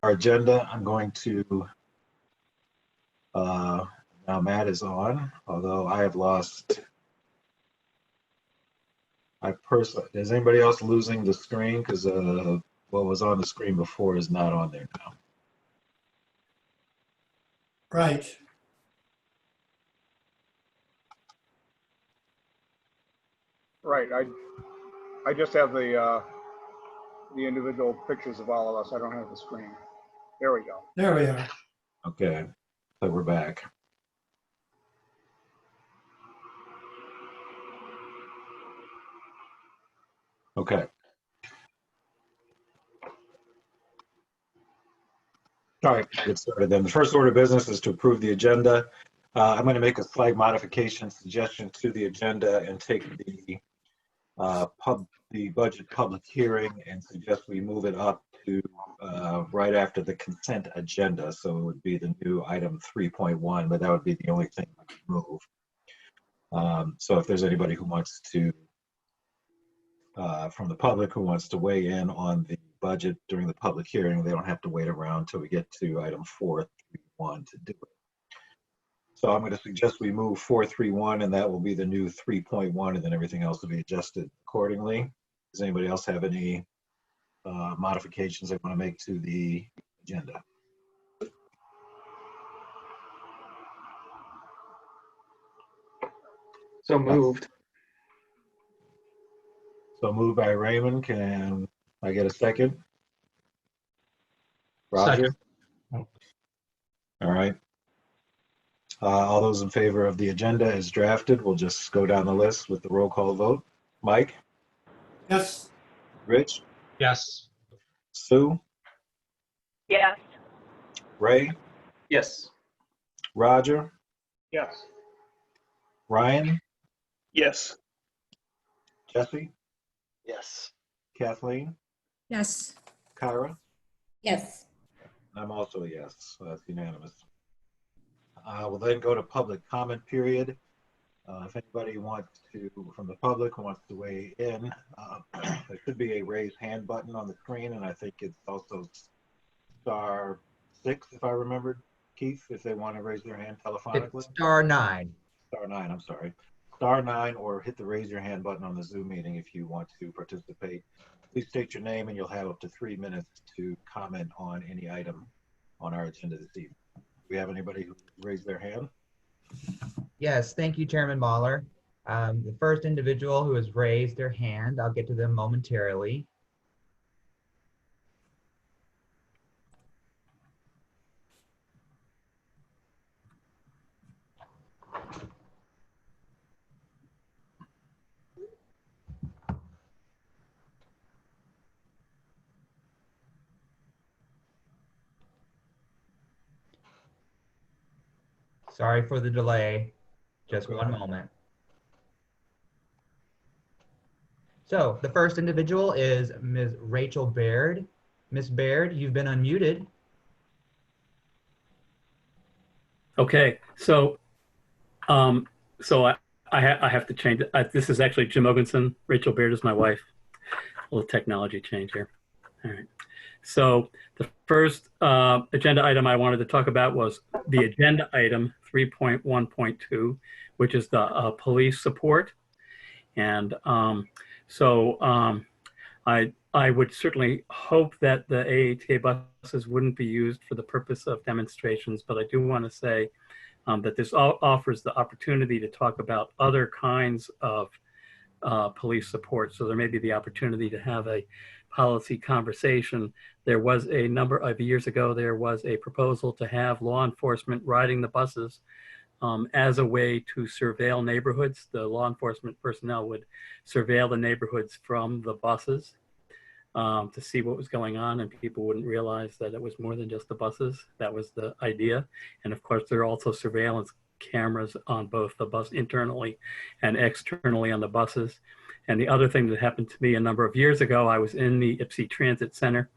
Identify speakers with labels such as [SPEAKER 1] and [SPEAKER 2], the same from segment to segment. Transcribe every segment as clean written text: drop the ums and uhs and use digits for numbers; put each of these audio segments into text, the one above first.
[SPEAKER 1] our agenda. I'm going to, now Matt is on, although I have lost, is anybody else losing the screen? Because what was on the screen before is not on there now.
[SPEAKER 2] Right.
[SPEAKER 3] Right. I just have the individual pictures of all of us. I don't have the screen. There we go.
[SPEAKER 2] There we are.
[SPEAKER 1] Okay, so we're back. Okay. All right, get started then. The first order of business is to approve the agenda. I'm going to make a slight modification suggestion to the agenda and take the budget public hearing and suggest we move it up to right after the consent agenda. So it would be the new item 3.1, but that would be the only thing we could move. So if there's anybody who wants to, from the public who wants to weigh in on the budget during the public hearing, they don't have to wait around until we get to item 4.3.1 to do it. So I'm going to suggest we move 4.3.1, and that will be the new 3.1, and then everything else will be adjusted accordingly. Does anybody else have any modifications they want to make to the agenda?
[SPEAKER 4] So moved.
[SPEAKER 1] So moved by Raymond. Can I get a second? Roger?
[SPEAKER 4] Second.
[SPEAKER 1] All right. All those in favor of the agenda as drafted, we'll just go down the list with the roll call vote. Mike?
[SPEAKER 2] Yes.
[SPEAKER 1] Rich?
[SPEAKER 4] Yes.
[SPEAKER 1] Sue?
[SPEAKER 5] Yes.
[SPEAKER 1] Ray?
[SPEAKER 4] Yes.
[SPEAKER 1] Roger?
[SPEAKER 3] Yes.
[SPEAKER 1] Ryan?
[SPEAKER 4] Yes.
[SPEAKER 1] Jesse?
[SPEAKER 4] Yes.
[SPEAKER 1] Kathleen?
[SPEAKER 6] Yes.
[SPEAKER 1] Kyra?
[SPEAKER 6] Yes.
[SPEAKER 1] I'm also a yes, so that's unanimous. We'll then go to public comment period. If anybody wants to, from the public who wants to weigh in, there should be a raise hand button on the screen, and I think it's also *6 if I remembered, Keith, if they want to raise their hand telephonically.
[SPEAKER 7] It's *9.
[SPEAKER 1] *9, I'm sorry. *9, or hit the raise your hand button on the Zoom meeting if you want to participate. Please state your name and you'll have up to 3 minutes to comment on any item on our agenda this evening. Do we have anybody who raised their hand?
[SPEAKER 7] Yes, thank you, Chairman Mahler. The first individual who has raised their hand, I'll get to them momentarily. Sorry for the delay. Just one moment. So the first individual is Ms. Rachel Baird. Ms. Baird, you've been unmuted.
[SPEAKER 8] Okay, so I have to change it. This is actually Jim Ogenson. Rachel Baird is my wife. A little technology change here. All right. So the first agenda item I wanted to talk about was the agenda item 3.1.2, which is the police support. And I would certainly hope that the AATA buses wouldn't be used for the purpose of demonstrations, but I do want to say that this offers the opportunity to talk about other kinds of police support. So there may be the opportunity to have a policy conversation. There was a number of years ago, there was a proposal to have law enforcement riding the buses as a way to surveil neighborhoods. The law enforcement personnel would surveil the neighborhoods from the buses to see what was going on, and people wouldn't realize that it was more than just the buses. That was the idea. And of course, there are also surveillance cameras on both the bus internally and externally on the buses. And the other thing that happened to me a number of years ago, I was in the Ypsi Transit Center,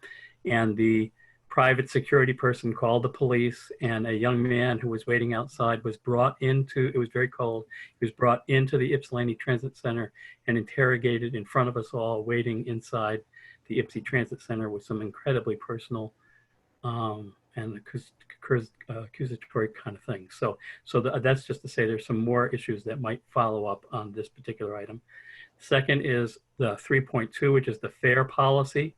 [SPEAKER 8] and the private security person called the police, and a young man who was waiting outside was brought into, it was very cold, he was brought into the Ypsilanti Transit Center and interrogated in front of us all waiting inside the Ypsi Transit Center with some incredibly personal and accusatory kind of thing. So that's just to say there's some more issues that might follow up on this particular item. Second is the 3.2, which is the FAIR policy.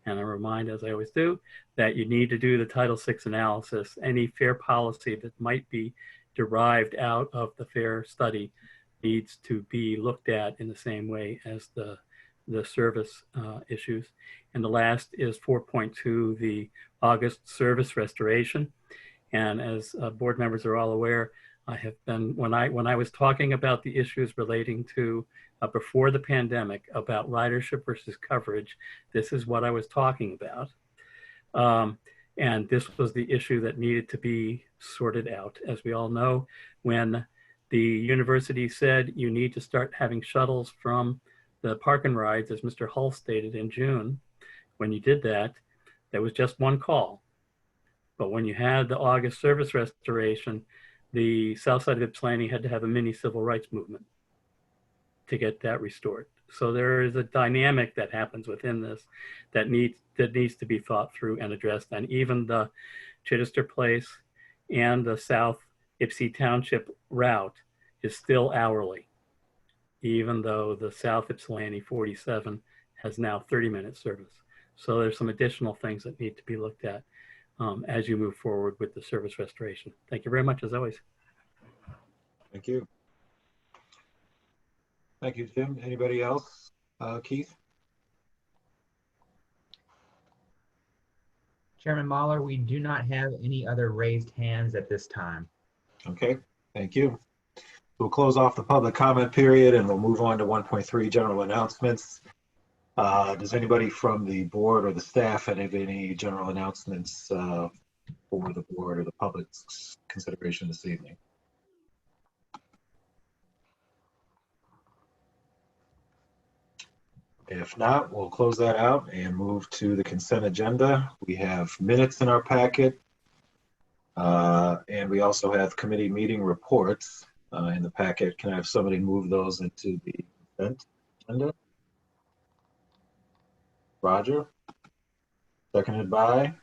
[SPEAKER 8] And I remind, as I always do, that you need to do the Title VI analysis. Any FAIR policy that might be derived out of the FAIR study needs to be looked at in the same way as the service issues. And the last is 4.2, the August service restoration. And as board members are all aware, I have been, when I was talking about the issues relating to before the pandemic about ridership versus coverage, this is what I was talking about. And this was the issue that needed to be sorted out. As we all know, when the university said you need to start having shuttles from the park and rides, as Mr. Hull stated in June, when you did that, there was just one call. But when you had the August service restoration, the south side of Ypsilanti had to have a mini civil rights movement to get that restored. So there is a dynamic that happens within this that needs to be thought through and addressed. And even the Chichester Place and the South Ypsi Township route is still hourly, even though the South Ypsilanti 47 has now 30-minute service. So there's some additional things that need to be looked at as you move forward with the service restoration. Thank you very much, as always.
[SPEAKER 1] Thank you. Thank you, Jim. Anybody else? Keith?
[SPEAKER 7] Chairman Mahler, we do not have any other raised hands at this time.
[SPEAKER 1] Okay, thank you. We'll close off the public comment period and we'll move on to 1.3 general announcements. Does anybody from the board or the staff have any general announcements for the board or the public's consideration this evening? If not, we'll close that out and move to the consent agenda. We have minutes in our packet, and we also have committee meeting reports in the packet. Can I have somebody move those into the consent agenda? Roger, seconded by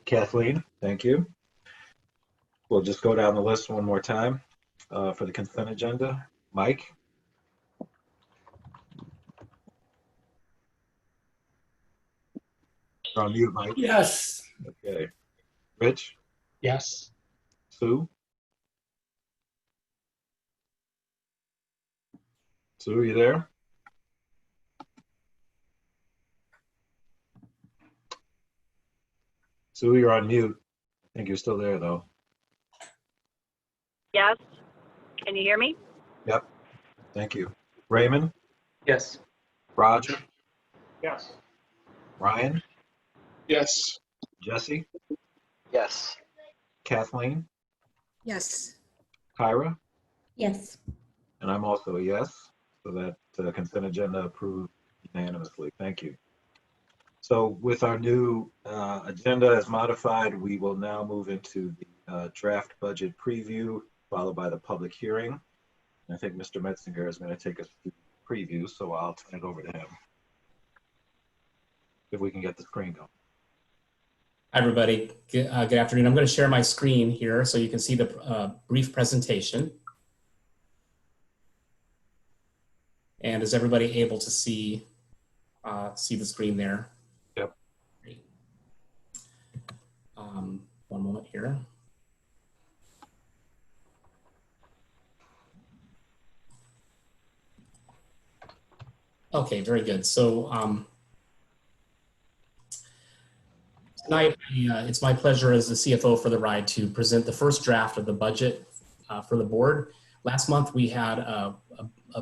[SPEAKER 1] Kathleen. Thank you. We'll just go down the list one more time for the consent agenda. Mike? You're on mute, Mike.
[SPEAKER 2] Yes.
[SPEAKER 1] Okay. Rich?
[SPEAKER 4] Yes.
[SPEAKER 1] Sue? Sue, you there? Sue, you're on mute. I think you're still there, though.
[SPEAKER 5] Yes. Can you hear me?
[SPEAKER 1] Yep. Thank you. Raymond?
[SPEAKER 4] Yes.
[SPEAKER 1] Roger?
[SPEAKER 3] Yes.
[SPEAKER 1] Ryan?
[SPEAKER 4] Yes.
[SPEAKER 1] Jesse?
[SPEAKER 4] Yes.
[SPEAKER 1] Kathleen?
[SPEAKER 6] Yes.
[SPEAKER 1] Kyra?
[SPEAKER 6] Yes.
[SPEAKER 1] And I'm also a yes. So that consent agenda approved unanimously. Thank you. So with our new agenda as modified, we will now move into the draft budget preview, followed by the public hearing. And I think Mr. Metzinger is going to take us through the preview, so I'll turn it over to him. If we can get the screen going.
[SPEAKER 9] Hi, everybody. Good afternoon. I'm going to share my screen here so you can see the brief presentation. And is everybody able to see the screen there?
[SPEAKER 1] Yep.
[SPEAKER 9] Great. One moment here. Okay, very good. So tonight, it's my pleasure as the CFO for TheRide to present the first draft of the budget for the board. Last month, we had a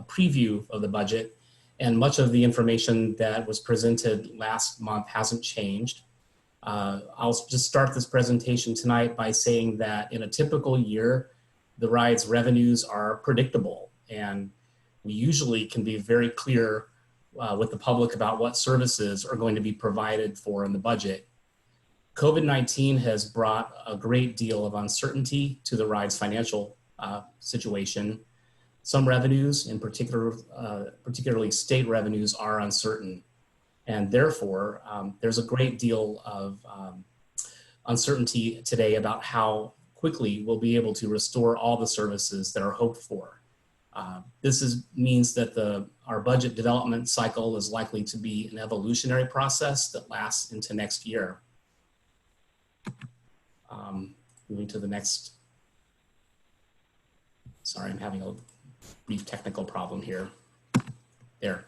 [SPEAKER 9] preview of the budget, and much of the information that was presented last month hasn't changed. I'll just start this presentation tonight by saying that in a typical year, TheRide's revenues are predictable, and we usually can be very clear with the public about what services are going to be provided for in the budget. COVID-19 has brought a great deal of uncertainty to TheRide's financial situation. Some revenues, in particular, particularly state revenues, are uncertain. And therefore, there's a great deal of uncertainty today about how quickly we'll be able to restore all the services that are hoped for. Means that our budget development cycle is likely to be an evolutionary process that lasts into next year. Moving to the next. Sorry, I'm having a brief technical problem here. There.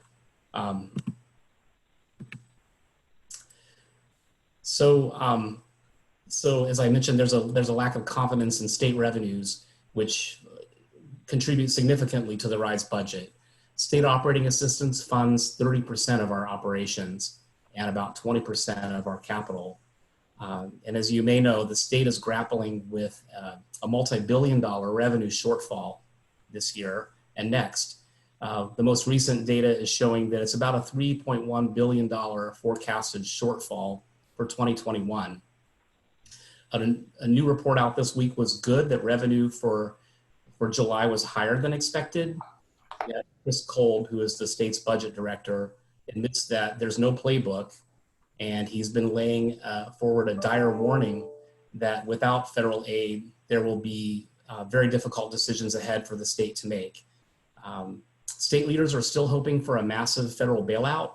[SPEAKER 9] So as I mentioned, there's a lack of confidence in state revenues, which contribute significantly to the RIDE's budget. State operating assistance funds 30% of our operations and about 20% of our capital. And as you may know, the state is grappling with a multi-billion-dollar revenue shortfall this year and next. The most recent data is showing that it's about a $3.1 billion forecasted shortfall for 2021. A new report out this week was good that revenue for July was higher than expected. Yet Chris Kolb, who is the state's budget director, admits that there's no playbook, and he's been laying forward a dire warning that without federal aid, there will be very difficult decisions ahead for the state to make. State leaders are still hoping for a massive federal bailout,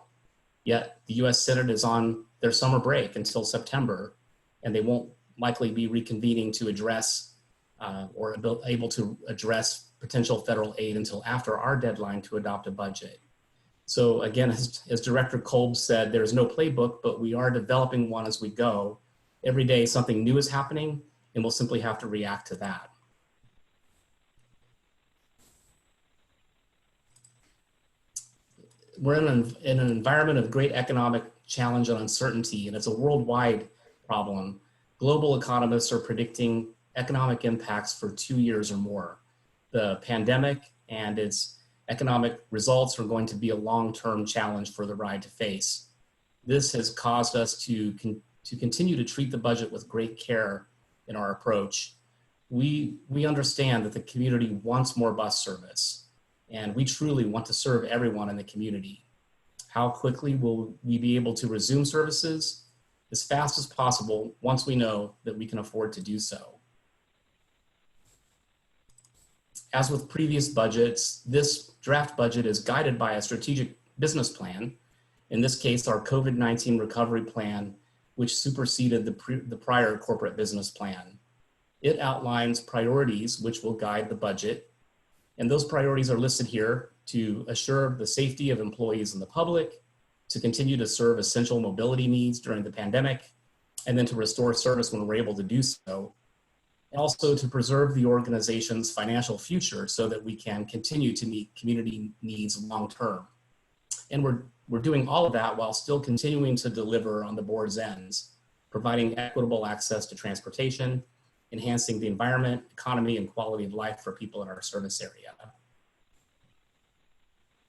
[SPEAKER 9] yet the US Senate is on their summer break until September, and they won't likely be reconvening to address or able to address potential federal aid until after our deadline to adopt a budget. So again, as Director Kolb said, there's no playbook, but we are developing one as we go. Every day something new is happening, and we'll simply have to react to that. We're in an environment of great economic challenge and uncertainty, and it's a worldwide problem. Global economists are predicting economic impacts for 2 years or more. The pandemic and its economic results are going to be a long-term challenge for the RIDE to face. This has caused us to continue to treat the budget with great care in our approach. We understand that the community wants more bus service, and we truly want to serve everyone in the community. How quickly will we be able to resume services? As fast as possible once we know that we can afford to do so. As with previous budgets, this draft budget is guided by a strategic business plan. In this case, our COVID-19 recovery plan, which superseded the prior corporate business plan. It outlines priorities which will guide the budget. And those priorities are listed here to assure the safety of employees and the public, to continue to serve essential mobility needs during the pandemic, and then to restore service when we're able to do so. And also to preserve the organization's financial future so that we can continue to meet community needs long-term. And we're doing all of that while still continuing to deliver on the board's ends, providing equitable access to transportation, enhancing the environment, economy, and quality of life for people in our service area.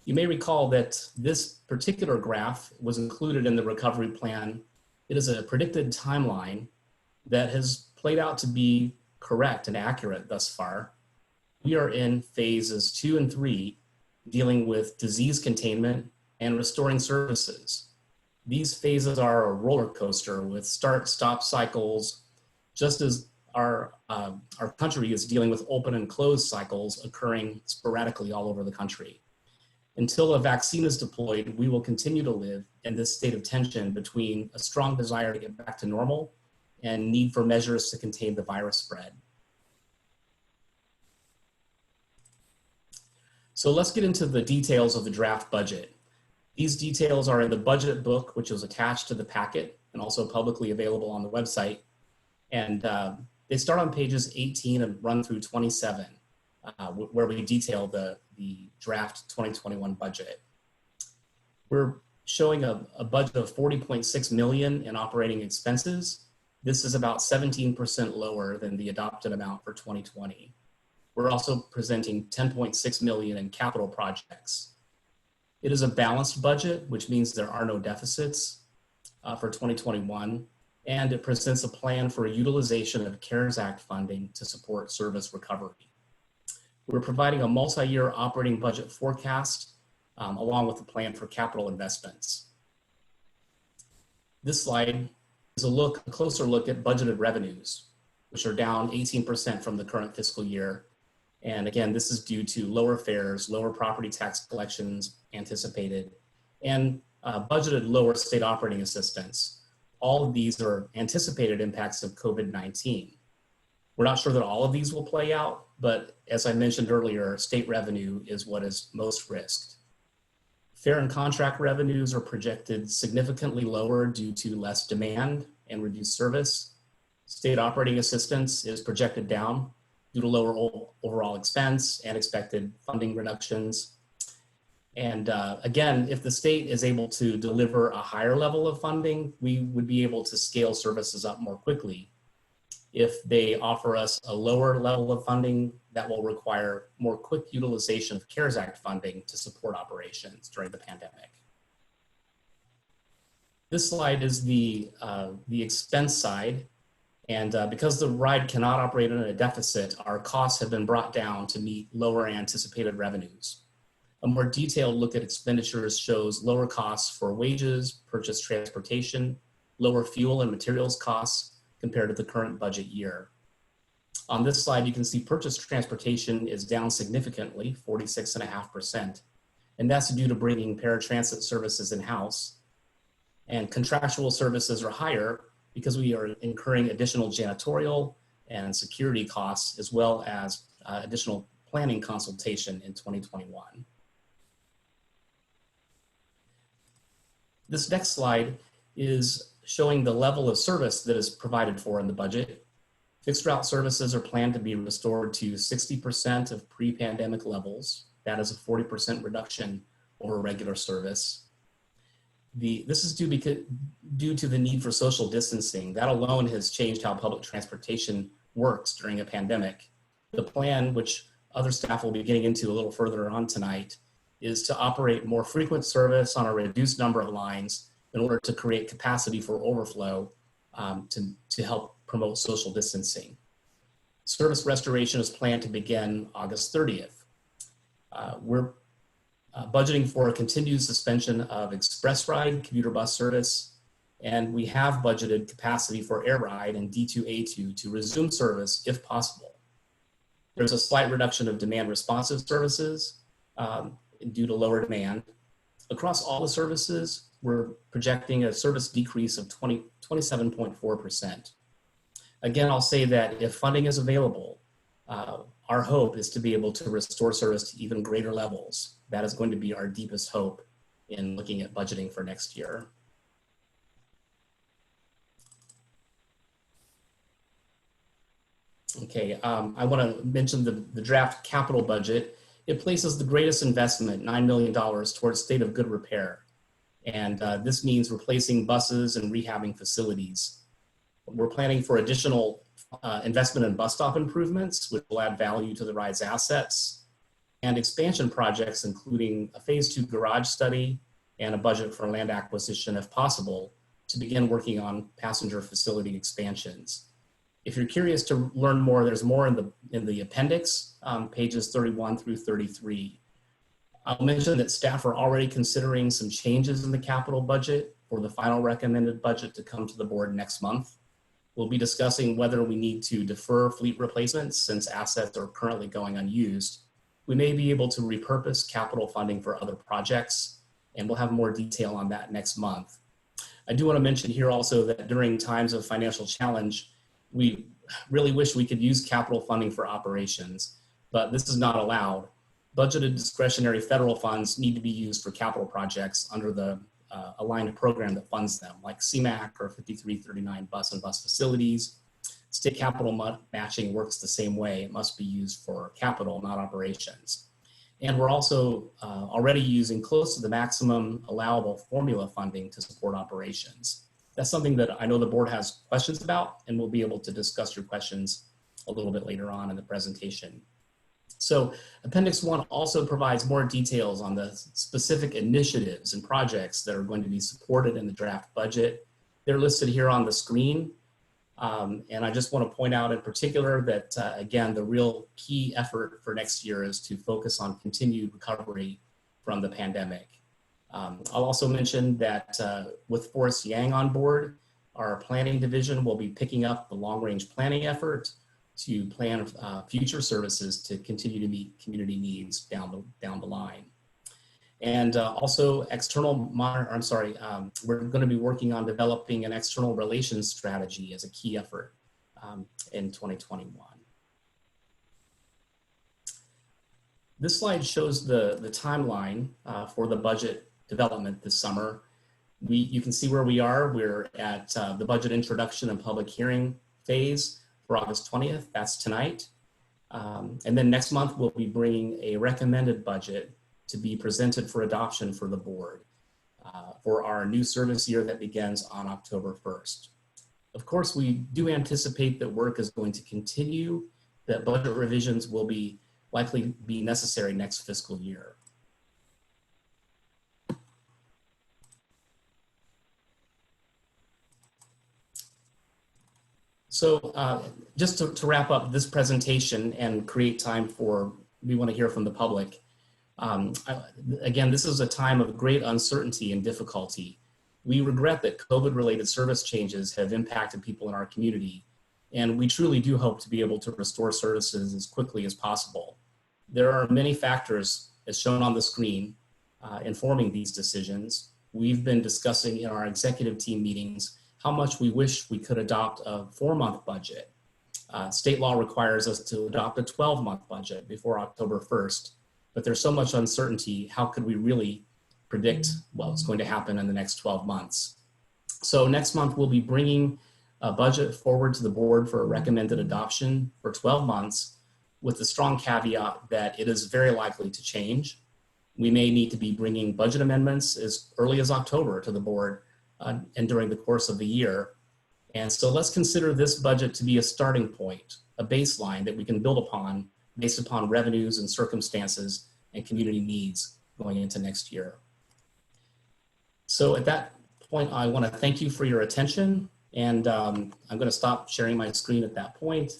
[SPEAKER 9] You may recall that this particular graph was included in the recovery plan. It is a predicted timeline that has played out to be correct and accurate thus far. We are in phases 2 and 3, dealing with disease containment and restoring services. These phases are a roller coaster with start-stop cycles, just as our country is dealing with open and closed cycles occurring sporadically all over the country. Until a vaccine is deployed, we will continue to live in this state of tension between a strong desire to get back to normal and need for measures to contain the virus spread. So let's get into the details of the draft budget. These details are in the budget book, which was attached to the packet and also publicly available on the website. And they start on pages 18 and run through 27. Where we detail the draft 2021 budget. We're showing a budget of $40.6 million in operating expenses. This is about 17% lower than the adopted amount for 2020. We're also presenting $10.6 million in capital projects. It is a balanced budget, which means there are no deficits for 2021, and it presents a plan for utilization of CARES Act funding to support service recovery. We're providing a multi-year operating budget forecast along with a plan for capital investments. This slide is a closer look at budgeted revenues, which are down 18% from the current fiscal year. And again, this is due to lower fares, lower property tax collections anticipated, and budgeted lower state operating assistance. All of these are anticipated impacts of COVID-19. We're not sure that all of these will play out, but as I mentioned earlier, state revenue is what is most risked. Fare and contract revenues are projected significantly lower due to less demand and reduced service. State operating assistance is projected down due to lower overall expense and expected funding reductions. And again, if the state is able to deliver a higher level of funding, we would be able to scale services up more quickly. If they offer us a lower level of funding, that will require more quick utilization of CARES Act funding to support operations during the pandemic. This slide is the expense side. And because the ride cannot operate in a deficit, our costs have been brought down to meet lower anticipated revenues. A more detailed look at expenditures shows lower costs for wages, purchased transportation, lower fuel and materials costs compared to the current budget year. On this slide, you can see purchased transportation is down significantly, 46.5%. And that's due to bringing paratransit services in-house. And contractual services are higher because we are incurring additional janitorial and security costs, as well as additional planning consultation in 2021. This next slide is showing the level of service that is provided for in the budget. Fixed route services are planned to be restored to 60% of pre-pandemic levels. That is a 40% reduction over regular service. This is due to the need for social distancing. That alone has changed how public transportation works during a pandemic. The plan, which other staff will be getting into a little further on tonight, is to operate more frequent service on a reduced number of lines in order to create capacity for overflow to help promote social distancing. Service restoration is planned to begin August 30th. We're budgeting for a continued suspension of express ride commuter bus service, and we have budgeted capacity for air ride and D2A2 to resume service if possible. There's a slight reduction of demand responsive services due to lower demand. Across all the services, we're projecting a service decrease of 27.4%. Again, I'll say that if funding is available, our hope is to be able to restore service to even greater levels. That is going to be our deepest hope in looking at budgeting for next year. Okay, I want to mention the draft capital budget. It places the greatest investment, $9 million, towards state of good repair. And this means replacing buses and rehabbing facilities. We're planning for additional investment in bus stop improvements, which will add value to the ride's assets, and expansion projects, including a phase 2 garage study and a budget for land acquisition, if possible, to begin working on passenger facility expansions. If you're curious to learn more, there's more in the appendix, pages 31 through 33. I'll mention that staff are already considering some changes in the capital budget for the final recommended budget to come to the board next month. We'll be discussing whether we need to defer fleet replacements since assets are currently going unused. We may be able to repurpose capital funding for other projects, and we'll have more detail on that next month. I do want to mention here also that during times of financial challenge, we really wish we could use capital funding for operations, but this is not allowed. Budgeted discretionary federal funds need to be used for capital projects under the aligned program that funds them, like CMAQ or 5339 bus and bus facilities. State capital matching works the same way. It must be used for capital, not operations. And we're also already using close to the maximum allowable formula funding to support operations. That's something that I know the board has questions about, and we'll be able to discuss your questions a little bit later on in the presentation. So Appendix 1 also provides more details on the specific initiatives and projects that are going to be supported in the draft budget. They're listed here on the screen. And I just want to point out in particular that, again, the real key effort for next year is to focus on continued recovery from the pandemic. I'll also mention that with Forrest Yang on board, our planning division will be picking up the long-range planning effort to plan future services to continue to meet community needs down the line. And also we're going to be working on developing an external relations strategy as a key effort in 2021. This slide shows the timeline for the budget development this summer. You can see where we are. We're at the budget introduction and public hearing phase for August 20th. That's tonight. And then next month, we'll be bringing a recommended budget to be presented for adoption for the board for our new service year that begins on October 1st. Of course, we do anticipate that work is going to continue, that budget revisions will likely be necessary next fiscal year. So just to wrap up this presentation and create time we want to hear from the public. Again, this is a time of great uncertainty and difficulty. We regret that COVID-related service changes have impacted people in our community, and we truly do hope to be able to restore services as quickly as possible. There are many factors, as shown on the screen, informing these decisions. We've been discussing in our executive team meetings how much we wish we could adopt a 4-month budget. State law requires us to adopt a 12-month budget before October 1st, but there's so much uncertainty, how could we really predict what's going to happen in the next 12 months? So next month, we'll be bringing a budget forward to the board for a recommended adoption for 12 months, with the strong caveat that it is very likely to change. We may need to be bringing budget amendments as early as October to the board and during the course of the year. And so let's consider this budget to be a starting point, a baseline that we can build upon based upon revenues and circumstances and community needs going into next year. So at that point, I want to thank you for your attention, and I'm going to stop sharing my screen at that point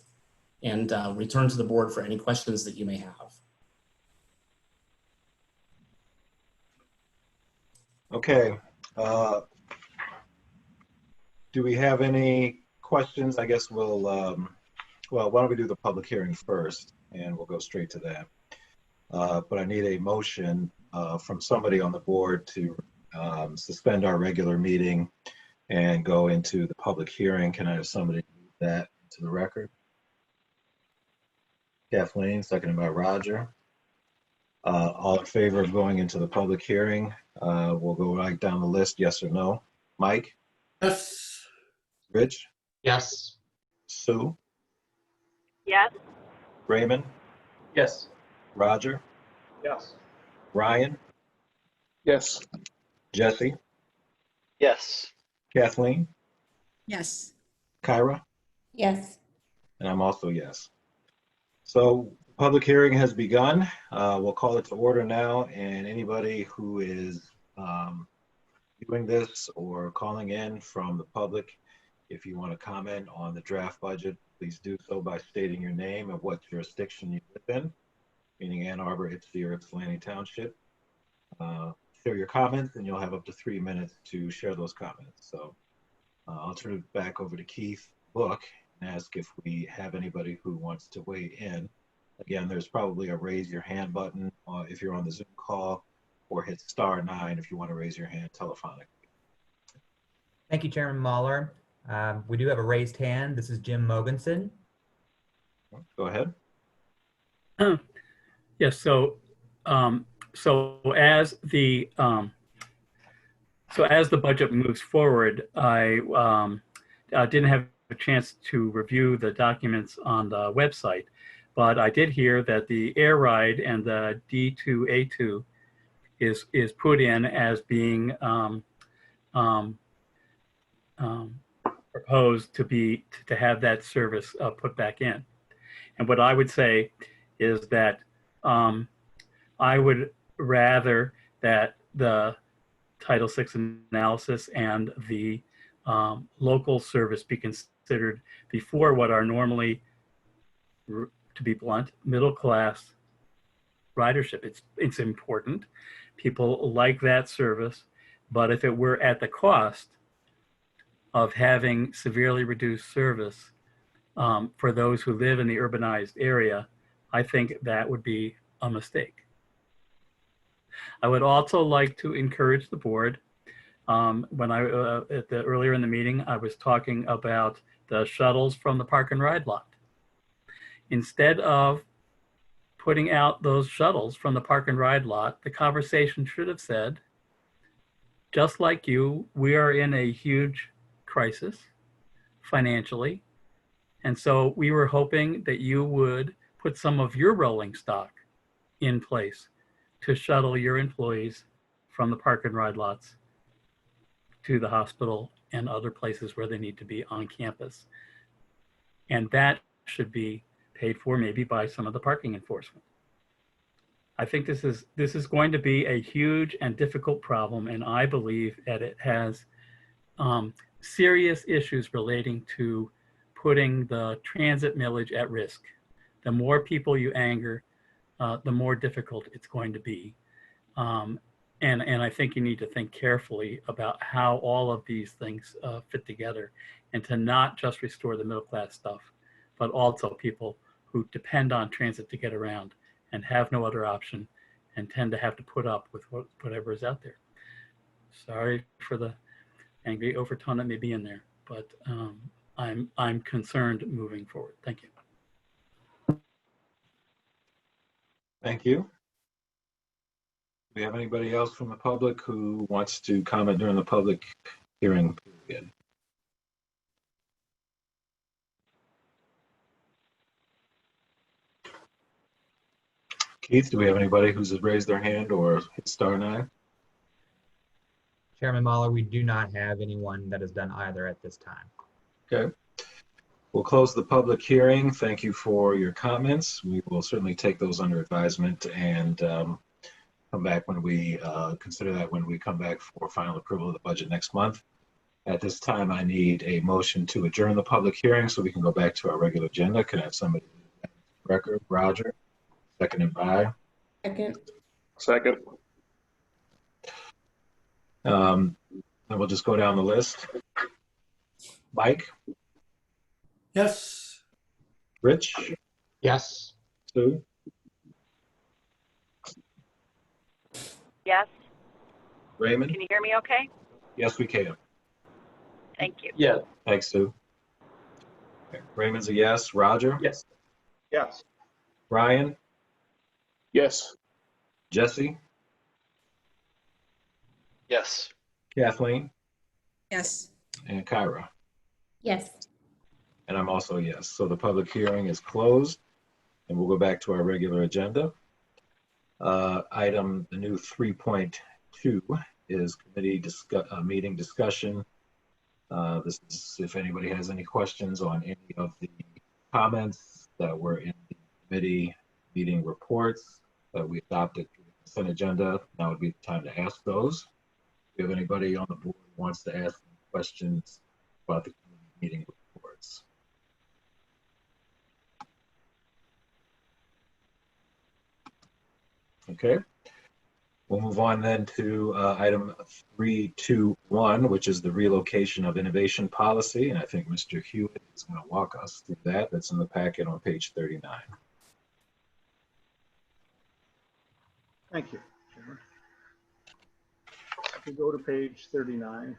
[SPEAKER 9] and return to the board for any questions that you may have.
[SPEAKER 1] Okay. Do we have any questions? I guess we'll, well, why don't we do the public hearing first, and we'll go straight to that. But I need a motion from somebody on the board to suspend our regular meeting and go into the public hearing. Can I have somebody do that to the record? Kathleen, seconded by Roger. All in favor of going into the public hearing? We'll go right down the list, yes or no. Mike?
[SPEAKER 2] Yes.
[SPEAKER 1] Rich?
[SPEAKER 4] Yes.
[SPEAKER 1] Sue?
[SPEAKER 5] Yes.
[SPEAKER 1] Raymond?
[SPEAKER 4] Yes.
[SPEAKER 1] Roger?
[SPEAKER 3] Yes.
[SPEAKER 1] Ryan?
[SPEAKER 4] Yes.
[SPEAKER 1] Jesse?
[SPEAKER 4] Yes.
[SPEAKER 1] Kathleen?
[SPEAKER 6] Yes.
[SPEAKER 1] Kyra?
[SPEAKER 6] Yes.
[SPEAKER 1] And I'm also yes. So public hearing has begun. We'll call it to order now, and anybody who is doing this or calling in from the public, if you want to comment on the draft budget, please do so by stating your name and what jurisdiction you live in, meaning Ann Arbor, Ypsilanti, or Ypsilanti Township. Share your comments, and you'll have up to 3 minutes to share those comments. So I'll turn it back over to Keith Book and ask if we have anybody who wants to weigh in. Again, there's probably a raise your hand button if you're on the Zoom call, or hit *9 if you want to raise your hand telephonically.
[SPEAKER 7] Thank you, Chairman Mahler. We do have a raised hand. This is Jim Mogensen.
[SPEAKER 1] Go ahead.
[SPEAKER 8] Yes. So as the budget moves forward, I didn't have a chance to review the documents on the website, but I did hear that the TheRide and the D2A2 is put in as being proposed to have that service put back in. And what I would say is that I would rather that the Title VI analysis and the local service be considered before what are normally, to be blunt, middle class ridership. It's important, People like that service, but if it were at the cost of having severely reduced service for those who live in the urbanized area, I think that would be a mistake. I would also like to encourage the board. When I earlier in the meeting, I was talking about the shuttles from the park and ride lot. Instead of putting out those shuttles from the park and ride lot, the conversation should have said, just like you, we are in a huge crisis financially. And so we were hoping that you would put some of your rolling stock in place to shuttle your employees from the park and ride lots to the hospital and other places where they need to be on campus. And that should be paid for maybe by some of the parking enforcement. I think this is going to be a huge and difficult problem, and I believe that it has serious issues relating to putting the transit millage at risk. The more people you anger, the more difficult it's going to be. And I think you need to think carefully about how all of these things fit together, and to not just restore the middle class stuff, but also people who depend on transit to get around and have no other option and tend to have to put up with whatever is out there. Sorry for the angry overtone that may be in there, but I'm concerned moving forward. Thank you.
[SPEAKER 1] Thank you. Do we have anybody else from the public who wants to comment during the public hearing period? Keith, do we have anybody who's raised their hand or hit star 9?
[SPEAKER 7] Chairman Mahler, we do not have anyone that has done either at this time.
[SPEAKER 1] Okay. We'll close the public hearing. Thank you for your comments. We will certainly take those under advisement and come back when we consider that when we come back for final approval of the budget next month. At this time, I need a motion to adjourn the public hearing so we can go back to our regular agenda. Can I have somebody record? Roger, seconded by.
[SPEAKER 6] Second.
[SPEAKER 4] Second.
[SPEAKER 1] And we'll just go down the list. Mike,
[SPEAKER 2] Yes.
[SPEAKER 1] Rich,
[SPEAKER 4] Yes.
[SPEAKER 1] Sue,
[SPEAKER 5] Yes.
[SPEAKER 1] Raymond.
[SPEAKER 5] Can you hear me okay?
[SPEAKER 1] Yes, we can.
[SPEAKER 5] Thank you.
[SPEAKER 4] Yeah.
[SPEAKER 1] Thanks, Sue. Okay. Raymond's a yes. Roger,
[SPEAKER 4] Yes.
[SPEAKER 3] Yes.
[SPEAKER 1] Ryan,
[SPEAKER 4] Yes.
[SPEAKER 1] Jesse,
[SPEAKER 4] Yes.
[SPEAKER 1] Kathleen,
[SPEAKER 6] Yes.
[SPEAKER 1] and Kyra.
[SPEAKER 6] Yes.
[SPEAKER 1] And I'm also yes. So the public hearing is closed, and we'll go back to our regular agenda. The new 3.2 is committee meeting discussion. This is if anybody has any questions on any of the comments that were in the committee meeting reports that we adopted through the consent agenda. Now would be the time to ask those. Do you have anybody on the board who wants to ask questions about the committee meeting reports? Okay. We'll move on then to item 3.2.1, which is the relocation of innovation policy. And I think Mr. Hewitt is going to walk us through that. That's in the packet on page 39.
[SPEAKER 3] Thank you, Chairman. If we go to page 39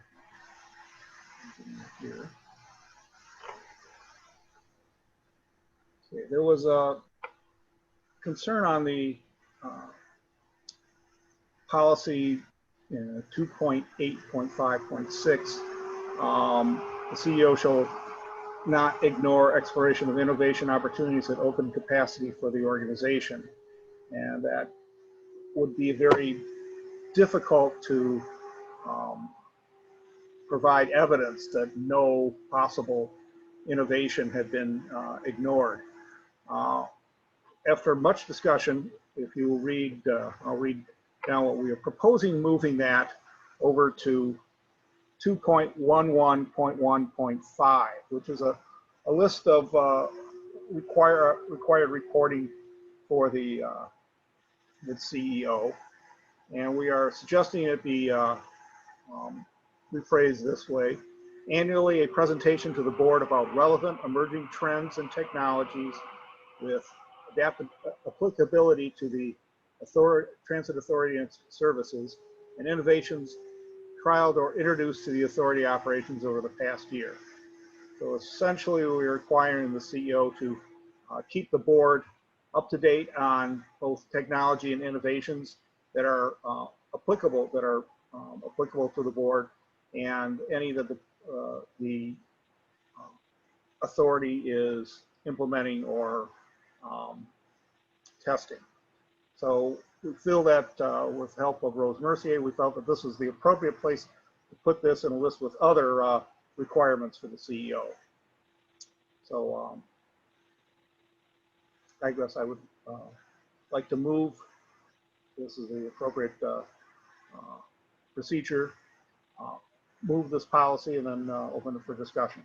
[SPEAKER 3] here. Okay, there was a concern on the policy 2.8.5.6. The CEO shall not ignore exploration of innovation opportunities that open capacity for the organization. And that would be very difficult to provide evidence that no possible innovation had been ignored. After much discussion, if you read, I'll read down what we are proposing, moving that over to 2.11.1.5, which is a list of required reporting for the CEO. And we are suggesting it be rephrased this way. Annually, a presentation to the board about relevant emerging trends and technologies with applicability to the transit authority and services and innovations trialed or introduced to the authority operations over the past year. So essentially, we're requiring the CEO to keep the board up to date on both technology and innovations that are applicable to the board, and any that the authority is implementing or testing. So we feel that with the help of Rose Mercier, we felt that this was the appropriate place to put this in a list with other requirements for the CEO. So I guess I would like to move, this is the appropriate procedure, move this policy and then open it for discussion.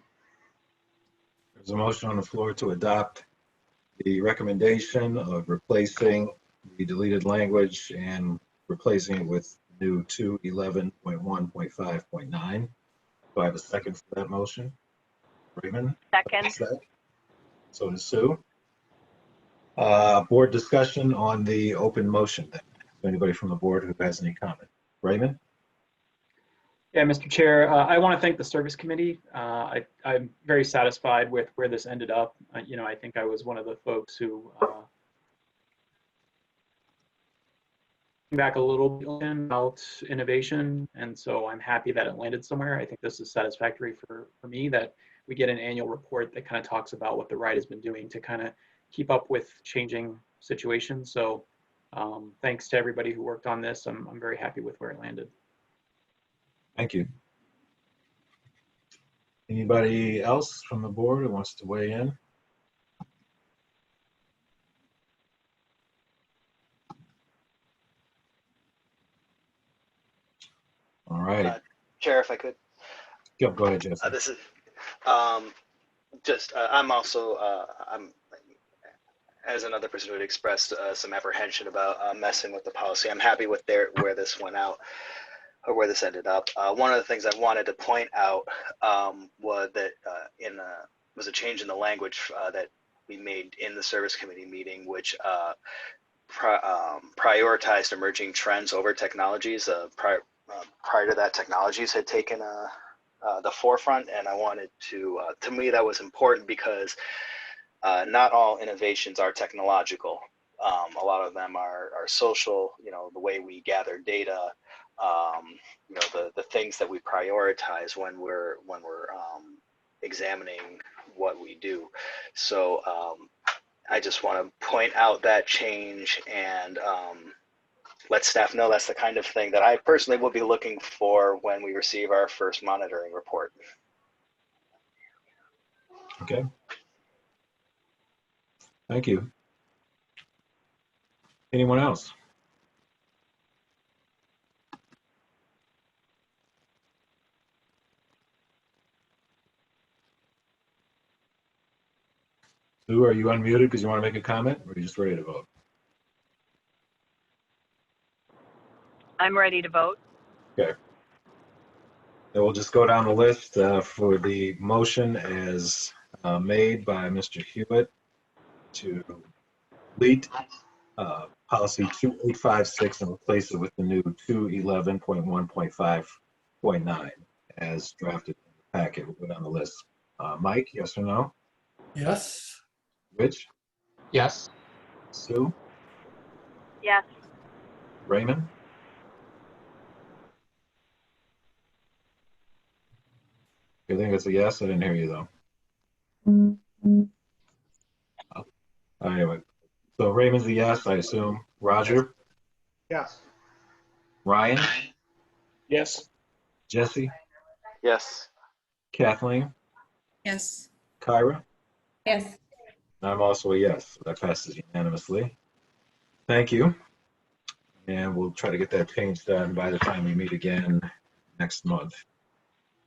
[SPEAKER 1] There's a motion on the floor to adopt the recommendation of replacing the deleted language and replacing it with new 211.1.5.9. Do I have a second for that motion? Raymond?
[SPEAKER 5] Second.
[SPEAKER 1] So does Sue. Board discussion on the open motion then. Anybody from the board who has any comment? Raymond?
[SPEAKER 10] Yeah, Mr. Chair, I want to thank the service committee. I'm very satisfied with where this ended up. You know, I think I was one of the folks who came back a little bit about innovation, and so I'm happy that it landed somewhere. I think this is satisfactory for me that we get an annual report that kind of talks about what the RIDE has been doing to kind of keep up with changing situations. So thanks to everybody who worked on this. I'm very happy with where it landed.
[SPEAKER 1] Thank you. Anybody else from the board who wants to weigh in? All right.
[SPEAKER 11] Chair, if I could.
[SPEAKER 1] Yep, go ahead, Jesse.
[SPEAKER 11] This is I'm also, as another person who had expressed some apprehension about messing with the policy, I'm happy with where this went out, or where this ended up. One of the things I wanted to point out was that was a change in the language that we made in the service committee meeting, which prioritized emerging trends over technologies. Prior to that, technologies had taken the forefront, and I wanted to me that was important because not all innovations are technological. A lot of them are social, you know, the way we gather data, you know, the things that we prioritize when we're examining what we do. So I just want to point out that change and let staff know that's the kind of thing that I personally will be looking for when we receive our first monitoring report.
[SPEAKER 1] Okay. Thank you. Anyone else? Sue, are you unmuted because you want to make a comment, or are you just ready to vote?
[SPEAKER 5] I'm ready to vote.
[SPEAKER 1] Okay. Then we'll just go down the list for the motion as made by Mr. Hewitt to delete policy 2856 and replace it with the new 211.1.5.9 as drafted in the packet. We'll go down the list. Mike, yes or no?
[SPEAKER 2] Yes.
[SPEAKER 1] Rich?
[SPEAKER 4] Yes.
[SPEAKER 1] Sue?
[SPEAKER 5] Yes.
[SPEAKER 1] Raymond? I think it's a yes. I didn't hear you though. Anyway, so Raymond's a yes, I assume. Roger?
[SPEAKER 3] Yes.
[SPEAKER 1] Ryan?
[SPEAKER 4] Yes.
[SPEAKER 1] Jesse?
[SPEAKER 11] Yes.
[SPEAKER 1] Kathleen?
[SPEAKER 6] Yes.
[SPEAKER 1] Kyra?
[SPEAKER 6] Yes.
[SPEAKER 1] I'm also a yes. That passes unanimously. Thank you. And we'll try to get that change done by the time we meet again next month.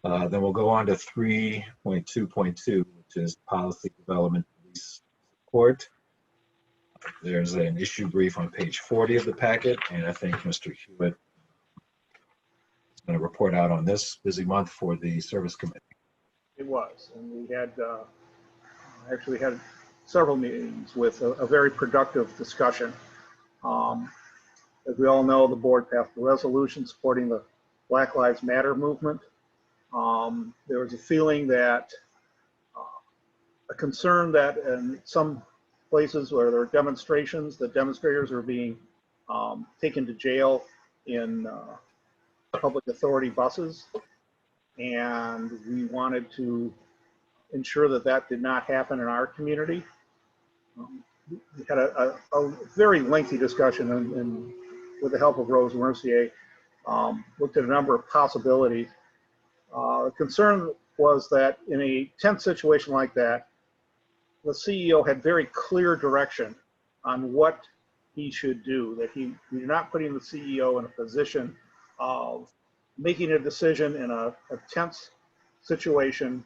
[SPEAKER 1] Then we'll go on to 3.2.2, which is policy development police support. There's an issue brief on page 40 of the packet, and I think Mr. Hewitt is going to report out on this busy month for the service committee.
[SPEAKER 3] It was, and we had actually had several meetings with a very productive discussion. As we all know, the board passed a resolution supporting the Black Lives Matter movement. There was a feeling that, a concern that in some places where there were demonstrations, the demonstrators are being taken to jail in public authority buses. And we wanted to ensure that that did not happen in our community. We had a very lengthy discussion and with the help of Rose Mercier, looked at a number of possibilities. The concern was that in a tense situation like that, the CEO had very clear direction on what he should do, that you're not putting the CEO in a position of making a decision in a tense situation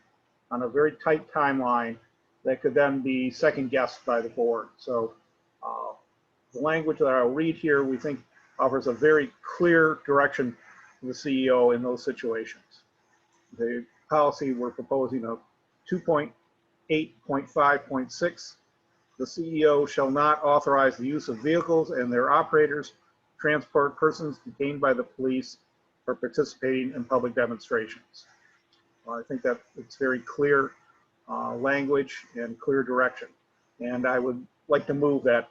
[SPEAKER 3] on a very tight timeline that could then be second guessed by the board. So the language that I'll read here, we think offers a very clear direction to the CEO in those situations. The policy we're proposing of 2.8.5.6, the CEO shall not authorize the use of vehicles and their operators transport persons detained by the police for participating in public demonstrations. I think that it's very clear language and clear direction. And I would like to move that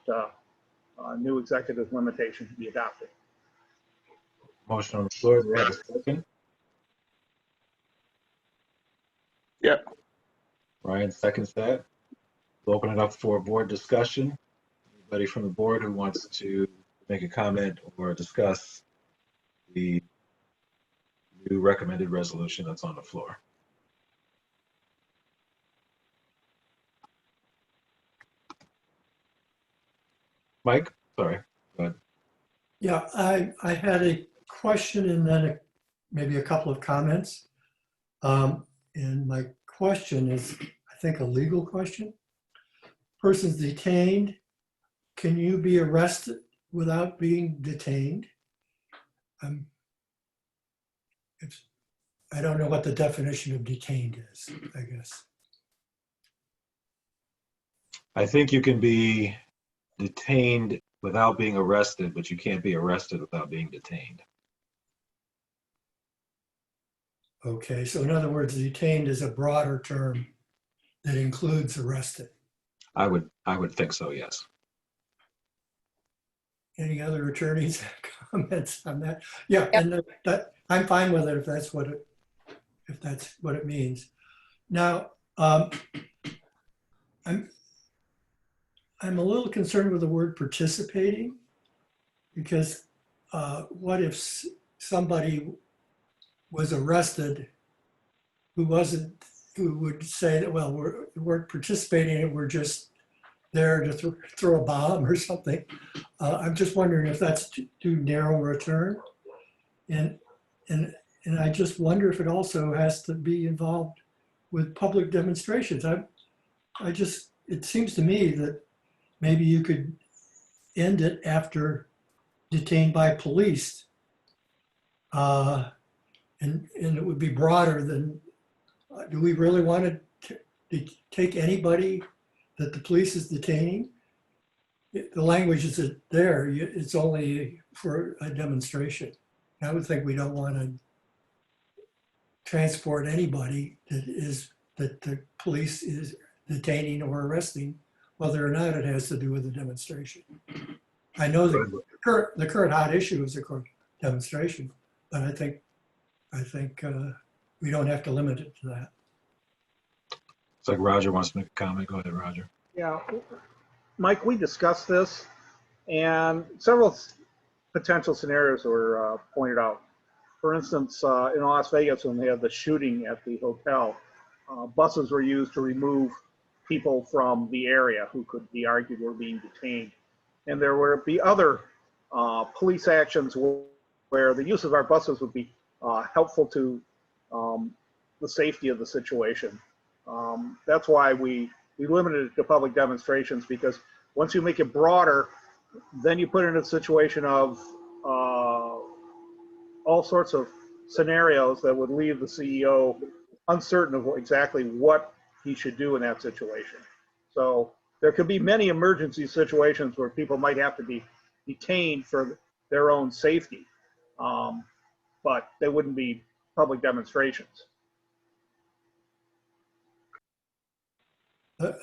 [SPEAKER 3] new executive limitation to be adopted.
[SPEAKER 1] Motion on the floor. Do we have a second?
[SPEAKER 4] Yep.
[SPEAKER 1] Ryan seconds that. We'll open it up for board discussion. Anybody from the board who wants to make a comment or discuss the new recommended resolution that's on the floor? Mike, sorry, go ahead.
[SPEAKER 2] Yeah, I had a question and then maybe a couple of comments. And my question is, I think, a legal question. Person's detained. Can you be arrested without being detained? I don't know what the definition of detained is, I guess.
[SPEAKER 1] I think you can be detained without being arrested, but you can't be arrested without being detained.
[SPEAKER 2] Okay, so in other words, detained is a broader term that includes arrested.
[SPEAKER 1] I would think so, yes.
[SPEAKER 2] Any other attorneys have comments on that? Yeah, and that I'm fine with it if that's what it means. Now, I'm a little concerned with the word participating, because what if somebody was arrested who would say that, well, we're participating, we're just there to throw a bomb or something. I'm just wondering if that's too narrow a term. And I just wonder if it also has to be involved with public demonstrations. It seems to me that maybe you could end it after detained by police. And it would be broader than, do we really want to take anybody that the police is detaining? The language is there, it's only for a demonstration. I would think we don't want to transport anybody that the police is detaining or arresting, whether or not it has to do with the demonstration. I know the current hot issue is, of course, demonstration, but I think we don't have to limit it to that.
[SPEAKER 1] It's like Roger wants to make a comment. Go ahead, Roger.
[SPEAKER 3] Yeah, Mike, we discussed this and several potential scenarios were pointed out. For instance, in Las Vegas, when they had the shooting at the hotel, buses were used to remove people from the area who could be argued were being detained. And there would be other police actions where the use of our buses would be helpful to the safety of the situation. That's why we limited it to public demonstrations, because once you make it broader, then you put it in a situation of all sorts of scenarios that would leave the CEO uncertain of exactly what he should do in that situation. So there could be many emergency situations where people might have to be detained for their own safety, but they wouldn't be public demonstrations.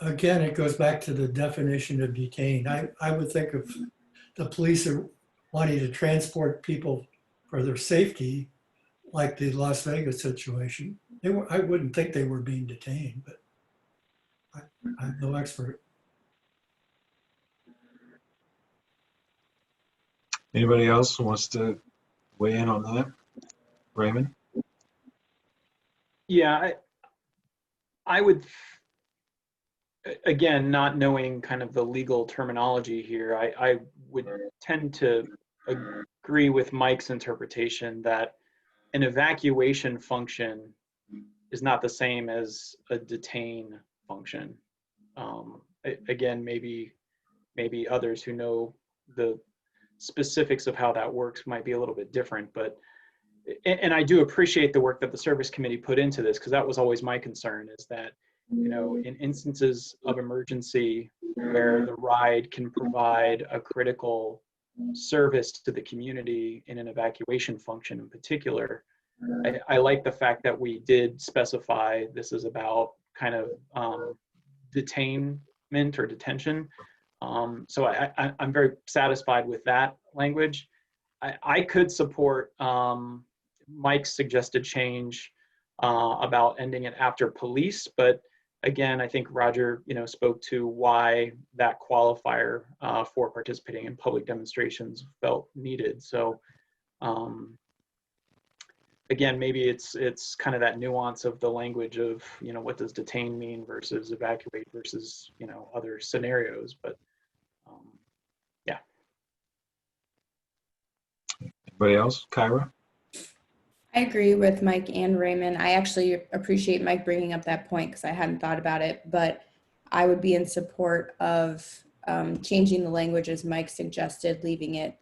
[SPEAKER 2] Again, it goes back to the definition of detained. I would think of the police are wanting to transport people for their safety, like the Las Vegas situation. I wouldn't think they were being detained, but I'm no expert.
[SPEAKER 1] Anybody else who wants to weigh in on that? Raymond?
[SPEAKER 10] Yeah, I would, again, not knowing kind of the legal terminology here, I would tend to agree with Mike's interpretation that an evacuation function is not the same as a detain function. Again, maybe others who know the specifics of how that works might be a little bit different, but and I do appreciate the work that the service committee put into this, because that was always my concern, is that, you know, in instances of emergency where the ride can provide a critical service to the community in an evacuation function in particular, I like the fact that we did specify this is about kind of detainment or detention. So I'm very satisfied with that language. I could support Mike's suggested change about ending it after police, but again, I think Roger, you know, spoke to why that qualifier for participating in public demonstrations felt needed. So again, maybe it's kind of that nuance of the language of, you know, what does detain mean versus evacuate versus, you know, other scenarios, but yeah.
[SPEAKER 1] Anybody else? Kyra?
[SPEAKER 6] I agree with Mike and Raymond. I actually appreciate Mike bringing up that point because I hadn't thought about it, but I would be in support of changing the language as Mike suggested, leaving it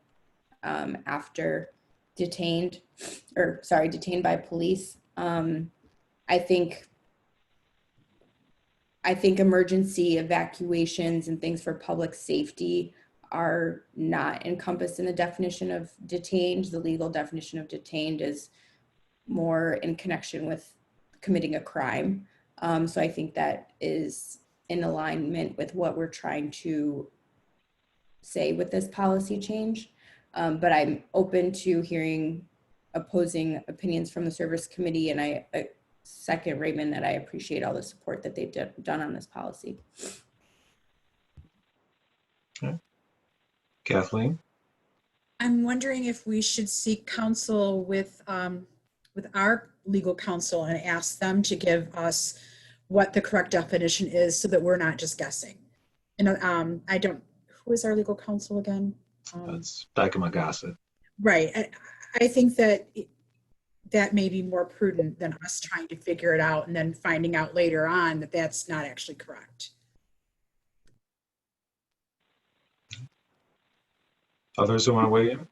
[SPEAKER 6] after detained by police. I think emergency evacuations and things for public safety are not encompassed in the definition of detained. The legal definition of detained is more in connection with committing a crime. So I think that is in alignment with what we're trying to say with this policy change. But I'm open to hearing opposing opinions from the service committee, and I second Raymond that I appreciate all the support that they've done on this policy.
[SPEAKER 1] Okay. Kathleen?
[SPEAKER 12] I'm wondering if we should seek counsel with our legal counsel and ask them to give us what the correct definition is so that we're not just guessing. And who is our legal counsel again?
[SPEAKER 1] That's Dykema Gossett.
[SPEAKER 12] Right. I think that may be more prudent than us trying to figure it out and then finding out later on that that's not actually correct.
[SPEAKER 1] Others who want to weigh in?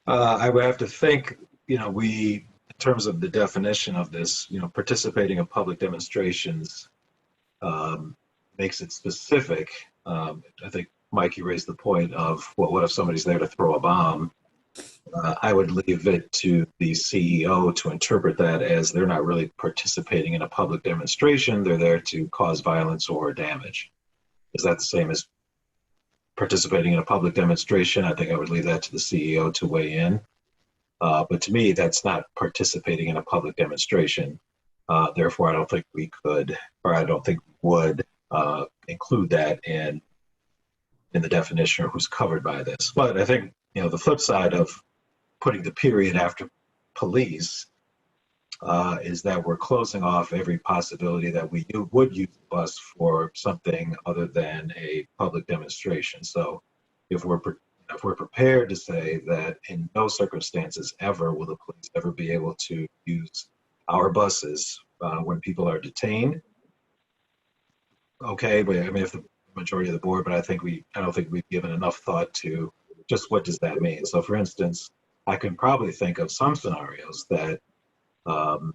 [SPEAKER 1] I would have to think, you know, in terms of the definition of this, you know, participating in public demonstrations makes it specific. I think, Mike, you raised the point of, well, what if somebody's there to throw a bomb? I would leave it to the CEO to interpret that as they're not really participating in a public demonstration. They're there to cause violence or damage. Is that the same as participating in a public demonstration? I think I would leave that to the CEO to weigh in. But to me, that's not participating in a public demonstration. Therefore, I don't think we could, or I don't think we would include that in the definition or who's covered by this. But I think, you know, the flip side of putting the period after police is that we're closing off every possibility that we would use the bus for something other than a public demonstration. So if we're prepared to say that in no circumstances ever will the police ever be able to use our buses when people are detained, okay, but I mean, if the majority of the board, but I don't think we've given enough thought to just what does that mean? So for instance, I can probably think of some scenarios that um,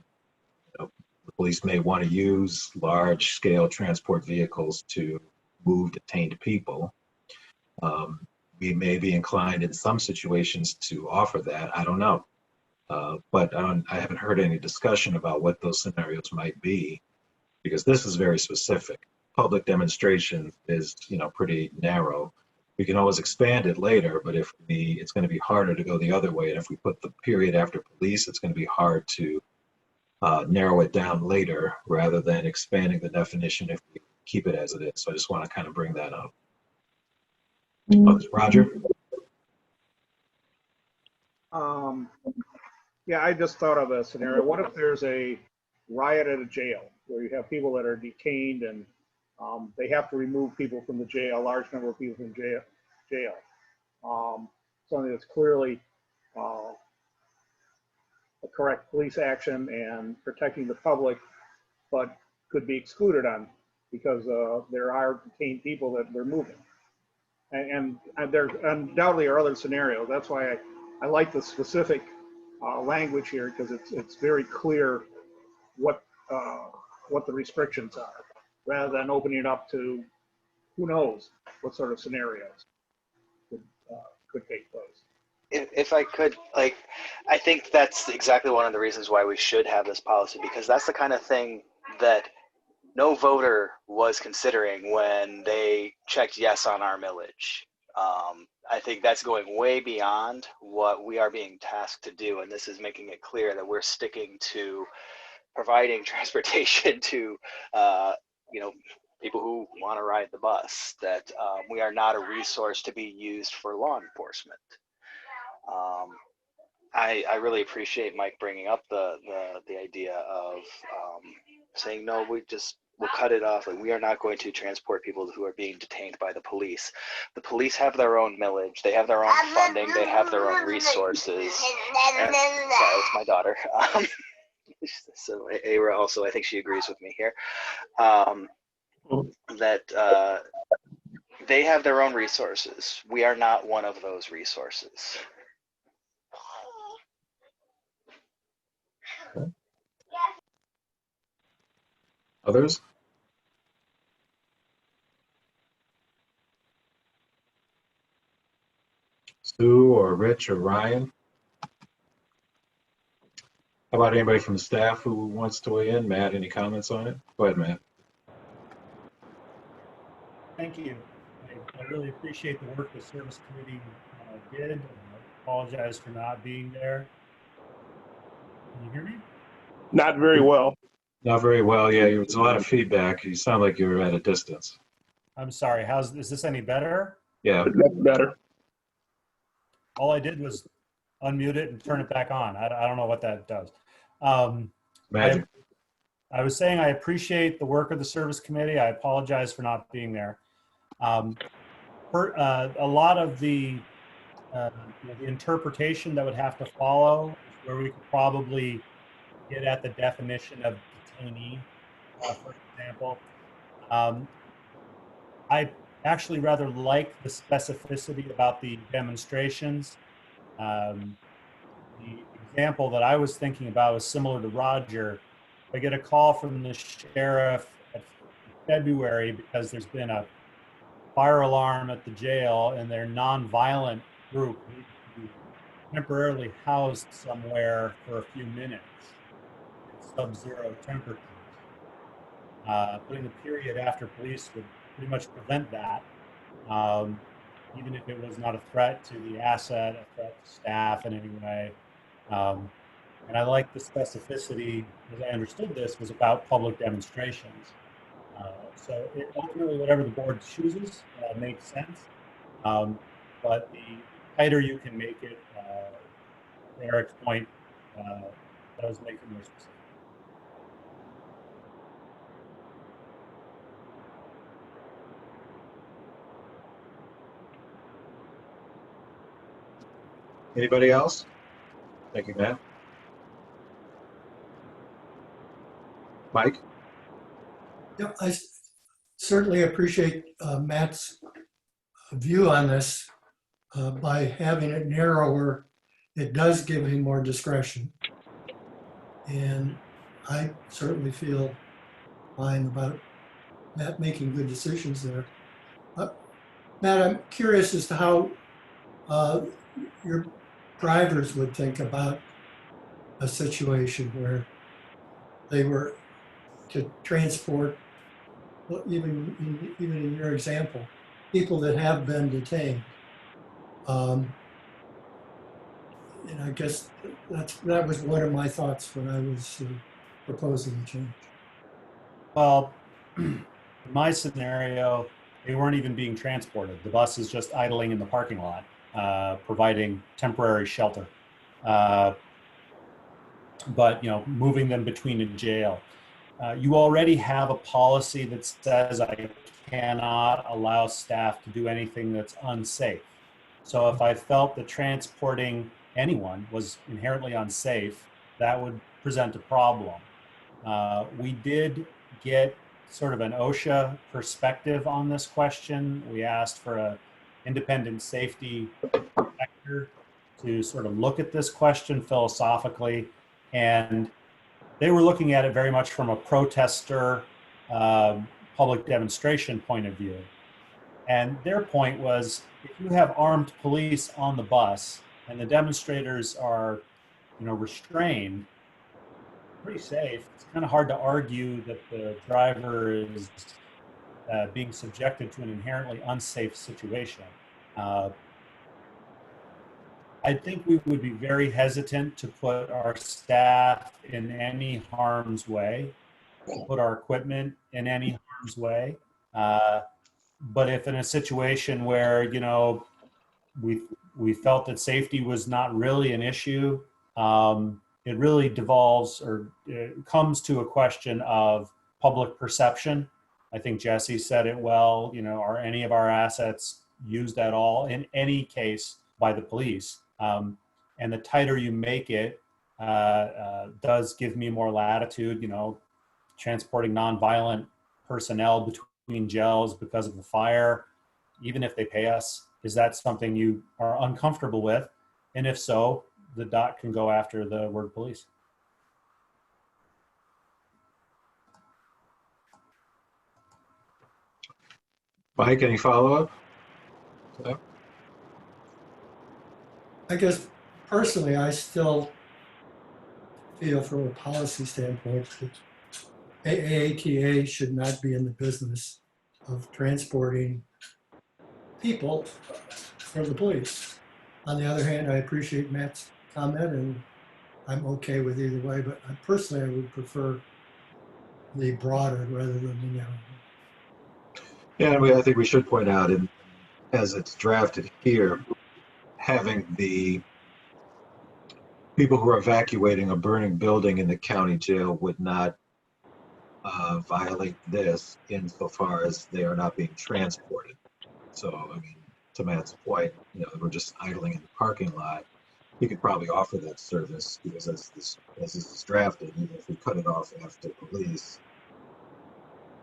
[SPEAKER 1] you know, the police may want to use large scale transport vehicles to move detained people. We may be inclined in some situations to offer that. I don't know. But I haven't heard any discussion about what those scenarios might be, because this is very specific. Public demonstration is, pretty narrow. We can always expand it later, but it's going to be harder to go the other way. And if we put the period after police, it's going to be hard to narrow it down later rather than expanding the definition if we keep it as it is. So I just want to kind of bring that up. Roger?
[SPEAKER 3] Yeah, I just thought of a scenario. What if there's a riot at a jail where you have people that are detained and they have to remove people from the jail, a large number of people from jail. Something that's clearly a correct police action and protecting the public, but could be excluded on because there are detained people that they're moving. And there undoubtedly are other scenarios. That's why I like the specific language here, because it's very clear what the restrictions are, rather than opening it up to who knows what sort of scenarios could take place.
[SPEAKER 11] If I could, I think that's exactly one of the reasons why we should have this policy, because that's the kind of thing that no voter was considering when they checked yes on our millage. I think that's going way beyond what we are being tasked to do, and this is making it clear that we're sticking to providing transportation to people who want to ride the bus, that we are not a resource to be used for law enforcement. I really appreciate Mike bringing up the idea of saying, no, we'll cut it off. Like, we are not going to transport people who are being detained by the police. The police have their own millage. They have their own funding. They have their own resources. Sorry, it's my daughter. So Ara also, I think she agrees with me here. That they have their own resources. We are not one of those resources.
[SPEAKER 1] Others? Sue or Rich or Ryan? How about anybody from the staff who wants to weigh in? Matt, any comments on it? Go ahead, Matt.
[SPEAKER 13] Thank you. I really appreciate the work the service committee did. I apologize for not being there. Can you hear me?
[SPEAKER 4] Not very well.
[SPEAKER 1] Not very well. Yeah, there was a lot of feedback. You sound like you're at a distance.
[SPEAKER 13] I'm sorry. Is this any better?
[SPEAKER 1] Yeah.
[SPEAKER 4] That's better.
[SPEAKER 13] All I did was unmute it and turn it back on. I don't know what that does.
[SPEAKER 1] Magic.
[SPEAKER 13] I was saying I appreciate the work of the service committee. I apologize for not being there. A lot of the interpretation that would have to follow, where we could probably get at the definition of detainee, for example. I actually rather like the specificity about the demonstrations. The example that I was thinking about was similar to Roger. I get a call from the sheriff in February because there's been a fire alarm at the jail and their nonviolent group needs to be temporarily housed somewhere for a few minutes at sub-zero temperatures. Putting the period after police would pretty much prevent that, even if it was not a threat to the asset, a threat to staff in any way. And I like the specificity, as I understood this, was about public demonstrations. So ultimately, whatever the board chooses makes sense. But the tighter you can make it, to Eric's point, does make it more specific.
[SPEAKER 1] Anybody else? Thank you, Matt. Mike?
[SPEAKER 2] Yeah, certainly appreciate Matt's view on this. By having it narrower, it does give him more discretion. And I certainly feel fine about Matt making good decisions there. Matt, I'm curious as to how your drivers would think about a situation where they were to transport, well, even in your example, people that have been detained. And I guess that was one of my thoughts when I was proposing the change.
[SPEAKER 13] Well, in my scenario, they weren't even being transported. The bus is just idling in the parking lot, providing temporary shelter. But moving them between a jail. You already have a policy that says I cannot allow staff to do anything that's unsafe. So if I felt that transporting anyone was inherently unsafe, that would present a problem. We did get sort of an OSHA perspective on this question. We asked for an independent safety inspector to sort of look at this question philosophically, and they were looking at it very much from a protester, public demonstration point of view. And their point was, if you have armed police on the bus and the demonstrators are, restrained, pretty safe. It's kind of hard to argue that the driver is being subjected to an inherently unsafe situation. I think we would be very hesitant to put our staff in any harm's way, to put our equipment in any harm's way. But if in a situation where, we felt that safety was not really an issue, it really devolves or it comes to a question of public perception. I think Jesse said it well, are any of our assets used at all in any case by the police? And the tighter you make it does give me more latitude, transporting nonviolent personnel between jails because of the fire, even if they pay us. Is that something you are uncomfortable with? And if so, the dot can go after the word police.
[SPEAKER 1] Mike, any follow-up?
[SPEAKER 2] I guess personally, I still feel from a policy standpoint that AATA should not be in the business of transporting people for the police. On the other hand, I appreciate Matt's comment and I'm okay with either way, but personally, I would prefer the broader rather than the narrow.
[SPEAKER 1] Yeah, I think we should point out, as it's drafted here, having the people who are evacuating a burning building in the county jail would not violate this insofar as they are not being transported. So, to Matt's point, we're just idling in the parking lot. He could probably offer that service because as this is drafted, even if we cut it off after police,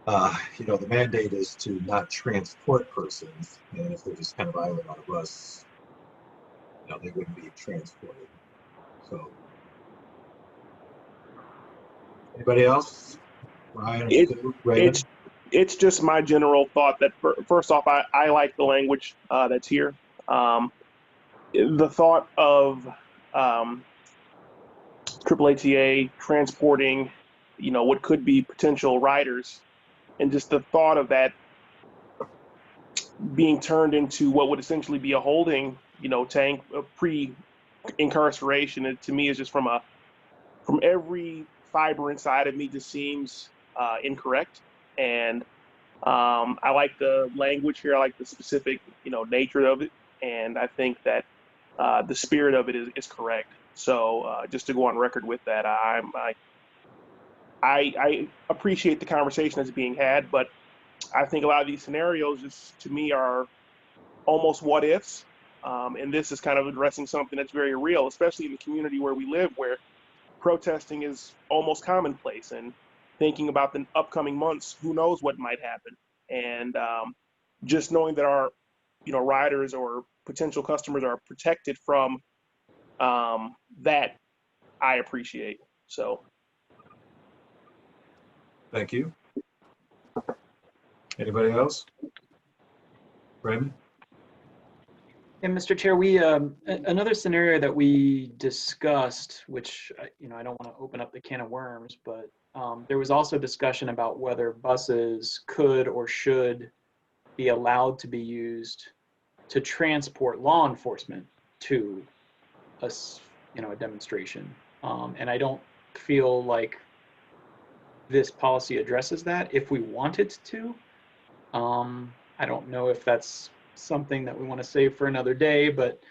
[SPEAKER 1] the mandate is to not transport persons, and if they're just kind of idling on a bus, they wouldn't be transported. So, anybody else? Ryan, Raymond?
[SPEAKER 4] It's just my general thought that first off, I like the language that's here. The thought of AAATA transporting, what could be potential riders, and just the thought of that being turned into what would essentially be a holding, tank pre-incarceration, it to me is just from every fiber inside of me just seems incorrect. And I like the language here. I like the specific, nature of it. And I think that the spirit of it is correct. So just to go on record with that, I appreciate the conversation that's being had, but I think a lot of these scenarios just to me are almost what ifs. And this is kind of addressing something that's very real, especially in the community where we live, where protesting is almost commonplace. And thinking about the upcoming months, who knows what might happen. And just knowing that our, riders or potential customers are protected from that, I appreciate. So.
[SPEAKER 1] Thank you. Anybody else? Raymond?
[SPEAKER 10] And Mr. Chair, we another scenario that we discussed, which I don't want to open up the can of worms, but there was also discussion about whether buses could or should be allowed to be used to transport law enforcement to a demonstration. And I don't feel like this policy addresses that. If we wanted to, I don't know if that's something that we want to save for another day, but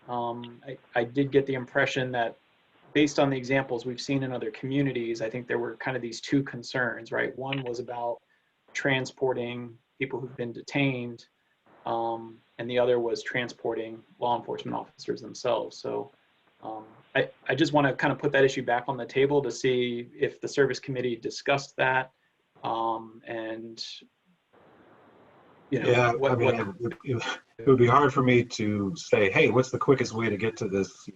[SPEAKER 10] I did get the impression that based on the examples we've seen in other communities, I think there were kind of these two concerns, right? One was about transporting people who've been detained, and the other was transporting law enforcement officers themselves. So I just want to kind of put that issue back on the table to see if the service committee discussed that, and
[SPEAKER 1] Yeah, I mean, it would be hard for me to say, hey, what's the quickest way to get to this,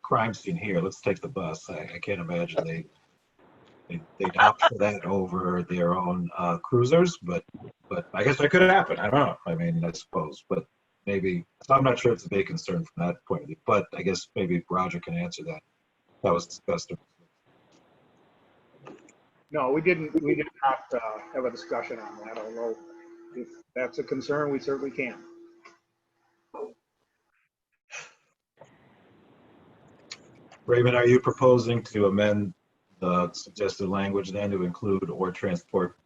[SPEAKER 1] crime scene here? Let's take the bus. I can't imagine they'd opt for that over their own cruisers, but I guess that could happen. I don't know. I mean, I suppose, but maybe. So I'm not sure it's a big concern from that point of view. But I guess maybe Roger can answer that. That was discussed.
[SPEAKER 3] No, we did not have a discussion on that, although if that's a concern, we certainly can.
[SPEAKER 1] Raymond, are you proposing to amend the suggested language then to include or transport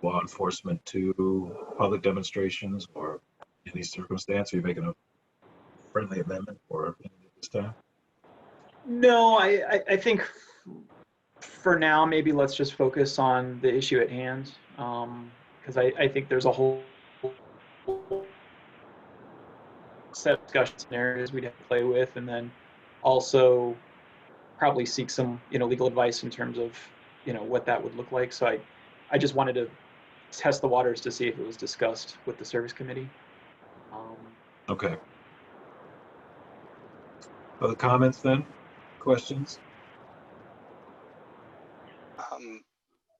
[SPEAKER 1] law enforcement to public demonstrations or any circumstance? Are you making a friendly amendment or anything at this time?
[SPEAKER 10] No, I think for now, maybe let's just focus on the issue at hand, because I think there's a whole set of discussion scenarios we'd have to play with, and then also probably seek some legal advice in terms of what that would look like. So I just wanted to test the waters to see if it was discussed with the service committee.
[SPEAKER 1] Okay. Other comments then? Questions?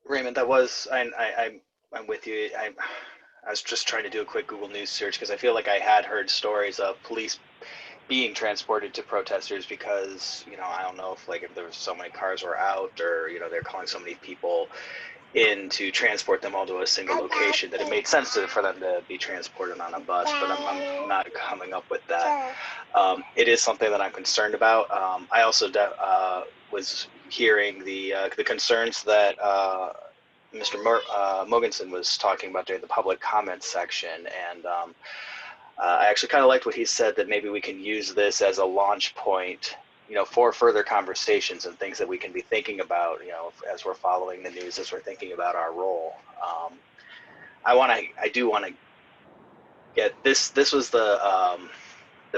[SPEAKER 11] Raymond, that was I'm with you. I was just trying to do a quick Google News search because I feel like I had heard stories of police being transported to protesters because I don't know if there was so many cars were out or they're calling so many people in to transport them all to a single location that it made sense for them to be transported on a bus, but I'm not coming up with that. It is something that I'm concerned about. I also was hearing the concerns that Mr. Mogensen was talking about during the public comment section, and I actually kind of liked what he said, that maybe we can use this as a launch point for further conversations and things that we can be thinking about, as we're following the news, as we're thinking about our role. I do want to get this. This was the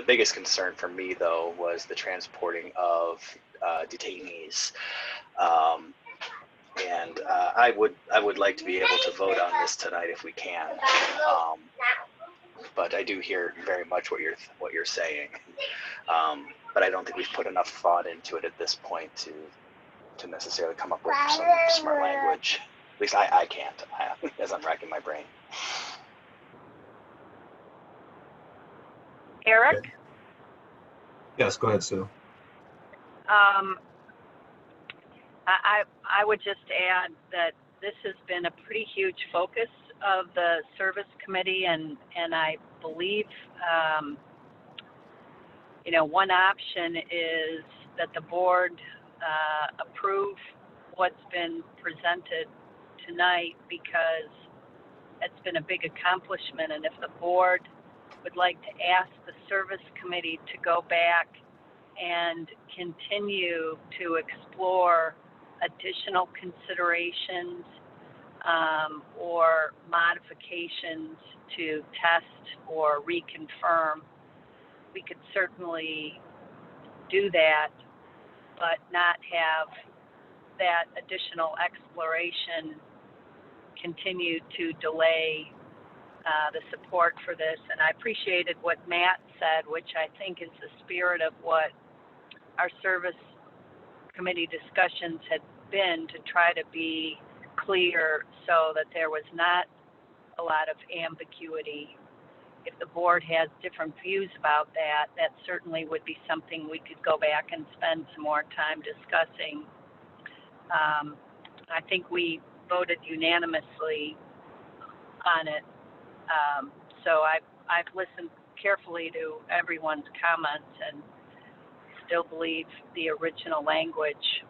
[SPEAKER 11] biggest concern for me, though, was the transporting of detainees. And I would like to be able to vote on this tonight if we can. But I do hear very much what you're saying. But I don't think we've put enough thought into it at this point to necessarily come up with some smart language. At least I can't, as I'm racking my brain.
[SPEAKER 5] Eric?
[SPEAKER 1] Yes, go ahead, Sue.
[SPEAKER 5] I would just add that this has been a pretty huge focus of the service committee, and I believe one option is that the board approve what's been presented tonight, because it's been a big accomplishment, and if the board would like to ask the service committee to go back and continue to explore additional considerations or modifications to test or reconfirm, we could certainly do that, but not have that additional exploration continue to delay the support for this. And I appreciated what Matt said, which I think is the spirit of what our service committee discussions had been, to try to be clear so that there was not a lot of ambiguity. If the board has different views about that, that certainly would be something we could go back and spend some more time discussing. I think we voted unanimously on it. So I've listened carefully to everyone's comments and still believe the original language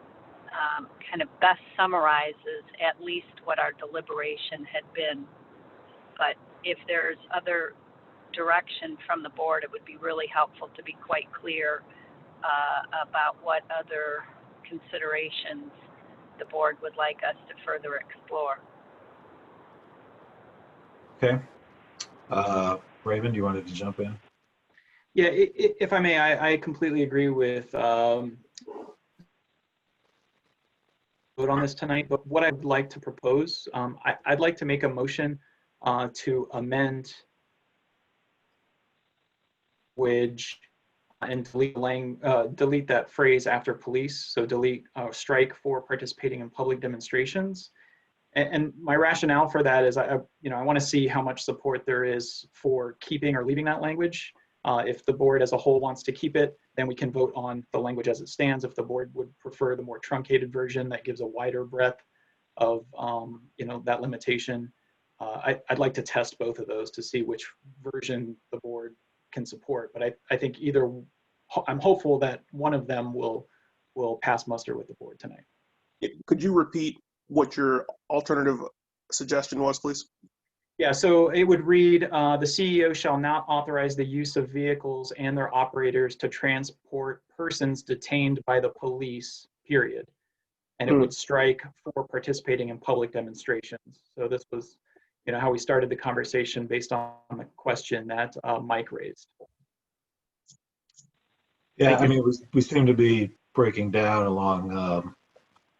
[SPEAKER 5] kind of best summarizes at least what our deliberation had been. But if there's other direction from the board, it would be really helpful to be quite clear about what other considerations the board would like us to further explore.
[SPEAKER 1] Okay. Raven, you wanted to jump in?
[SPEAKER 10] Yeah, if I may, I completely agree with vote on this tonight, but what I'd like to propose, I'd like to make a motion to amend language and delete that phrase after police. So strike for participating in public demonstrations. And my rationale for that is I want to see how much support there is for keeping or leaving that language. If the board as a whole wants to keep it, then we can vote on the language as it stands. If the board would prefer the more truncated version that gives a wider breadth of that limitation, I'd like to test both of those to see which version the board can support. But I think I'm hopeful that one of them will pass muster with the board tonight.
[SPEAKER 4] Could you repeat what your alternative suggestion was, please?
[SPEAKER 10] Yeah, so it would read, the CEO shall not authorize the use of vehicles and their operators to transport persons detained by the police, period. And it would strike for participating in public demonstrations. So this was, how we started the conversation based on the question that Mike raised.
[SPEAKER 1] Yeah, I mean, we seem to be breaking down along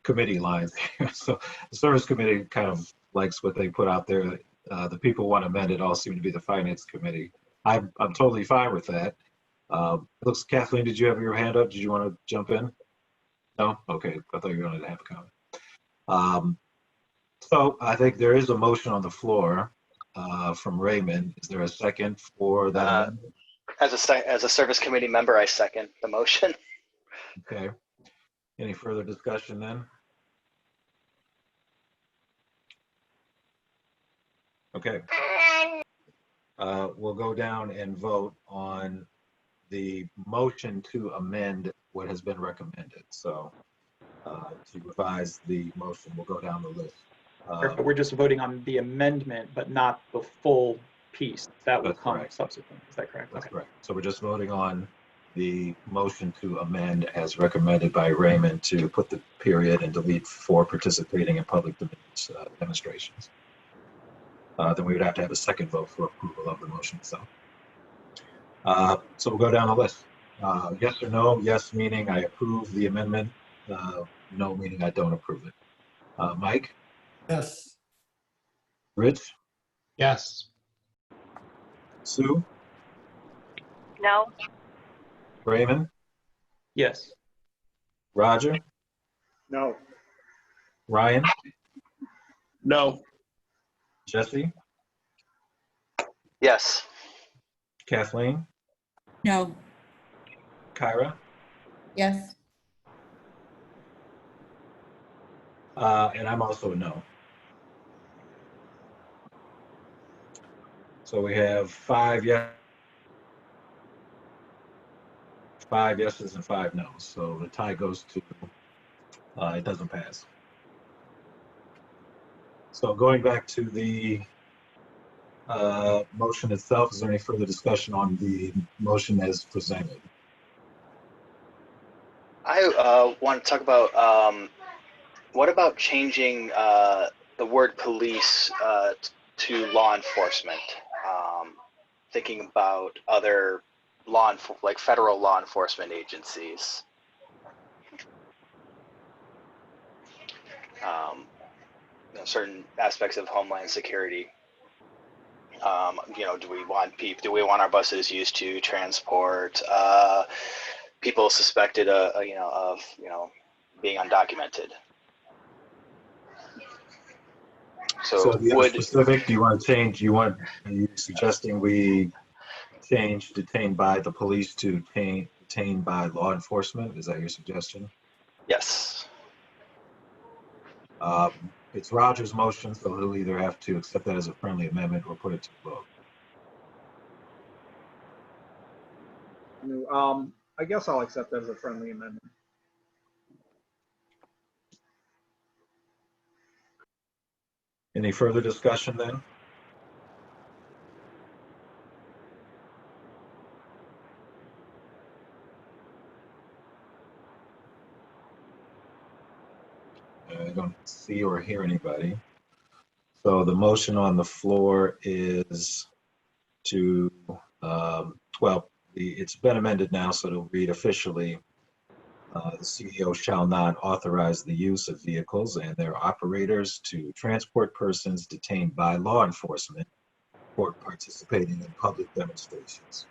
[SPEAKER 1] committee lines here. So the service committee kind of likes what they put out there. The people want amended all seem to be the finance committee. I'm totally fine with that. Looks, Kathleen, did you have your hand up? Did you want to jump in? No? Okay, I thought you wanted to have a comment. So I think there is a motion on the floor from Raymond. Is there a second for that?
[SPEAKER 11] As a service committee member, I second the motion.
[SPEAKER 1] Okay. Any further discussion then? Okay. We'll go down and vote on the motion to amend what has been recommended. So to revise the motion, we'll go down the list.
[SPEAKER 10] We're just voting on the amendment, but not the full piece. That will come subsequent. Is that correct?
[SPEAKER 1] That's correct. So we're just voting on the motion to amend as recommended by Raymond to put the period and delete for participating in public demonstrations. Then we would have to have a second vote for approval of the motion itself. So we'll go down the list. Yes or no? Yes meaning I approve the amendment. No meaning I don't approve it. Mike?
[SPEAKER 2] Yes.
[SPEAKER 1] Rich?
[SPEAKER 9] Yes.
[SPEAKER 1] Sue?
[SPEAKER 5] No?
[SPEAKER 1] Raymond?
[SPEAKER 10] Yes.
[SPEAKER 1] Roger?
[SPEAKER 3] No.
[SPEAKER 1] Ryan?
[SPEAKER 4] No.
[SPEAKER 1] Jesse?
[SPEAKER 11] Yes.
[SPEAKER 1] Kathleen?
[SPEAKER 12] No.
[SPEAKER 1] Kyra?
[SPEAKER 6] Yes.
[SPEAKER 1] And I'm also a no. So we have 5 yeses and 5 noes. So the tie goes to, it doesn't pass. So going back to the motion itself, is there any further discussion on the motion as presented?
[SPEAKER 11] I want to talk about what about changing the word police to law enforcement? Thinking about other like federal law enforcement agencies. Certain aspects of Homeland Security. Do we want our buses used to transport people suspected, of being undocumented?
[SPEAKER 1] So
[SPEAKER 11] So
[SPEAKER 1] do you have specific, do you want to change, are you suggesting we change detained by the police to detained by law enforcement? Is that your suggestion?
[SPEAKER 11] yes.
[SPEAKER 1] It's Roger's motion, so he'll either have to accept that as a friendly amendment or put it to a vote.
[SPEAKER 3] I guess I'll accept that as a friendly amendment.
[SPEAKER 1] Any further discussion then? I don't see or hear anybody. So the motion on the floor is to, it's been amended now, so it'll read officially, the CEO shall not authorize the use of vehicles and their operators to transport persons detained by law enforcement for participating in public demonstrations.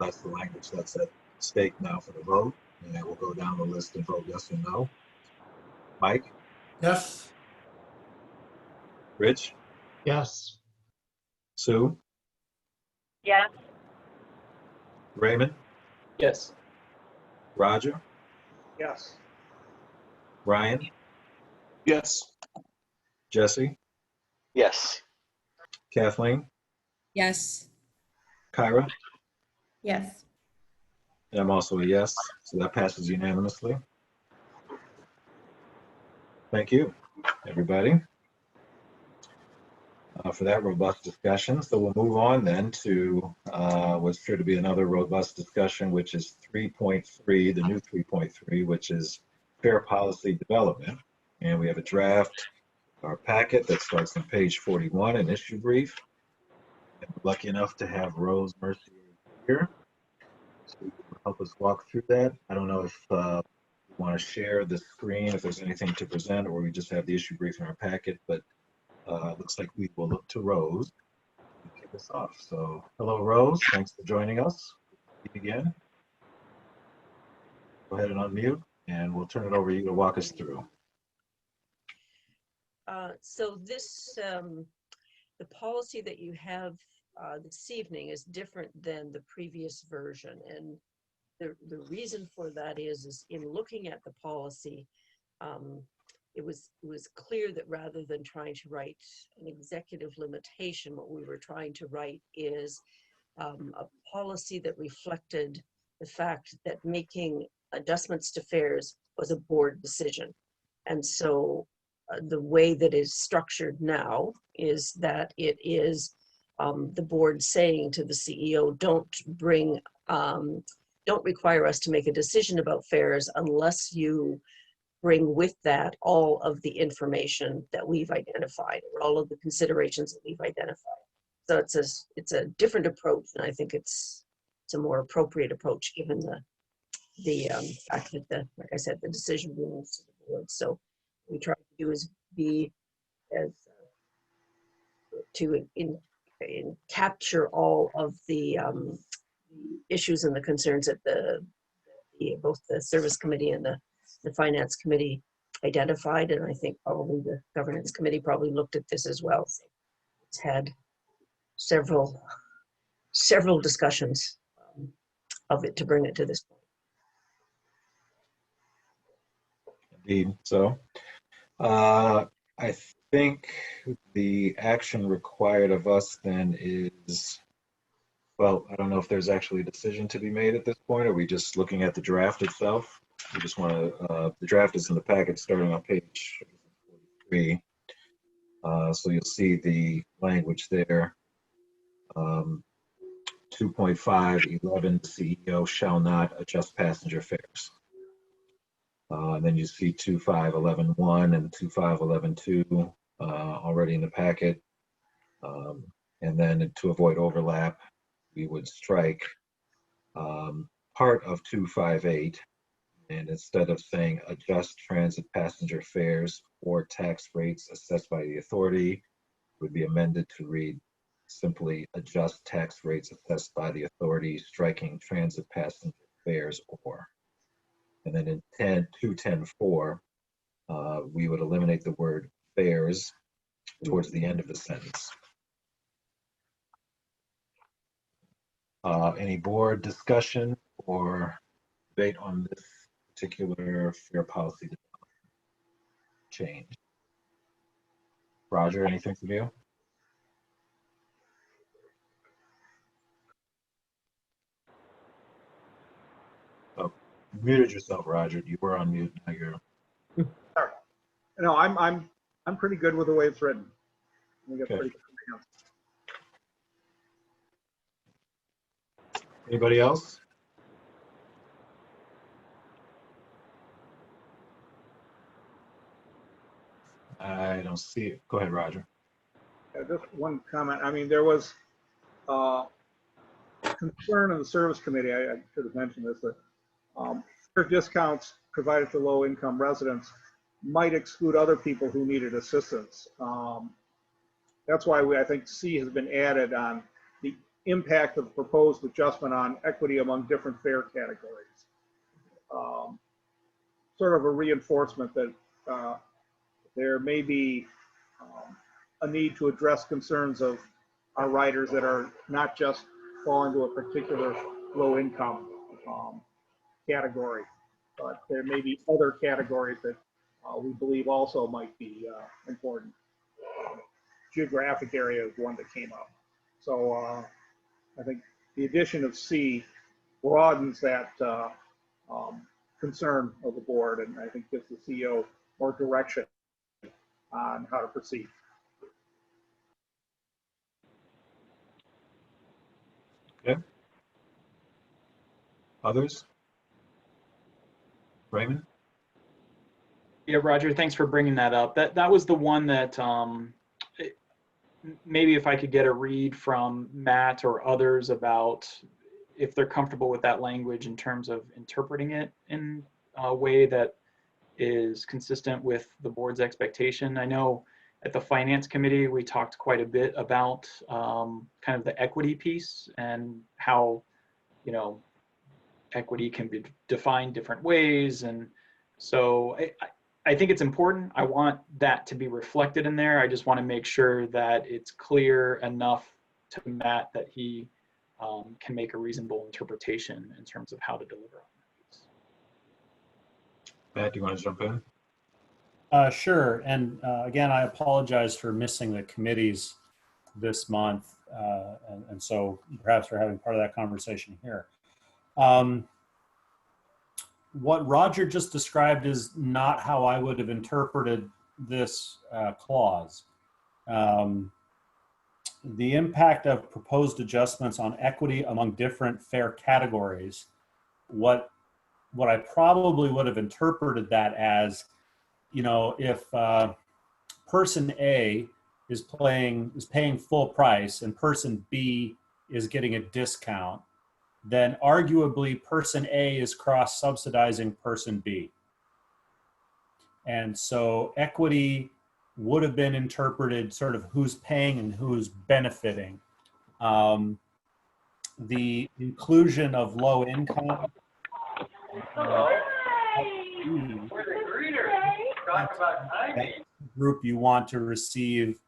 [SPEAKER 1] That's the language that's at stake now for the vote, and we'll go down the list and vote yes or no. Mike?
[SPEAKER 2] Yes.
[SPEAKER 1] Rich?
[SPEAKER 10] Yes.
[SPEAKER 1] Sue?
[SPEAKER 5] Yes.
[SPEAKER 1] Raymond?
[SPEAKER 10] Yes.
[SPEAKER 1] Roger?
[SPEAKER 3] Yes.
[SPEAKER 1] Ryan?
[SPEAKER 4] Yes.
[SPEAKER 1] Jesse?
[SPEAKER 11] Yes.
[SPEAKER 1] Kathleen?
[SPEAKER 12] Yes.
[SPEAKER 1] Kyra?
[SPEAKER 6] Yes.
[SPEAKER 1] And I'm also a yes, so that passes unanimously. Thank you, everybody, for that robust discussion. So we'll move on then to what's sure to be another robust discussion, which is 3.3, the new 3.3, which is fair policy development. And we have a draft, our packet that starts on page 41, an issue brief. And we're lucky enough to have Rose Mercier here to help us walk through that. I don't know if you want to share the screen, if there's anything to present, or we just have the issue brief in our packet, but looks like we will look to Rose to kick us off. So hello, Rose. Thanks for joining us again. Go ahead and unmute, and we'll turn it over to you to walk us through.
[SPEAKER 14] So the policy that you have this evening is different than the previous version. And the reason for that is in looking at the policy, it was clear that rather than trying to write an executive limitation, what we were trying to write is a policy that reflected the fact that making adjustments to fares was a board decision. And so the way that is structured now is that it is the board saying to the CEO, don't require us to make a decision about fares unless you bring with that all of the information that we've identified, or all of the considerations that we've identified. So it's a different approach, and I think it's a more appropriate approach given the fact that like I said, the decision belongs to the board. So what we try to do is be as to capture all of the issues and the concerns that both the service committee and the finance committee identified, and I think probably the governance committee probably looked at this as well. It's had several discussions of it to bring it to this point.
[SPEAKER 1] Indeed. So I think the action required of us then is, well, I don't know if there's actually a decision to be made at this point. Are we just looking at the draft itself? We just want to, the draft is in the packet starting on page 43. So you'll see the language there. 2.511, the CEO shall not adjust passenger fares. And then you see 2.511.1 and 2.511.2 already in the packet. And then to avoid overlap, we would strike part of 2.5.8, and instead of saying adjust transit passenger fares or tax rates assessed by the authority, would be amended to read simply adjust tax rates assessed by the authority, striking transit passenger fares or. And then in 210.4, we would eliminate the word fares towards the end of the sentence. Any board discussion or debate on this particular fare policy change? Roger, anything from you? Oh, you muted yourself, Roger. You were on mute. Now you're.
[SPEAKER 3] No, I'm pretty good with the way it's written. I think it's
[SPEAKER 1] Okay.
[SPEAKER 3] pretty comprehensive.
[SPEAKER 1] Anybody else? I don't see it. Go ahead, Roger.
[SPEAKER 3] Just one comment. I mean, there was concern in the service committee. I should have mentioned this, that fare discounts provided to low-income residents might exclude other people who needed assistance. That's why I think C has been added on the impact of the proposed adjustment on equity among different fare categories. Sort of a reinforcement that there may be a need to address concerns of our riders that are not just fall into a particular low income category, but there may be other categories that we believe also might be important. Geographic area is one that came up. So I think the addition of C broadens that concern of the board, and I think gives the CEO more direction on how to proceed.
[SPEAKER 1] Okay. Others? Raymond?
[SPEAKER 10] Yeah, Roger, thanks for bringing that up. That was the one that maybe if I could get a read from Matt or others about if they're comfortable with that language in terms of interpreting it in a way that is consistent with the board's expectation. I know at the finance committee, we talked quite a bit about kind of the equity piece and how, you know, equity can be defined different ways. And so I think it's important. I want that to be reflected in there. I just want to make sure that it's clear enough to Matt that he can make a reasonable interpretation in terms of how to deliver on that piece.
[SPEAKER 1] Matt, do you want to jump in?
[SPEAKER 13] Sure. And again, I apologize for missing the committees this month. And so perhaps we're having part of that conversation here. What Roger just described is not how I would have interpreted this clause. The impact of proposed adjustments on equity among different fare categories, what I probably would have interpreted that as, you know, if person A is paying full price and person B is getting a discount, then arguably person A is cross-subsidizing person B. And so equity would have been interpreted sort of who's paying and who's benefiting. The inclusion of low income group you want to receive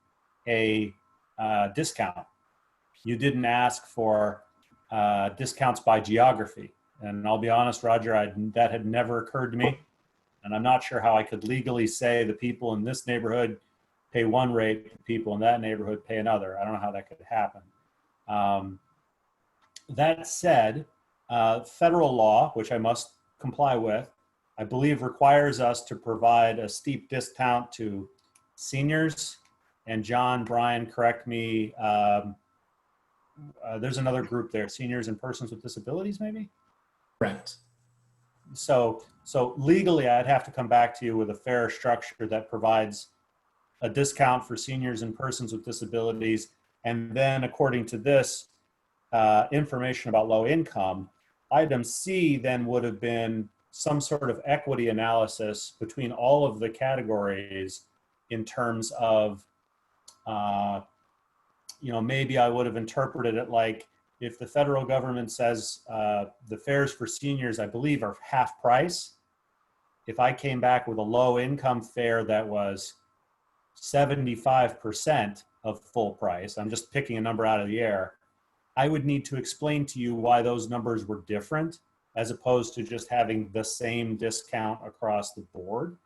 [SPEAKER 13] a discount. You didn't ask for discounts by geography. And I'll be honest, Roger, that had never occurred to me. And I'm not sure how I could legally say the people in this neighborhood pay one rate, the people in that neighborhood pay another. I don't know how that could happen. That said, federal law, which I must comply with, I believe requires us to provide a steep discount to seniors. And John, Brian, correct me, there's another group there, seniors and persons with disabilities, maybe?
[SPEAKER 9] Correct.
[SPEAKER 13] So legally, I'd have to come back to you with a fair structure that provides a discount for seniors and persons with disabilities. And then according to this information about low income, item C then would have been some sort of equity analysis between all of the categories in terms of maybe I would have interpreted it like if the federal government says the fares for seniors, I believe, are half price. If I came back with a low income fare that was 75% of full price, I'm just picking a number out of the air, I would need to explain to you why those numbers were different as opposed to just having the same discount across the board.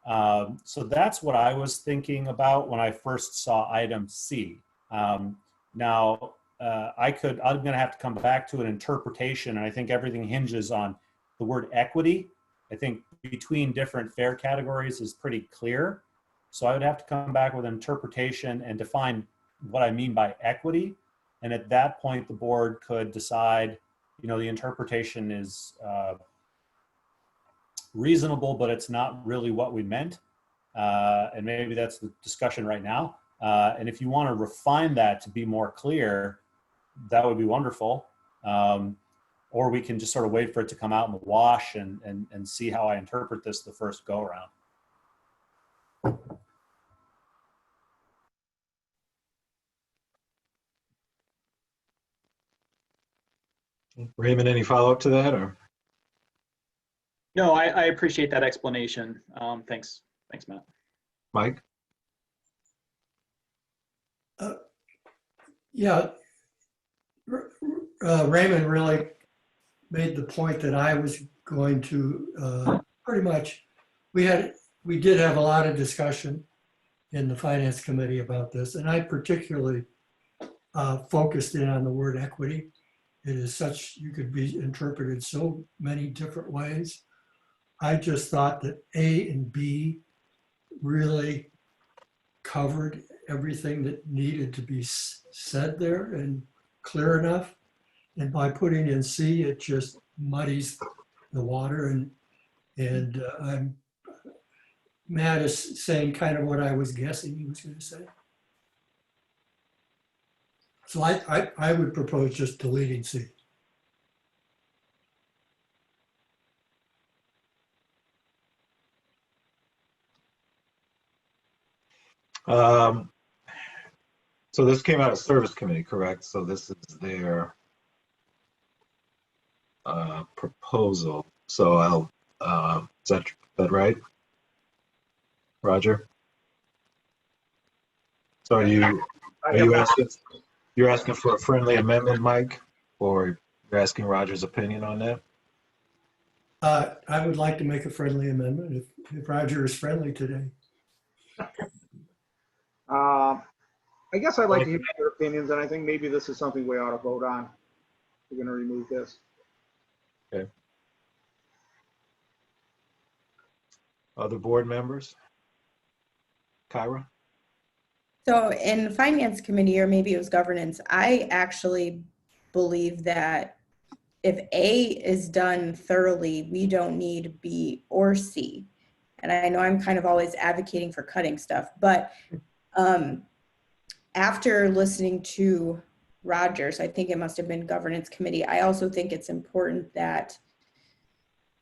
[SPEAKER 13] So that's what I was thinking about when I first saw item C. Now, I'm going to have to come back to an interpretation, and I think everything hinges on the word equity. I think between different fare categories is pretty clear. So I would have to come back with an interpretation and define what I mean by equity. And at that point, the board could decide, the interpretation is reasonable, but it's not really what we meant. And maybe that's the discussion right now. And if you want to refine that to be more clear, that would be wonderful. Or we can just sort of wait for it to come out in the wash and see how I interpret this the first go around.
[SPEAKER 1] Raymond, any follow-up to that, or?
[SPEAKER 10] No, I appreciate that explanation. Thanks, Matt.
[SPEAKER 1] Mike?
[SPEAKER 2] Yeah, Raymond really made the point that I was going to pretty much, we did have a lot of discussion in the Finance Committee about this, and I particularly focused in on the word equity. It is such, you could be interpreted so many different ways. I just thought that A and B really covered everything that needed to be said there and clear enough. And by putting in C, it just muddies the water. And Matt is saying kind of what I was guessing he was going to say. So I would propose just deleting C.
[SPEAKER 1] So this came out of Service Committee, correct? So this is their proposal. So is that right, Roger? So are you asking? You're asking for a friendly amendment, Mike, or you're asking Roger's opinion on that?
[SPEAKER 2] I would like to make a friendly amendment if Roger is friendly today.
[SPEAKER 3] I guess I'd like to hear your opinions, and I think maybe this is something we ought to vote on. We're going to remove this.
[SPEAKER 1] Okay. Other board members? Kyra?
[SPEAKER 6] So in Finance Committee, or maybe it was governance, I actually believe that if A is done thoroughly, we don't need B or C. And I know I'm kind of always advocating for cutting stuff, but after listening to Rogers, I think it must have been Governance Committee, I also think it's important that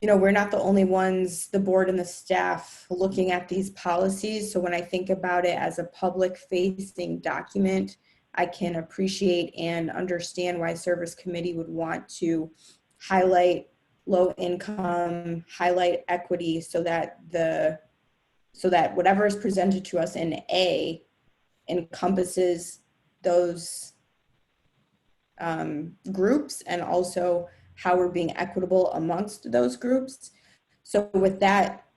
[SPEAKER 6] we're not the only ones, the board and the staff, looking at these policies. So when I think about it as a public facing document, I can appreciate and understand why Service Committee would want to highlight low income, highlight equity, so that whatever is presented to us in A encompasses those groups, and also how we're being equitable amongst those groups. So with that,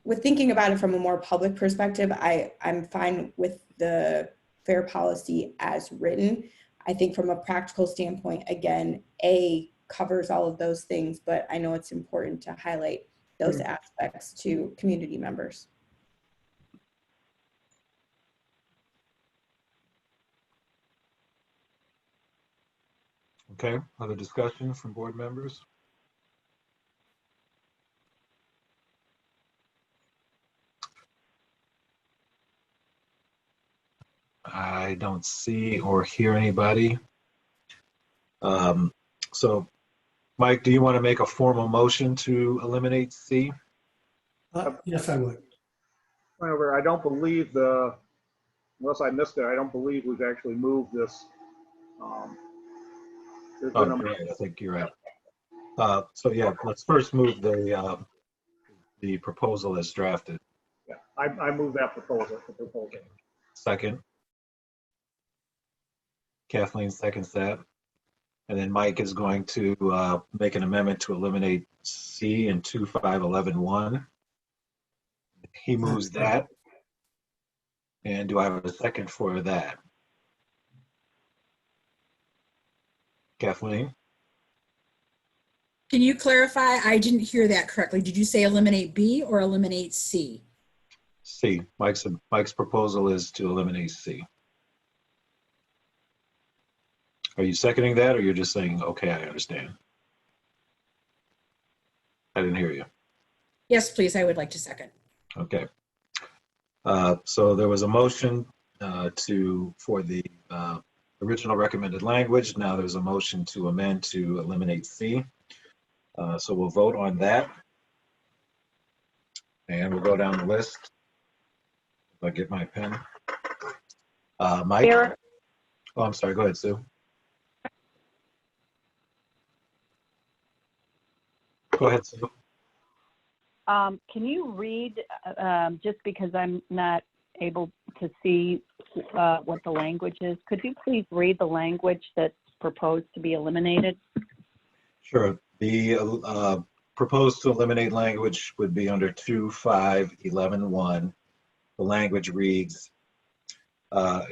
[SPEAKER 6] with thinking about it from a more public perspective, I'm fine with the fair policy as written. I think from a practical standpoint, again, A covers all of those things, but I know it's important to highlight those aspects to community members.
[SPEAKER 1] Okay, other discussion from board members? I don't see or hear anybody. So, Mike, do you want to make a formal motion to eliminate C?
[SPEAKER 2] Yes, I would.
[SPEAKER 3] However, I don't believe the unless I missed it, I don't believe we've actually moved this. There's
[SPEAKER 1] Oh,
[SPEAKER 3] been a,
[SPEAKER 1] you're right. I think you're right. So yeah, let's first move the proposal as drafted.
[SPEAKER 3] yeah, I moved that proposal.
[SPEAKER 1] Second. Kathleen seconds that. And then Mike is going to make an amendment to eliminate C in 2511.1. He moves that. And do I have a second for that? Kathleen?
[SPEAKER 12] Can you clarify? I didn't hear that correctly. Did you say eliminate B or eliminate C?
[SPEAKER 1] C. Mike's proposal is to eliminate C. Are you seconding that, or you're just saying, okay, I understand? I didn't hear you.
[SPEAKER 12] Yes, please. I would like to second.
[SPEAKER 1] Okay. So there was a motion for the original recommended language. Now there's a motion to amend to eliminate C. So we'll vote on that. And we'll go down the list. If I get my pen. Mike?
[SPEAKER 5] Eric?
[SPEAKER 1] Oh, I'm sorry. Go ahead, Sue. Go ahead, Sue.
[SPEAKER 5] Can you read, just because I'm not able to see what the language is, could you please read the language that's proposed to be eliminated?
[SPEAKER 1] Sure. The proposed to eliminate language would be under 2511.1. The language reads, well,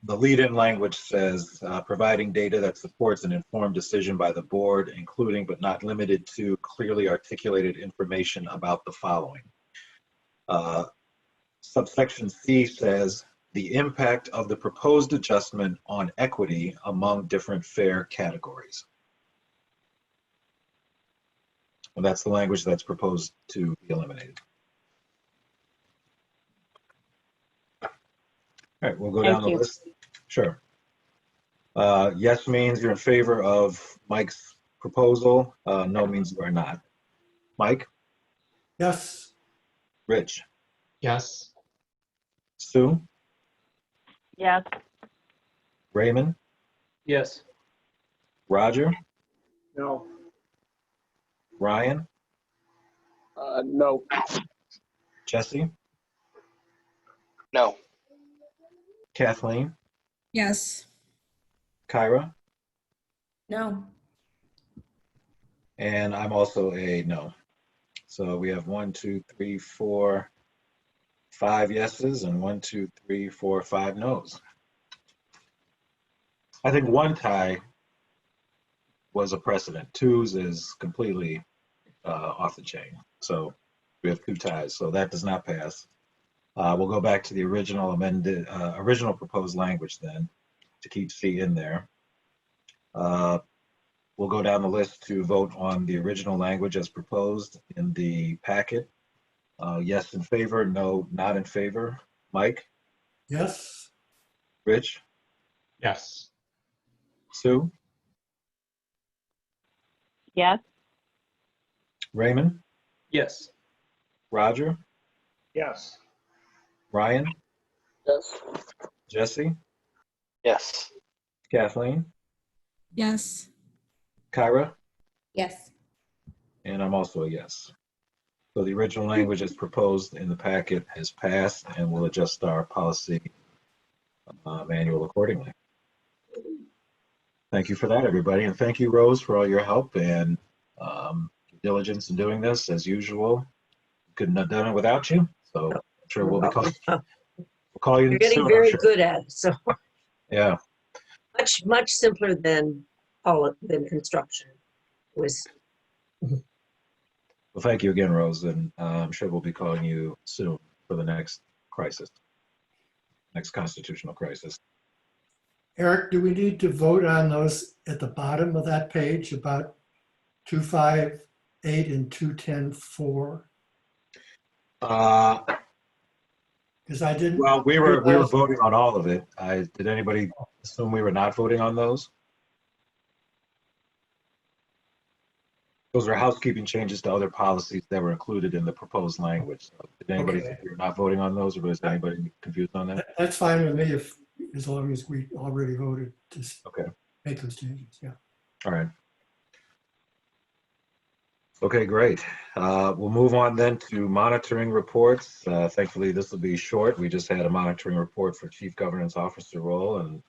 [SPEAKER 1] the lead-in language says, providing data that supports an informed decision by the board, including but not limited to clearly articulated information about the following. Subsection C says, the impact of the proposed adjustment on equity among different fare categories. And that's the language that's proposed to be eliminated. All right, we'll go down the list. Sure. Yes means you're in favor of Mike's proposal. No means you are not. Mike?
[SPEAKER 2] Yes.
[SPEAKER 1] Rich?
[SPEAKER 10] Yes.
[SPEAKER 1] Sue?
[SPEAKER 5] Yes.
[SPEAKER 1] Raymond?
[SPEAKER 10] Yes.
[SPEAKER 1] Roger?
[SPEAKER 3] No.
[SPEAKER 1] Ryan?
[SPEAKER 4] No.
[SPEAKER 1] Jesse?
[SPEAKER 11] No.
[SPEAKER 1] Kathleen?
[SPEAKER 12] Yes.
[SPEAKER 1] Kyra?
[SPEAKER 6] No.
[SPEAKER 1] And I'm also a no. So we have 1, 2, 3, 4, 5 yeses and 1, 2, 3, 4, 5 no's. I think one tie was a precedent. Twos is completely off the chain. So we have 2 ties. So that does not pass. We'll go back to the original original proposed language then to keep C in there. We'll go down the list to vote on the original language as proposed in the packet. Yes in favor, no not in favor. Mike?
[SPEAKER 2] Yes.
[SPEAKER 1] Rich?
[SPEAKER 10] Yes.
[SPEAKER 1] Sue?
[SPEAKER 5] Yes.
[SPEAKER 1] Raymond?
[SPEAKER 10] Yes.
[SPEAKER 1] Roger?
[SPEAKER 3] Yes.
[SPEAKER 1] Ryan?
[SPEAKER 4] Yes.
[SPEAKER 1] Jesse?
[SPEAKER 11] Yes.
[SPEAKER 1] Kathleen?
[SPEAKER 12] Yes.
[SPEAKER 1] Kyra?
[SPEAKER 6] Yes.
[SPEAKER 1] And I'm also a yes. So the original language as proposed in the packet has passed, and we'll adjust our policy manual accordingly. Thank you for that, everybody. And thank you, Rose, for all your help and diligence in doing this, as usual. Couldn't have done it without you. So I'm sure we'll call you
[SPEAKER 14] You're getting
[SPEAKER 1] soon,
[SPEAKER 14] very
[SPEAKER 1] sure.
[SPEAKER 14] good at it. So
[SPEAKER 1] Yeah.
[SPEAKER 14] much simpler than construction was.
[SPEAKER 1] Well, thank you again, Rose. And I'm sure we'll be calling you soon for the next crisis, next constitutional crisis.
[SPEAKER 2] Eric, do we need to vote on those at the bottom of that page about 258 and 210.4? Because I didn't.
[SPEAKER 1] Well, we were voting on all of it. Did anybody assume we were not voting on those? Those are housekeeping changes to other policies that were included in the proposed language. So did anybody
[SPEAKER 2] Okay.
[SPEAKER 1] think you're not voting on those, or was anybody confused on that?
[SPEAKER 2] That's fine with me if, as long as we already voted to
[SPEAKER 1] Okay.
[SPEAKER 2] make those changes, yeah.
[SPEAKER 1] All right. Okay, great. We'll move on then to monitoring reports. Thankfully, this will be short. We just had a monitoring report for Chief Governance Officer role, and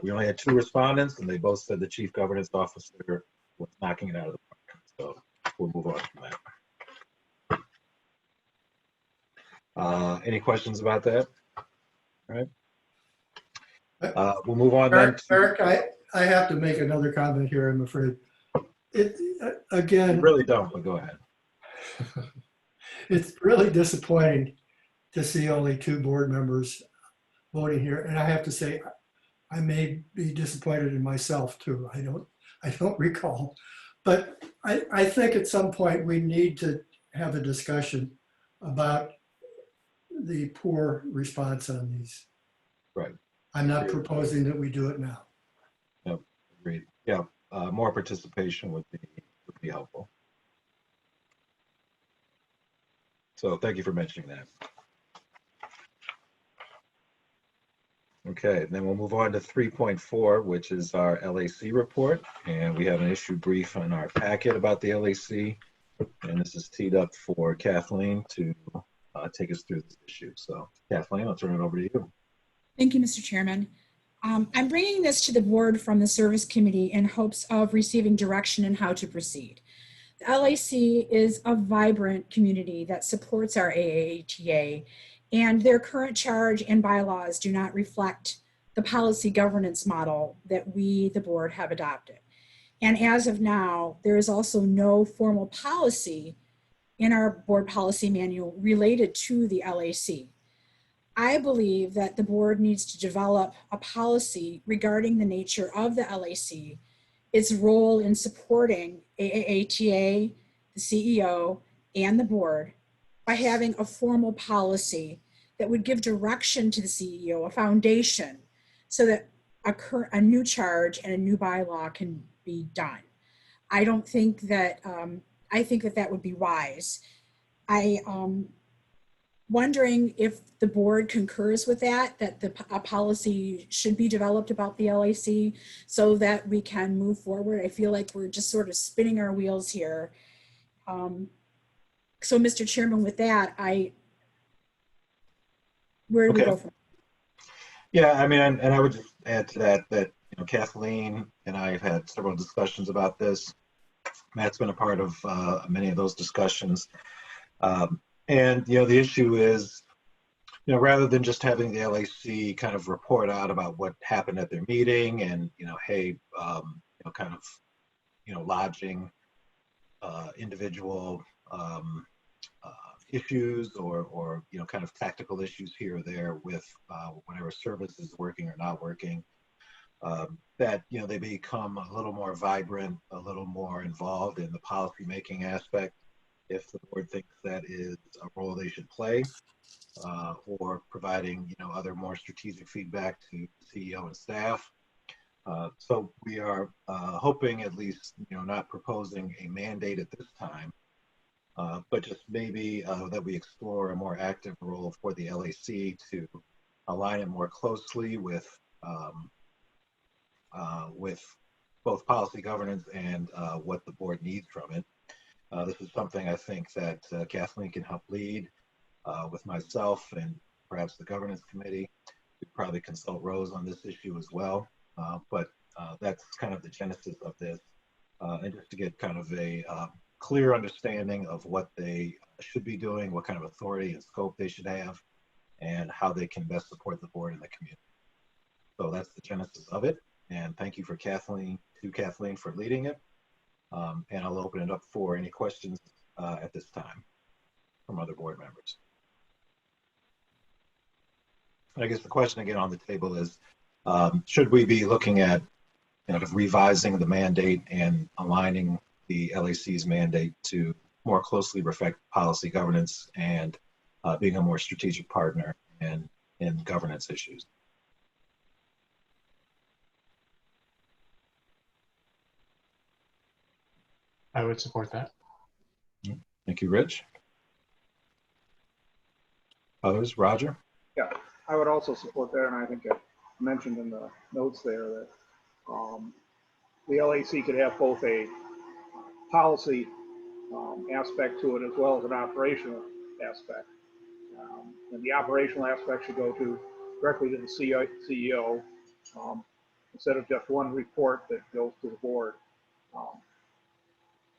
[SPEAKER 1] we only had 2 respondents, and they both said the Chief Governance Officer was knocking it out of the park. So we'll move on from that. Any questions about that? All right. We'll move on then.
[SPEAKER 2] Eric, I have to make another comment here, I'm afraid.
[SPEAKER 1] You
[SPEAKER 2] Again,
[SPEAKER 1] really don't, but go ahead.
[SPEAKER 2] it's really disappointing to see only 2 board members voting here. And I have to say, I may be disappointed in myself too. I don't recall. But I think at some point we need to have a discussion about the poor response on these.
[SPEAKER 1] Right.
[SPEAKER 2] I'm not proposing that we do it now.
[SPEAKER 1] Yep, agreed. Yeah, more participation would be helpful. So thank you for mentioning that. Okay, then we'll move on to 3.4, which is our LAC report. And we have an issue brief in our packet about the LAC. And this is teed up for Kathleen to take us through this issue. So Kathleen, I'll turn it over to you.
[SPEAKER 12] Thank you, Mr. Chairman. I'm bringing this to the board from the Service Committee in hopes of receiving direction in how to proceed. The LAC is a vibrant community that supports our AATA, and their current charge and bylaws do not reflect the policy governance model that we, the board, have adopted. And as of now, there is also no formal policy in our board policy manual related to the LAC. I believe that the board needs to develop a policy regarding the nature of the LAC, its role in supporting AATA, the CEO, and the board by having a formal policy that would give direction to the CEO, a foundation, so that a new charge and a new bylaw can be done. I don't think that, I think that that would be wise. Wondering if the board concurs with that a policy should be developed about the LAC so that we can move forward. I feel like we're just sort of spinning our wheels here. So Mr. Chairman, with that, where do we go from?
[SPEAKER 1] Yeah, I mean, and I would just add to that, Kathleen and I have had several discussions about this. Matt's been a part of many of those discussions. And, the issue is, rather than just having the LAC kind of report out about what happened at their meeting and, hey, kind of, lodging individual issues or, kind of tactical issues here or there with whatever service is working or not working, that, they become a little more vibrant, a little more involved in the policymaking aspect. If the board thinks that is a role they should play, or providing, other more strategic feedback to CEO and staff. So we are hoping, at least, not proposing a mandate at this time, but just maybe that we explore a more active role for the LAC to align it more closely with both policy governance and what the board needs from it. This is something I think that Kathleen can help lead with myself and perhaps the governance committee. We'd probably consult Rose on this issue as well. But that's kind of the genesis of this. And just to get kind of a clear understanding of what they should be doing, what kind of authority and scope they should have, and how they can best support the board and the community. So that's the genesis of it. And thank you for Kathleen for leading it. And I'll open it up for any questions at this time from other board members. I guess the question again on the table is, should we be looking at revising the mandate and aligning the LAC's mandate to more closely reflect policy governance and being a more strategic partner in governance issues?
[SPEAKER 10] I would support that.
[SPEAKER 1] Thank you, Rich. Others, Roger?
[SPEAKER 3] Yeah, I would also support that, and I think I mentioned in the notes there that the LAC could have both a policy aspect to it as well as an operational aspect. And the operational aspect should go directly to the CEO instead of just one report that goes to the board.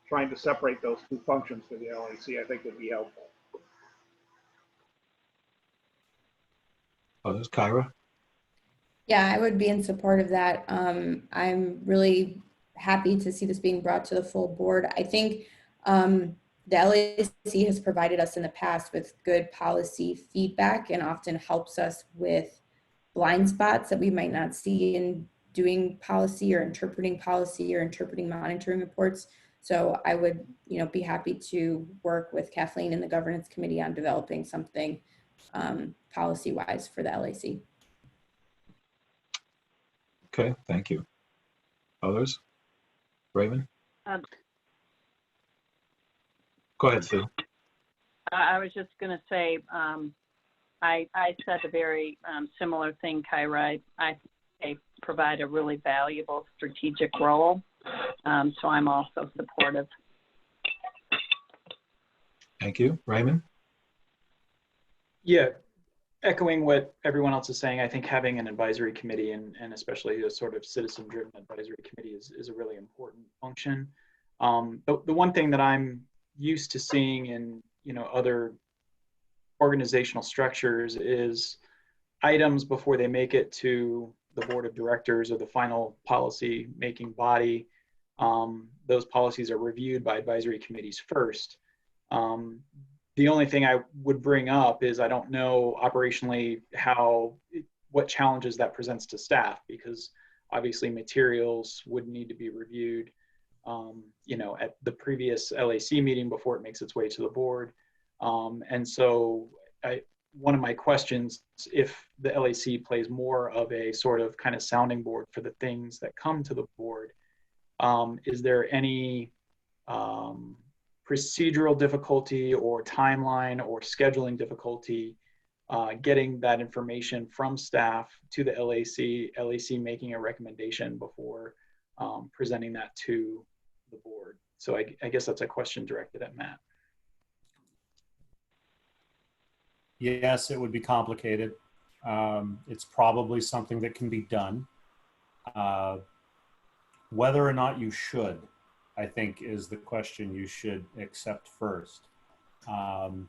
[SPEAKER 3] Trying to separate those two functions for the LAC, I think, would be helpful.
[SPEAKER 1] Others, Kyra?
[SPEAKER 6] Yeah, I would be in support of that. I'm really happy to see this being brought to the full board. I think the LAC has provided us in the past with good policy feedback and often helps us with blind spots that we might not see in doing policy or interpreting monitoring reports. So I would, be happy to work with Kathleen and the governance committee on developing something policy-wise for the LAC.
[SPEAKER 1] Okay, thank you. Others? Raymond? Go ahead, Sue.
[SPEAKER 5] I was just going to say, I said a very similar thing, Kyra. I think they provide a really valuable strategic role, so I'm also supportive.
[SPEAKER 1] Thank you. Raymond?
[SPEAKER 10] Yeah, echoing what everyone else is saying, I think having an advisory committee and especially a sort of citizen-driven advisory committee is a really important function. The one thing that I'm used to seeing in other organizational structures is items before they make it to the board of directors or the final policy making body. Those policies are reviewed by advisory committees first. The only thing I would bring up is I don't know operationally what challenges that presents to staff, because obviously materials would need to be reviewed at the previous LAC meeting before it makes its way to the board. And so one of my questions, if the LAC plays more of a sort of kind of sounding board for the things that come to the board, is there any procedural difficulty or timeline or scheduling difficulty getting that information from staff to the LAC making a recommendation before presenting that to the board? So I guess that's a question directed at Matt.
[SPEAKER 13] Yes, it would be complicated. It's probably something that can be done. Whether or not you should, I think, is the question you should accept first. And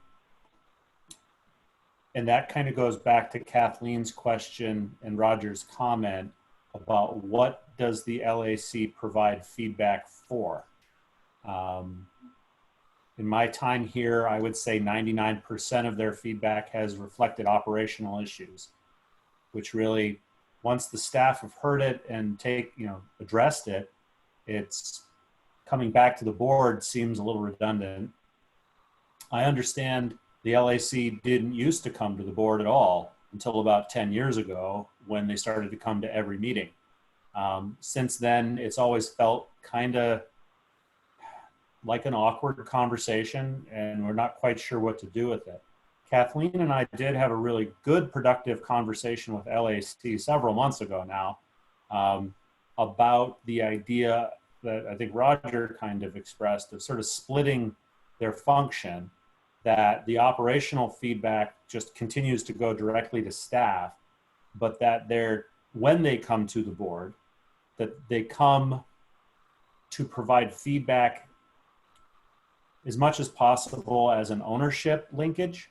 [SPEAKER 13] that kind of goes back to Kathleen's question and Roger's comment about what does the LAC provide feedback for? In my time here, I would say 99% of their feedback has reflected operational issues, which really, once the staff have heard it and addressed it, it's coming back to the board seems a little redundant. I understand the LAC didn't used to come to the board at all until about 10 years ago when they started to come to every meeting. Since then, it's always felt kind of like an awkward conversation, and we're not quite sure what to do with it. Kathleen and I did have a really good, productive conversation with LAC several months ago now about the idea that I think Roger kind of expressed of sort of splitting their function, that the operational feedback just continues to go directly to staff, but that when they come to the board, that they come to provide feedback as much as possible as an ownership linkage,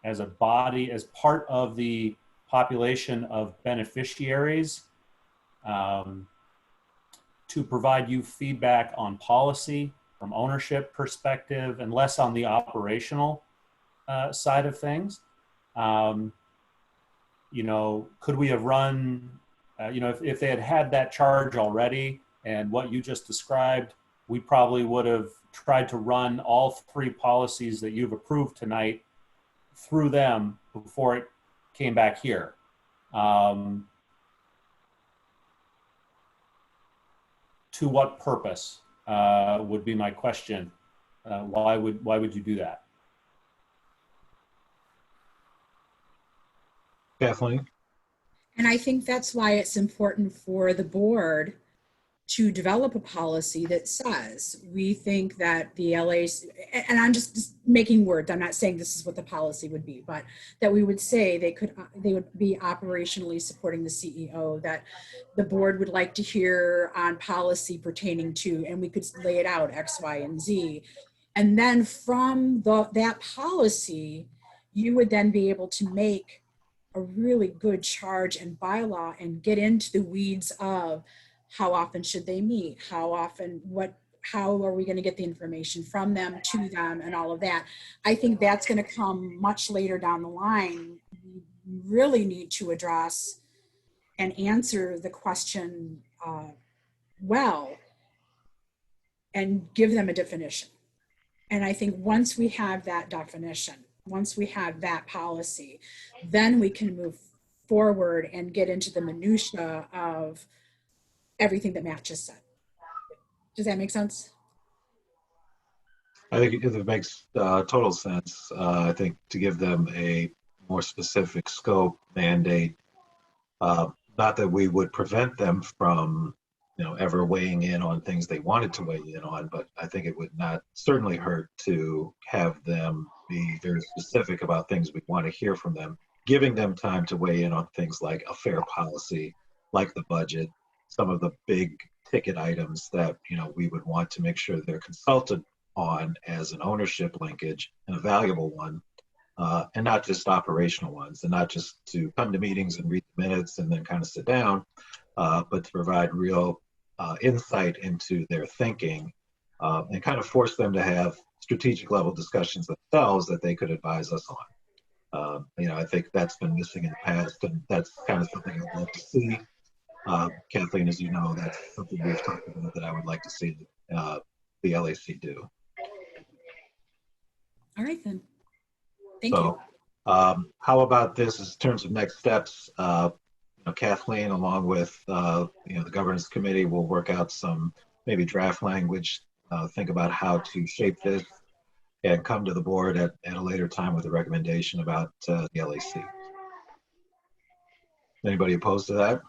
[SPEAKER 13] as a body, as part of the population of beneficiaries, to provide you feedback on policy from ownership perspective and less on the operational side of things. Could we have run, if they had that charge already and what you just described, we probably would have tried to run all three policies that you've approved tonight through them before it came back here. To what purpose? would be my question. Why would you do that?
[SPEAKER 1] Kathleen?
[SPEAKER 12] And I think that's why it's important for the board to develop a policy that says, we think that the LA's, and I'm just making words, I'm not saying this is what the policy would be, but that we would say they would be operationally supporting the CEO, that the board would like to hear on policy pertaining to, and we could lay it out X, Y, and Z. And then from that policy, you would then be able to make a really good charge and bylaw and get into the weeds of how often should they meet, how often, how are we going to get the information from them to them, and all of that. I think that's going to come much later down the line. We really need to address and answer the question well and give them a definition. And I think once we have that definition, once we have that policy, then we can move forward and get into the minutia of everything that Matt just said. Does that make sense?
[SPEAKER 1] I think it makes total sense. I think to give them a more specific scope mandate, not that we would prevent them from, ever weighing in on things they wanted to weigh in on, but I think it would not certainly hurt to have them be very specific about things we want to hear from them, giving them time to weigh in on things like a fair policy, like the budget, some of the big ticket items that, we would want to make sure they're consulted on as an ownership linkage and a valuable one, and not just operational ones, and not just to come to meetings and read the minutes and then kind of sit down, but to provide real insight into their thinking, and kind of force them to have strategic level discussions themselves that they could advise us on. I think that's been missing in the past, and that's kind of something I'd love to see. Kathleen, as you know, that's something we've talked about that I would like to see the LAC do.
[SPEAKER 12] All right, then. Thank you.
[SPEAKER 1] How about this in terms of next steps? Kathleen, along with the governance committee, will work out some maybe draft language, think about how to shape this, and come to the board at a later time with a recommendation about the LAC. Anybody opposed to that?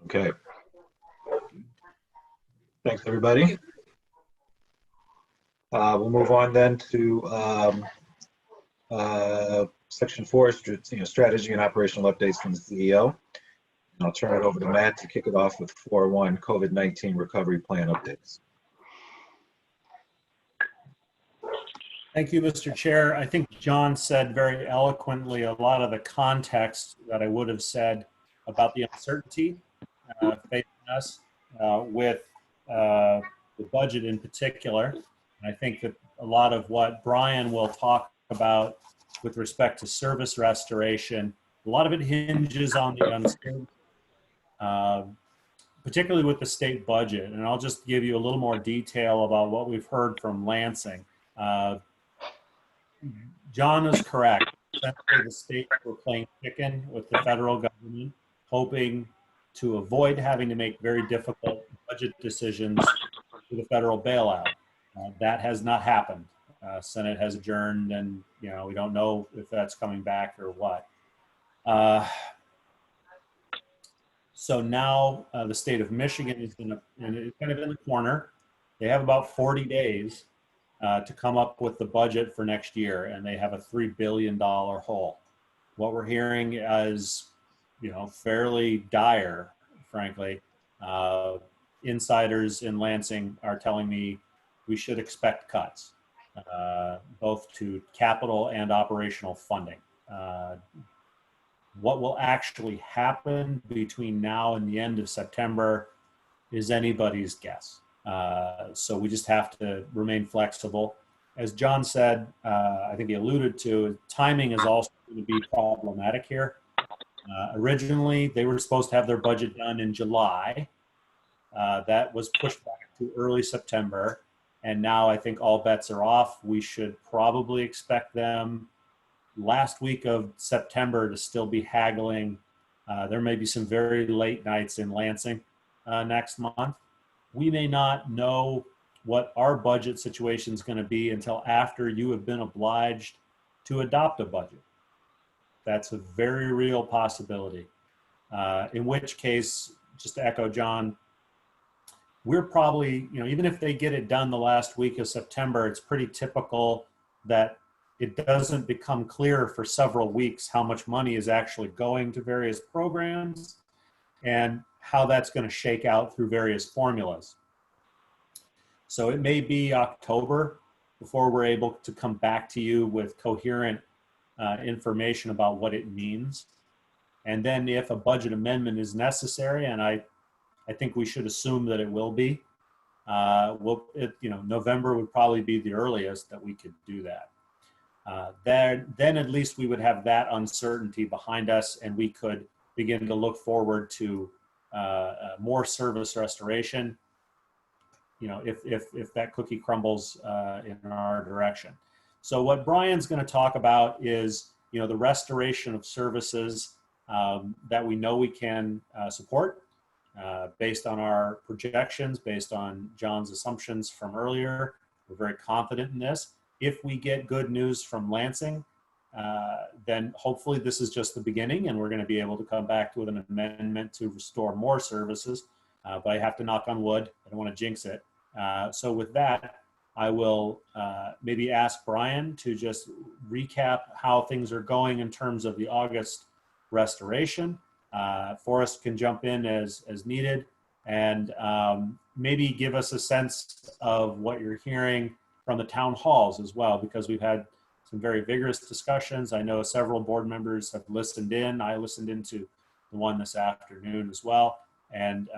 [SPEAKER 1] Okay. Thanks, everybody. We'll move on then to Section 4, strategy and operational updates from the CEO. And I'll turn it over to Matt to kick it off with 4.1 COVID-19 recovery plan updates.
[SPEAKER 13] Thank you, Mr. Chair. I think John said very eloquently a lot of the context that I would have said about the uncertainty facing us with the budget in particular. And I think that a lot of what Brian will talk about with respect to service restoration, a lot of it hinges on the uncertainty, particularly with the state budget. And I'll just give you a little more detail about what we've heard from Lansing. John is correct. Essentially, the states were playing chicken with the federal government, hoping to avoid having to make very difficult budget decisions for the federal bailout. That has not happened. Senate has adjourned, and we don't know if that's coming back or what. So now the state of Michigan is kind of in the corner. They have about 40 days to come up with the budget for next year, and they have a $3 billion hole. What we're hearing is, fairly dire, frankly. Insiders in Lansing are telling me we should expect cuts, both to capital and operational funding. What will actually happen between now and the end of September is anybody's guess. So we just have to remain flexible. As John said, I think he alluded to, timing is also going to be problematic here. Originally, they were supposed to have their budget done in July. That was pushed back to early September. And now I think all bets are off. We should probably expect them last week of September to still be haggling There may be some very late nights in Lansing next month. We may not know what our budget situation is going to be until after you have been obliged to adopt a budget. That's a very real possibility. In which case, just to echo John, we're probably, even if they get it done the last week of September, it's pretty typical that it doesn't become clear for several weeks how much money is actually going to various programs and how that's going to shake out through various formulas. So it may be October before we're able to come back to you with coherent information about what it means. And then if a budget amendment is necessary, and I think we should assume that it will be, November would probably be the earliest that we could do that. Then at least we would have that uncertainty behind us, and we could begin to look forward to more service restoration, if that cookie crumbles in our direction. So what Brian's going to talk about is, the restoration of services that we know we can support based on our projections, based on John's assumptions from earlier. We're very confident in this. If we get good news from Lansing, then hopefully this is just the beginning and we're going to be able to come back with an amendment to restore more services. But I have to knock on wood. I don't want to jinx it. So with that, I will maybe ask Brian to just recap how things are going in terms of the August restoration. Forrest can jump in as needed, and maybe give us a sense of what you're hearing from the town halls as well, because we've had some very vigorous discussions. I know several board members have listened in. I listened into the one this afternoon as well, and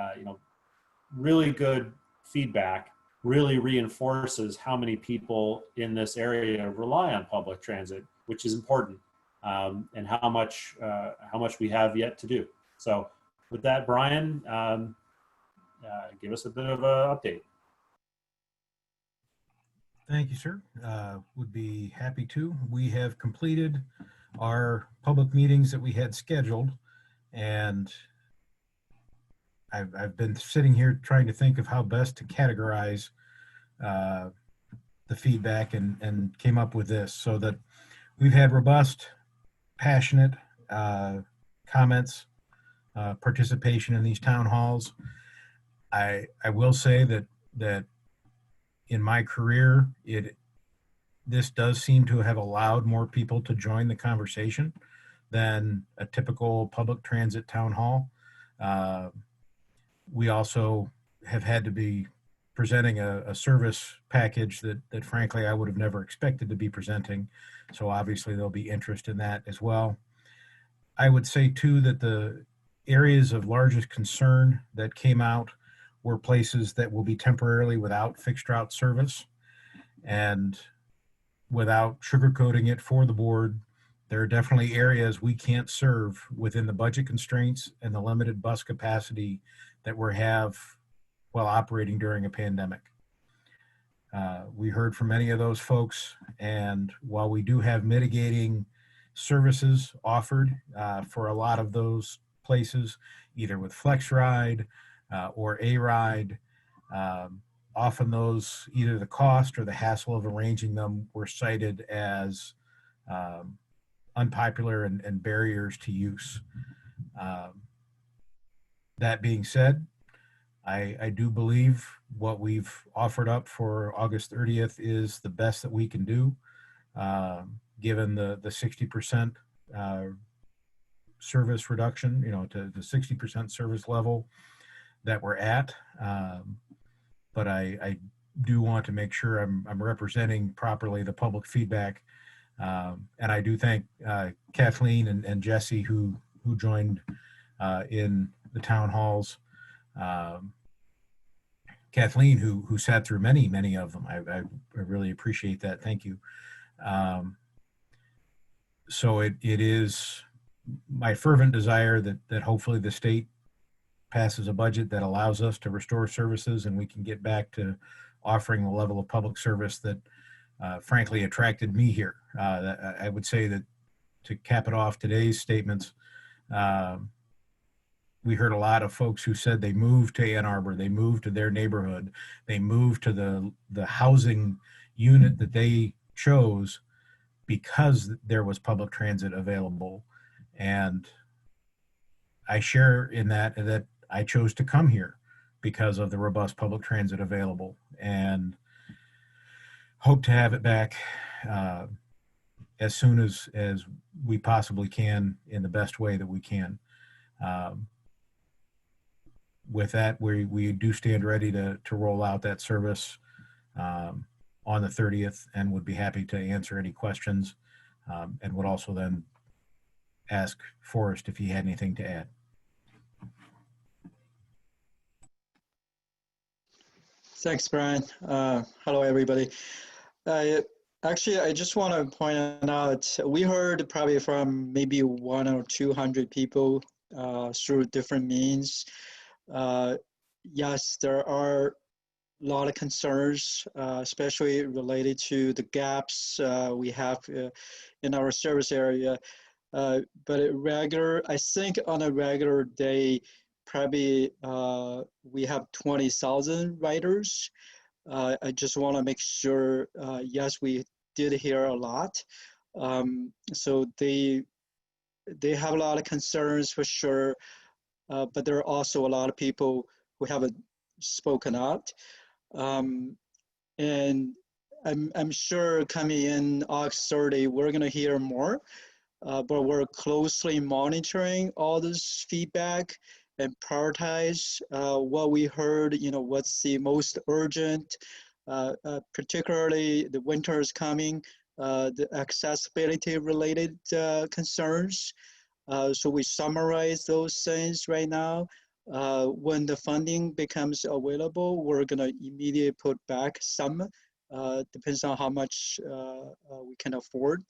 [SPEAKER 13] really good feedback. Really reinforces how many people in this area rely on public transit, which is important, and how much we have yet to do. So with that, Brian, give us a bit of an update.
[SPEAKER 15] Thank you, sir. Would be happy to. We have completed our public meetings that we had scheduled, and I've been sitting here trying to think of how best to categorize the feedback and came up with this, so that we've had robust, passionate comments, participation in these town halls. I will say that in my career, this does seem to have allowed more people to join the conversation than a typical public transit town hall. We also have had to be presenting a service package that frankly I would have never expected to be presenting. So obviously there'll be interest in that as well. I would say too that the areas of largest concern that came out were places that will be temporarily without fixed route service. And without sugarcoating it for the board, there are definitely areas we can't serve within the budget constraints and the limited bus capacity that we have while operating during a pandemic. We heard from many of those folks, and while we do have mitigating services offered for a lot of those places, either with FlexRide or A-Ride, often those, either the cost or the hassle of arranging them were cited as unpopular and barriers to use. That being said, I do believe what we've offered up for August 30th is the best that we can do, given the 60% service reduction, to the 60% service level that we're at. But I do want to make sure I'm representing properly the public feedback. And I do thank Kathleen and Jesse who joined in the town halls. Kathleen, who sat through many of them. I really appreciate that. Thank you. So it is my fervent desire that hopefully the state passes a budget that allows us to restore services and we can get back to offering the level of public service that frankly attracted me here. I would say that to cap it off today's statements, we heard a lot of folks who said they moved to Ann Arbor, they moved to their neighborhood, they moved to the housing unit that they chose because there was public transit available. And I share in that I chose to come here because of the robust public transit available, and hope to have it back as soon as we possibly can in the best way that we can. With that, we do stand ready to roll out that service on the 30th, and would be happy to answer any questions, and would also then ask Forrest if he had anything to add.
[SPEAKER 16] Thanks, Brian. Hello, everybody. Actually, I just want to point out, we heard probably from maybe 100 or 200 people through different means. Yes, there are a lot of concerns, especially related to the gaps we have in our service area. But I think on a regular day, probably we have 20,000 riders. I just want to make sure, yes, we did hear a lot. So they have a lot of concerns for sure, but there are also a lot of people who haven't spoken out. And I'm sure coming in August 30, we're going to hear more. But we're closely monitoring all this feedback and prioritize what we heard, what's the most urgent, particularly the winter is coming, the accessibility related concerns. So we summarize those things right now. When the funding becomes available, we're gonna immediately put back some, depends on how much we can afford.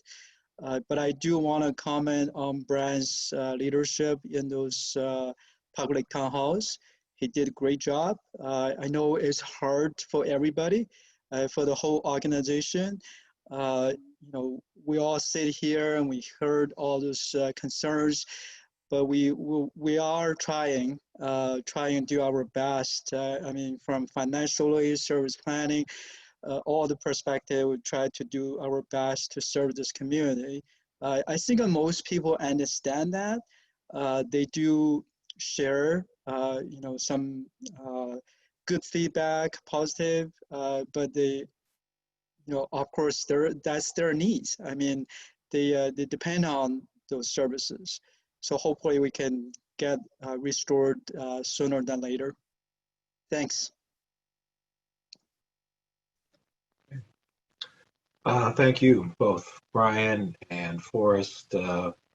[SPEAKER 16] But I do want to comment on Brian's leadership in those public town halls. He did a great job. I know it's hard for everybody, for the whole organization. We all sit here and we heard all those concerns, but we are trying to do our best. I mean, from financially, service planning, all the perspective, we try to do our best to serve this community. I think most people understand that. They do share, some good feedback, positive, but they, of course, that's their needs. I mean, they depend on those services. So hopefully we can get restored sooner than later. Thanks.
[SPEAKER 1] Thank you both, Brian and Forrest,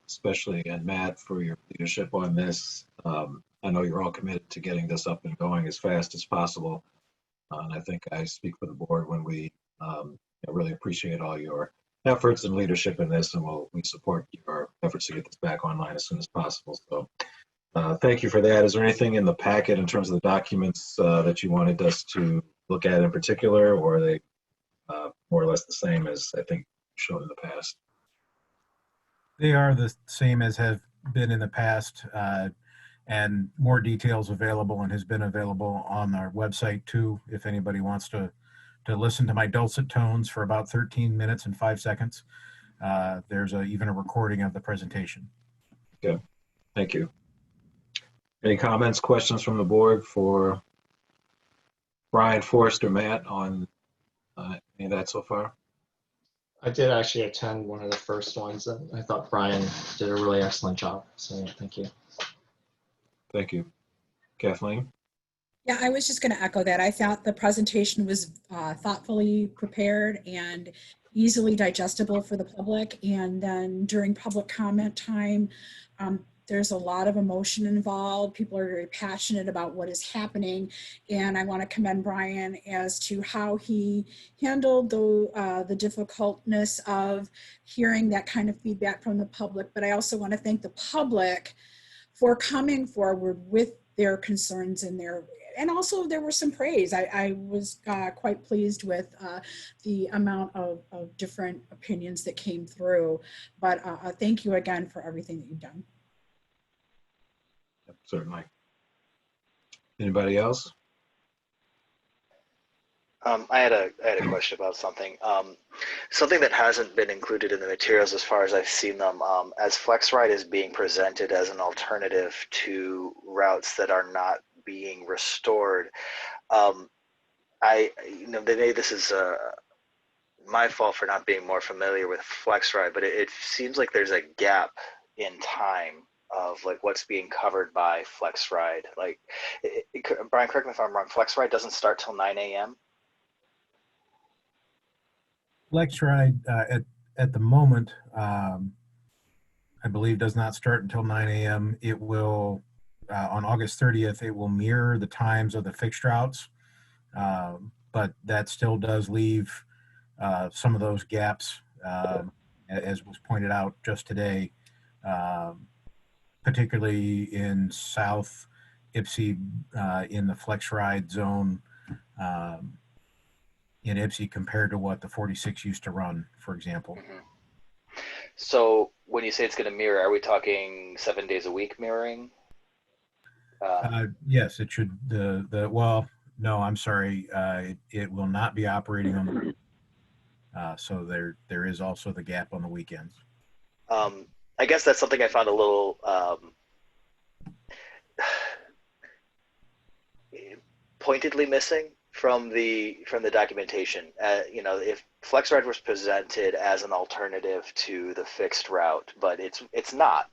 [SPEAKER 1] especially, and Matt, for your leadership on this. I know you're all committed to getting this up and going as fast as possible. And I think I speak for the board when we really appreciate all your efforts and leadership in this, and we support your efforts to get this back online as soon as possible. So thank you for that. Is there anything in the packet in terms of the documents that you wanted us to look at in particular, or are they more or less the same as I think shown in the past?
[SPEAKER 15] They are the same as have been in the past, and more details available and has been available on our website too, if anybody wants to listen to my dulcet tones for about 13 minutes and 5 seconds. There's even a recording of the presentation.
[SPEAKER 1] Okay, thank you. Any comments, questions from the board for Brian, Forrest, or Matt on any of that so far?
[SPEAKER 17] I did actually attend one of the first ones, and I thought Brian did a really excellent job. So thank you.
[SPEAKER 1] Thank you. Kathleen?
[SPEAKER 12] Yeah, I was just going to echo that. I thought the presentation was thoughtfully prepared and easily digestible for the public. And then during public comment time, there's a lot of emotion involved. People are very passionate about what is happening. And I want to commend Brian as to how he handled the difficultness of hearing that kind of feedback from the public. But I also want to thank the public for coming forward with their concerns and also there was some praise. I was quite pleased with the amount of different opinions that came through. But thank you again for everything that you've done.
[SPEAKER 1] Certainly. Anybody else?
[SPEAKER 11] I had a question about something. Something that hasn't been included in the materials as far as I've seen them, as FlexRide is being presented as an alternative to routes that are not being restored. Maybe this is my fault for not being more familiar with FlexRide, but it seems like there's a gap in time of like what's being covered by FlexRide. Like, Brian, correct me if I'm wrong, FlexRide doesn't start till 9 a.m.?
[SPEAKER 15] FlexRide at the moment, I believe, does not start until 9 a.m. It will, on August 30th, it will mirror the times of the fixed routes, but that still does leave some of those gaps, as was pointed out just today, particularly in South Ipsy, in the FlexRide zone. In Ipsy compared to what the 46 used to run, for example.
[SPEAKER 11] Mm-hmm. So when you say it's going to mirror, are we talking 7 days a week mirroring?
[SPEAKER 15] Yes, it should. Well, no, I'm sorry. It will not be operating on the so there is also the gap on the weekends.
[SPEAKER 11] I guess that's something I found a little pointedly missing from the documentation. If FlexRide was presented as an alternative to the fixed route, but it's not,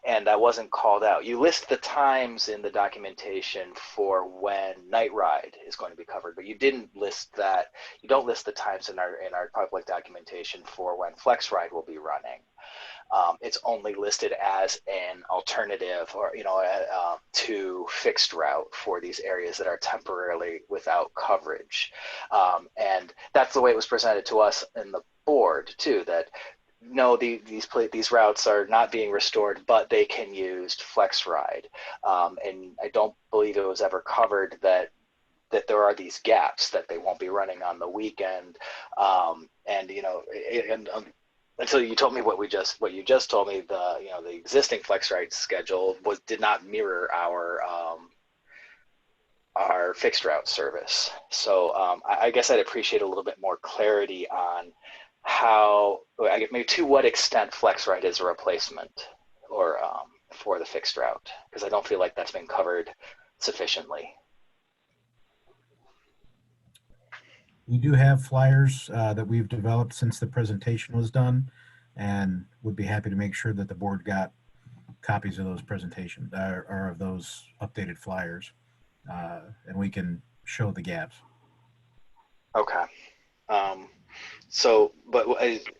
[SPEAKER 11] and that wasn't called out. You list the times in the documentation for when TheRide is going to be covered, but you didn't list that. You don't list the times in our public documentation for when FlexRide will be running. It's only listed as an alternative, or to fixed route for these areas that are temporarily without coverage, and that's the way it was presented to us in the board too. That no, these routes are not being restored, but they can use FlexRide, and I don't believe it was ever covered that there are these gaps that they won't be running on the weekend, until you told me what you just told me, the existing FlexRide schedule did not mirror our fixed route service. So I guess I'd appreciate a little bit more clarity on how, maybe to what extent FlexRide is a replacement or for the fixed route, because I don't feel like that's been covered sufficiently.
[SPEAKER 15] We do have flyers that we've developed since the presentation was done, and would be happy to make sure that the board got copies of those presentations or of those updated flyers, and we can show the gaps.
[SPEAKER 11] Okay. But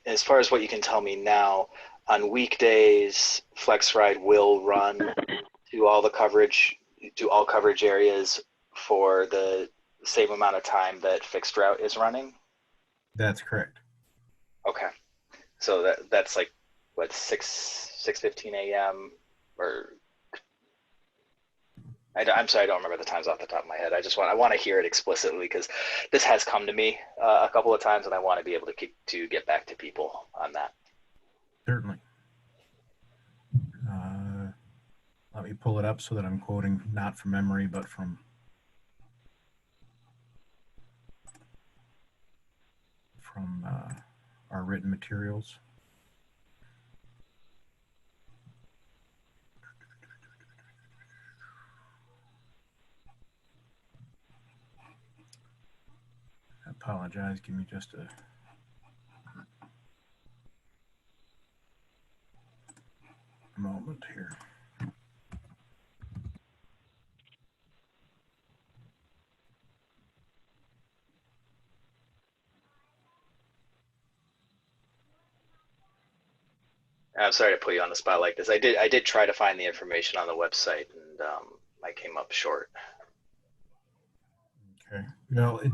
[SPEAKER 11] as far as what you can tell me now, on weekdays, FlexRide will run to all coverage areas for the same amount of time that fixed route is running?
[SPEAKER 15] That's correct.
[SPEAKER 11] Okay. So that's like what, 6:15 a.m. or I'm sorry, I don't remember the times off the top of my head. I want to hear it explicitly, because this has come to me a couple of times, and I want to be able to get back to people on that.
[SPEAKER 15] Certainly. Let me pull it up so that I'm quoting not from memory, but from our written materials. I apologize. Give me just a moment here.
[SPEAKER 11] I'm sorry to put you on the spot like this. I did try to find the information on the website, and I came up short.
[SPEAKER 15] Okay. No, it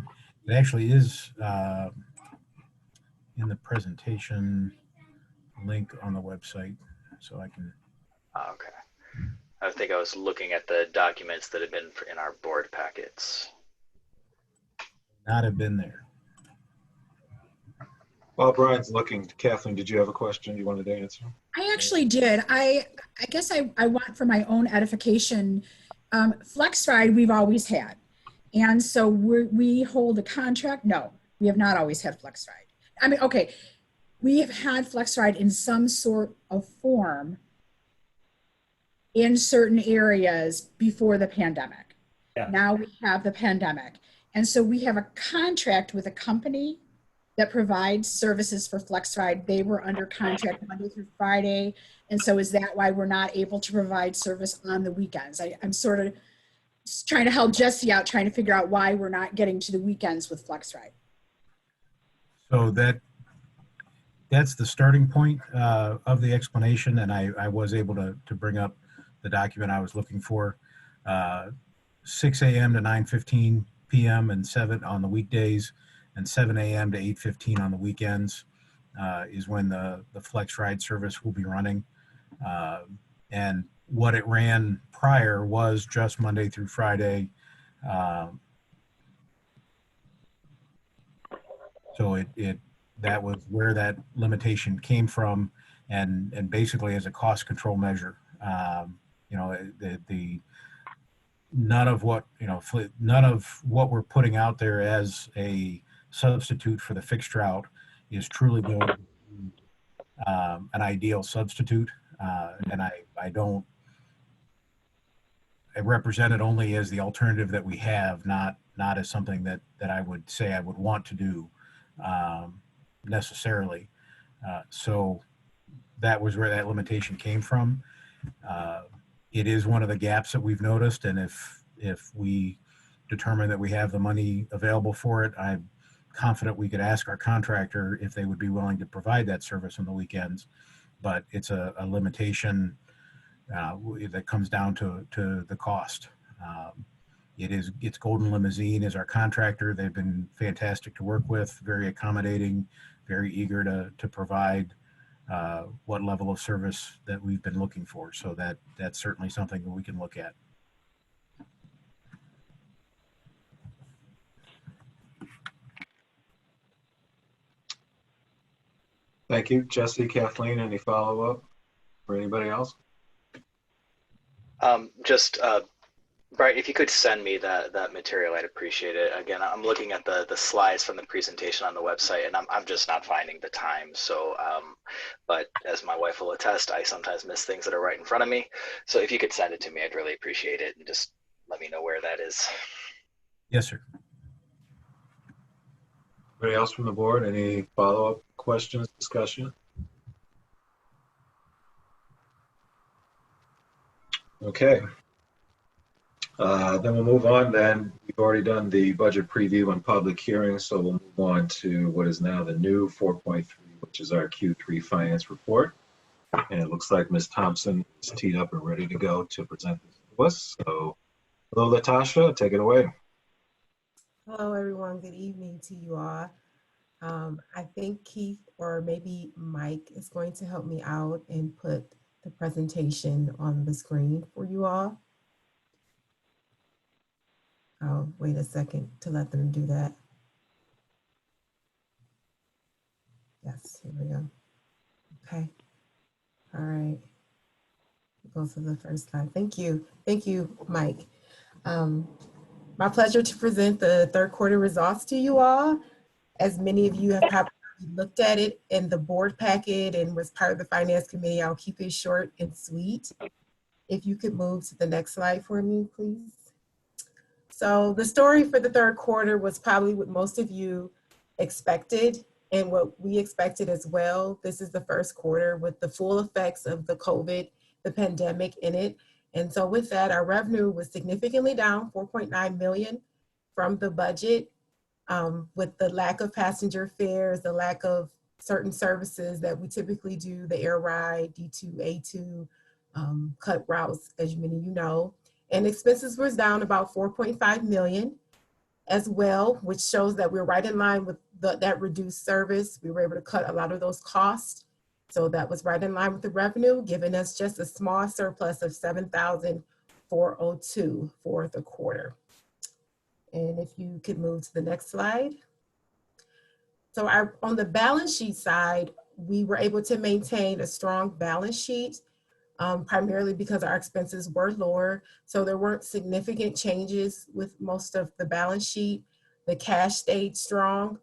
[SPEAKER 15] actually is in the presentation link on the website, so I can.
[SPEAKER 11] Okay. I think I was looking at the documents that have been in our board packets.
[SPEAKER 15] Not have been there.
[SPEAKER 1] While Brian's looking, Kathleen, did you have a question you wanted to answer?
[SPEAKER 12] I actually did. I guess I want for my own edification, FlexRide we've always had. And so we hold a contract. No, we have not always had FlexRide. I mean, okay, we have had FlexRide in some sort of form in certain areas before the pandemic.
[SPEAKER 13] Yeah.
[SPEAKER 12] Now we have the pandemic. And so we have a contract with a company that provides services for FlexRide. They were under contract Monday through Friday. And so is that why we're not able to provide service on the weekends? I'm sort of just trying to help Jesse out, trying to figure out why we're not getting to the weekends with FlexRide.
[SPEAKER 15] So that's the starting point of the explanation, and I was able to bring up the document I was looking for. 6 a.m. to 9:15 p.m. and 7 on the weekdays, and 7 a.m. to 8:15 on the weekends is when the FlexRide service will be running. And what it ran prior was just Monday through Friday. So that was where that limitation came from, and basically as a cost control measure. You know, none of what we're putting out there as a substitute for the fixed route is truly going to be an ideal substitute, and I represent it only as the alternative that we have, not as something that I would say I would want to do necessarily. So that was where that limitation came from. It is one of the gaps that we've noticed, and if we determine that we have the money available for it, I'm confident we could ask our contractor if they would be willing to provide that service on the weekends. But it's a limitation that comes down to the cost. It's Golden Limousine is our contractor. They've been fantastic to work with, very accommodating, very eager to provide what level of service that we've been looking for. So that's certainly something that we can look at.
[SPEAKER 1] Thank you. Jesse, Kathleen, any follow-up for anybody else?
[SPEAKER 11] Brian, if you could send me that material, I'd appreciate it. Again, I'm looking at the slides from the presentation on the website, and I'm just not finding the time. So, but as my wife will attest, I sometimes miss things that are right in front of me. So if you could send it to me, I'd really appreciate it, and just let me know where that is.
[SPEAKER 15] Yes, sir.
[SPEAKER 1] Anybody else from the board? Any follow-up questions, discussion? Okay. Then we'll move on then. We've already done the budget preview and public hearing, so we'll move on to what is now the new 4.3, which is our Q3 finance report. And it looks like Ms. Thompson is teed up and ready to go to present this to us. So, hello, Latasha, take it away.
[SPEAKER 18] Hello, everyone. Good evening to you all. I think Keith or maybe Mike is going to help me out and put the presentation on the screen for you all. I'll wait a second to let them do that. Yes, here we go. Okay. All right. Go to the first slide. Thank you. Thank you, Mike. My pleasure to present the third quarter results to you all. As many of you have probably looked at it in the board packet and was part of the finance committee, I'll keep it short and sweet. If you could move to the next slide for me, please. So the story for the third quarter was probably what most of you expected and what we expected as well. This is the first quarter with the full effects of the pandemic in it. And so with that, our revenue was significantly down 4.9 million from the budget, with the lack of passenger fares, the lack of certain services that we typically do, the TheRide, D2, A2, cut routes, as many of you know. And expenses was down about 4.5 million as well, which shows that we're right in line with that reduced service. We were able to cut a lot of those costs. So that was right in line with the revenue, giving us just a small surplus of 7,402 for the quarter. And if you could move to the next slide. So on the balance sheet side, we were able to maintain a strong balance sheet, primarily because our expenses were lower. So there weren't significant changes with most of the balance sheet. The cash stayed strong,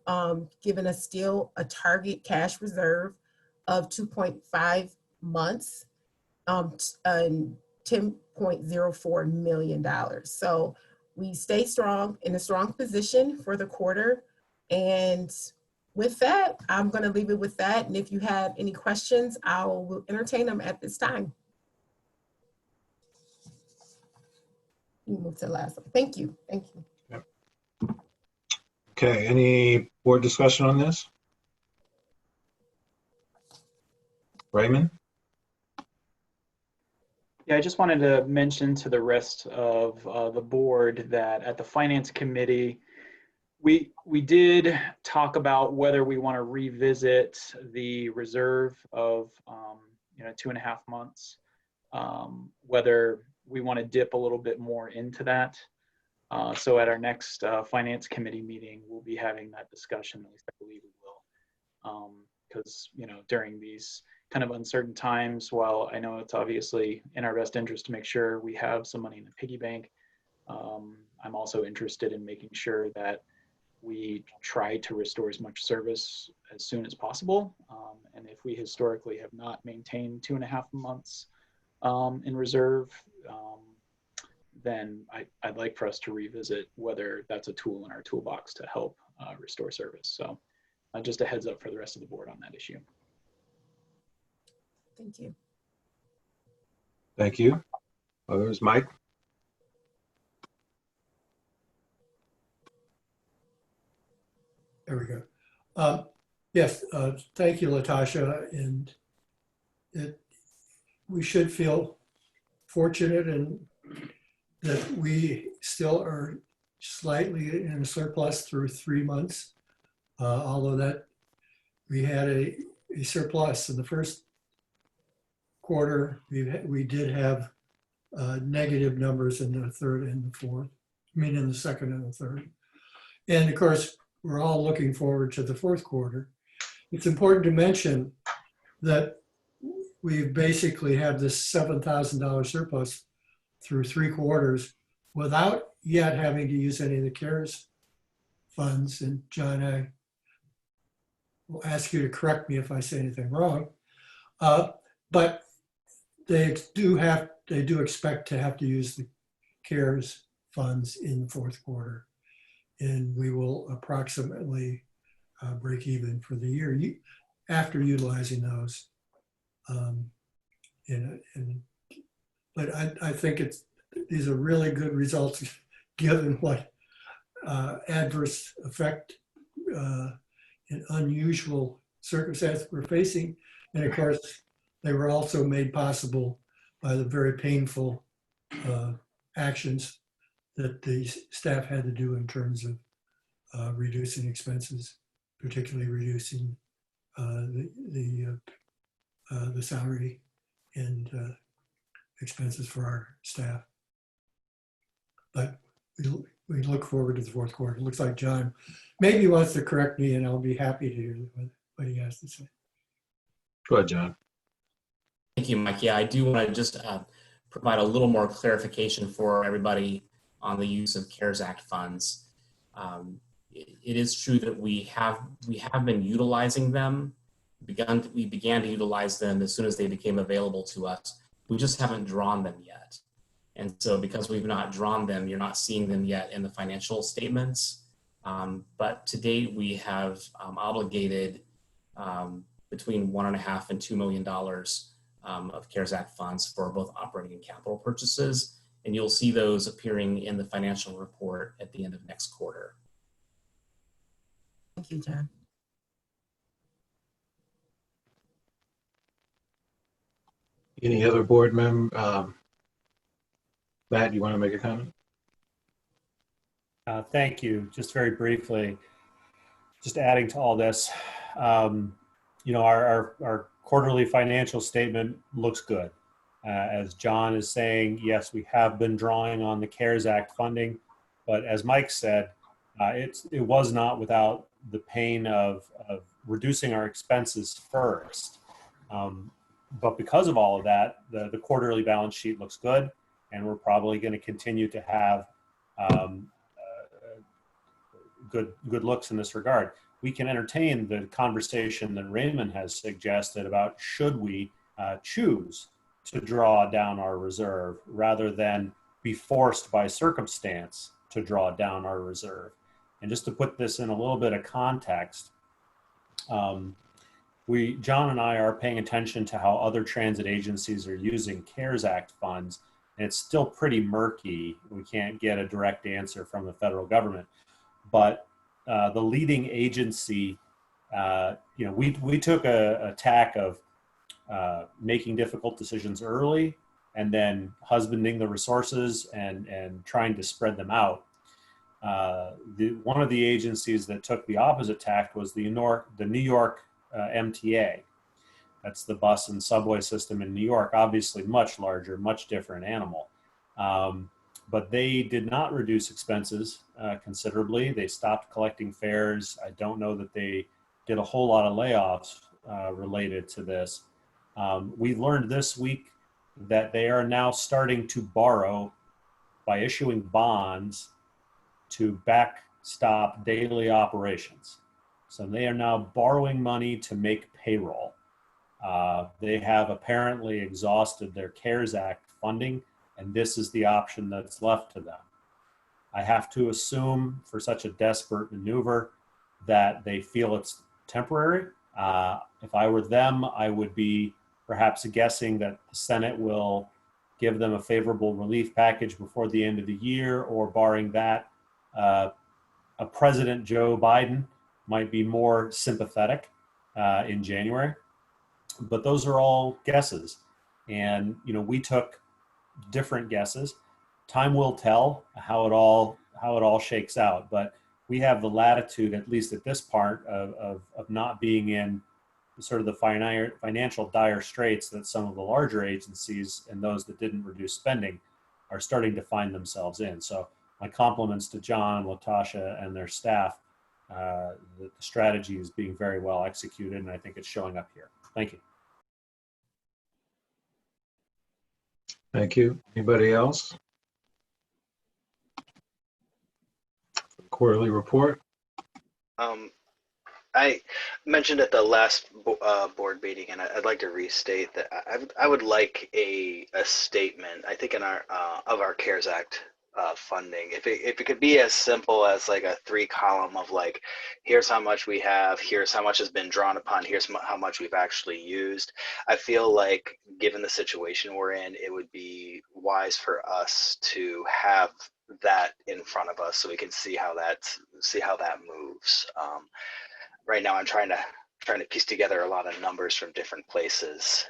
[SPEAKER 18] giving us still a target cash reserve of 2.5 months, and $10.04 million. So we stay strong, in a strong position for the quarter. And with that, I'm going to leave it with that. And if you have any questions, I will entertain them at this time. We move to the last one. Thank you. Thank you.
[SPEAKER 1] Okay, any board discussion on this? Raymond?
[SPEAKER 10] Yeah, I just wanted to mention to the rest of the board that at the Finance Committee, we did talk about whether we want to revisit the reserve of 2.5 months, whether we want to dip a little bit more into that. So at our next Finance Committee meeting, we'll be having that discussion. At least I believe we will, because during these kind of uncertain times, while I know it's obviously in our best interest to make sure we have some money in the piggy bank, I'm also interested in making sure that we try to restore as much service as soon as possible. And if we historically have not maintained 2.5 months in reserve, then I'd like for us to revisit whether that's a tool in our toolbox to help restore service. So just a heads up for the rest of the board on that issue.
[SPEAKER 18] Thank you.
[SPEAKER 1] Thank you. Others, Mike?
[SPEAKER 2] There we go. Yes, thank you, Latasha. And we should feel fortunate and that we still are slightly in a surplus through 3 months, although that we had a surplus in the first quarter. We did have negative numbers in the third and the fourth, in the second and the third. And of course, we're all looking forward to the fourth quarter. It's important to mention that we basically have this $7,000 surplus through 3 quarters without yet having to use any of the CARES funds. And John, I will ask you to correct me if I say anything wrong. But they do expect to have to use the CARES funds in the fourth quarter. And we will approximately break even for the year after utilizing those. But I think these are really good results given what adverse effect and unusual circumstances we're facing. And of course, they were also made possible by the very painful actions that the staff had to do in terms of reducing expenses, particularly reducing the salary and expenses for our staff. But we look forward to the fourth quarter. It looks like John maybe wants to correct me, and I'll be happy to hear what he has to say.
[SPEAKER 1] Go ahead, John.
[SPEAKER 9] Thank you, Mike. Yeah, I do want to just provide a little more clarification for everybody on the use of CARES Act funds. It is true that we have been utilizing them. We began to utilize them as soon as they became available to us. We just haven't drawn them yet. And so because we've not drawn them, you're not seeing them yet in the financial statements. But to date, we have obligated between $1.5 and $2 million of CARES Act funds for both operating and capital purchases. And you'll see those appearing in the financial report at the end of next quarter.
[SPEAKER 18] Thank you, John.
[SPEAKER 1] Any other board member? Matt, you want to make a comment?
[SPEAKER 13] Thank you. Just very briefly, just adding to all this, our quarterly financial statement looks good. As John is saying, yes, we have been drawing on the CARES Act funding, but as Mike said, it was not without the pain of reducing our expenses first. But because of all of that, the quarterly balance sheet looks good, and we're probably going to continue to have good looks in this regard. We can entertain the conversation that Raymond has suggested about should we choose to draw down our reserve rather than be forced by circumstance to draw down our reserve. And just to put this in a little bit of context, John and I are paying attention to how other transit agencies are using CARES Act funds, and it's still pretty murky. We can't get a direct answer from the federal government. But the leading agency, we took a tack of making difficult decisions early and then husbanding the resources and trying to spread them out. One of the agencies that took the opposite tack was the New York MTA. That's the bus and subway system in New York, obviously much larger, much different animal. But they did not reduce expenses considerably. They stopped collecting fares. I don't know that they did a whole lot of layoffs related to this. We learned this week that they are now starting to borrow by issuing bonds to backstop daily operations. So they are now borrowing money to make payroll. They have apparently exhausted their CARES Act funding, and this is the option that's left to them. I have to assume for such a desperate maneuver that they feel it's temporary. If I were them, I would be perhaps guessing that the Senate will give them a favorable relief package before the end of the year, or barring that, a President Joe Biden might be more sympathetic in January. But those are all guesses. And, we took different guesses. Time will tell how it all shakes out. But we have the latitude, at least at this part, of not being in sort of the financial dire straits that some of the larger agencies and those that didn't reduce spending are starting to find themselves in. So my compliments to John, Latasha, and their staff. The strategy is being very well executed, and I think it's showing up here. Thank you.
[SPEAKER 1] Thank you. Anybody else? Quarterly report.
[SPEAKER 11] I mentioned at the last board meeting, and I'd like to restate that I would like a statement. I think in our of our CARES Act funding, if it could be as simple as like a 3-column of like, here's how much we have, here's how much has been drawn upon, here's how much we've actually used. I feel like given the situation we're in, it would be wise for us to have that in front of us so we can see how that moves. Right now, I'm trying to piece together a lot of numbers from different places.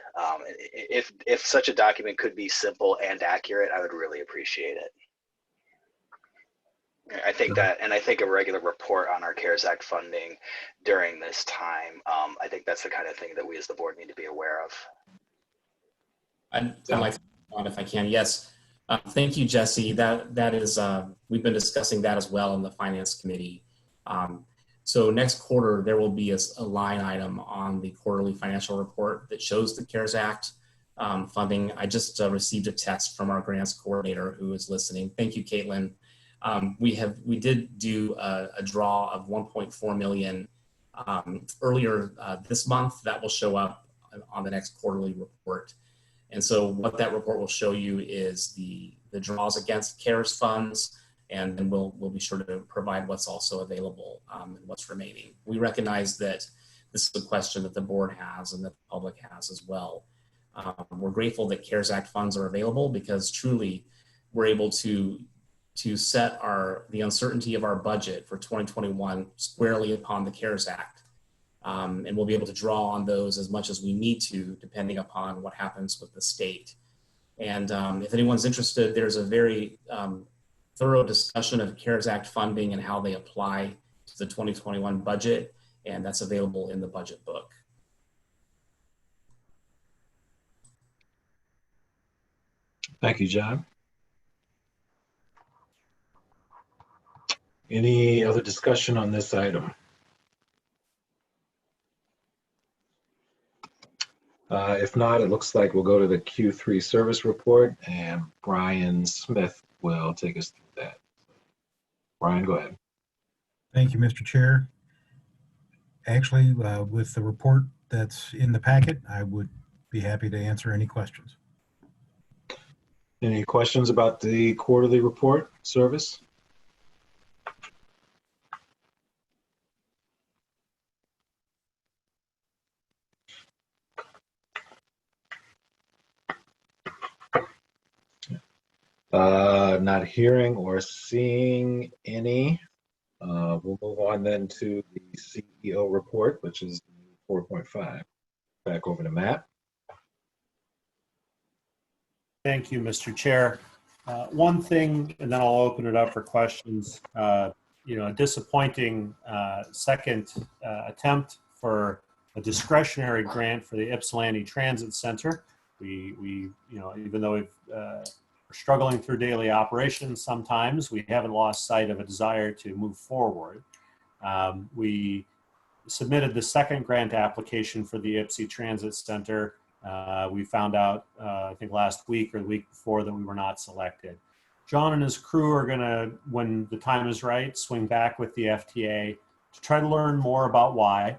[SPEAKER 11] If such a document could be simple and accurate, I would really appreciate it. I think that, and I think a regular report on our CARES Act funding during this time, I think that's the kind of thing that we as the board need to be aware of.
[SPEAKER 9] I'd like to respond if I can. Yes. Thank you, Jesse. That is, we've been discussing that as well in the Finance Committee. So next quarter, there will be a line item on the quarterly financial report that shows the CARES Act funding. I just received a text from our grants coordinator who is listening. Thank you, Caitlin. We did do a draw of 1.4 million earlier this month. That will show up on the next quarterly report. And so what that report will show you is the draws against CARES funds, and then we'll be sure to provide what's also available and what's remaining. We recognize that this is a question that the board has and that the public has as well. We're grateful that CARES Act funds are available because truly we're able to set the uncertainty of our budget for 2021 squarely upon the CARES Act. And we'll be able to draw on those as much as we need to, depending upon what happens with the state. And if anyone's interested, there's a very thorough discussion of CARES Act funding and how they apply to the 2021 budget, and that's available in the budget book.
[SPEAKER 1] Thank you, John. Any other discussion on this item? If not, it looks like we'll go to the Q3 service report, and Brian Smith will take us through that. Brian, go ahead.
[SPEAKER 15] Thank you, Mr. Chair. Actually, with the report that's in the packet, I would be happy to answer any questions.
[SPEAKER 1] Any questions about the quarterly report service? Not hearing or seeing any. We'll move on then to the CEO report, which is 4.5. Back over to Matt.
[SPEAKER 13] Thank you, Mr. Chair. One thing, and then I'll open it up for questions. A disappointing second attempt for a discretionary grant for the Ypsilanti Transit Center. We even though we're struggling through daily operations sometimes, we haven't lost sight of a desire to move forward. We submitted the second grant application for the Ypsi Transit Center. We found out, I think last week or the week before, that we were not selected. John and his crew are gonna, when the time is right, swing back with the FTA to try to learn more about why.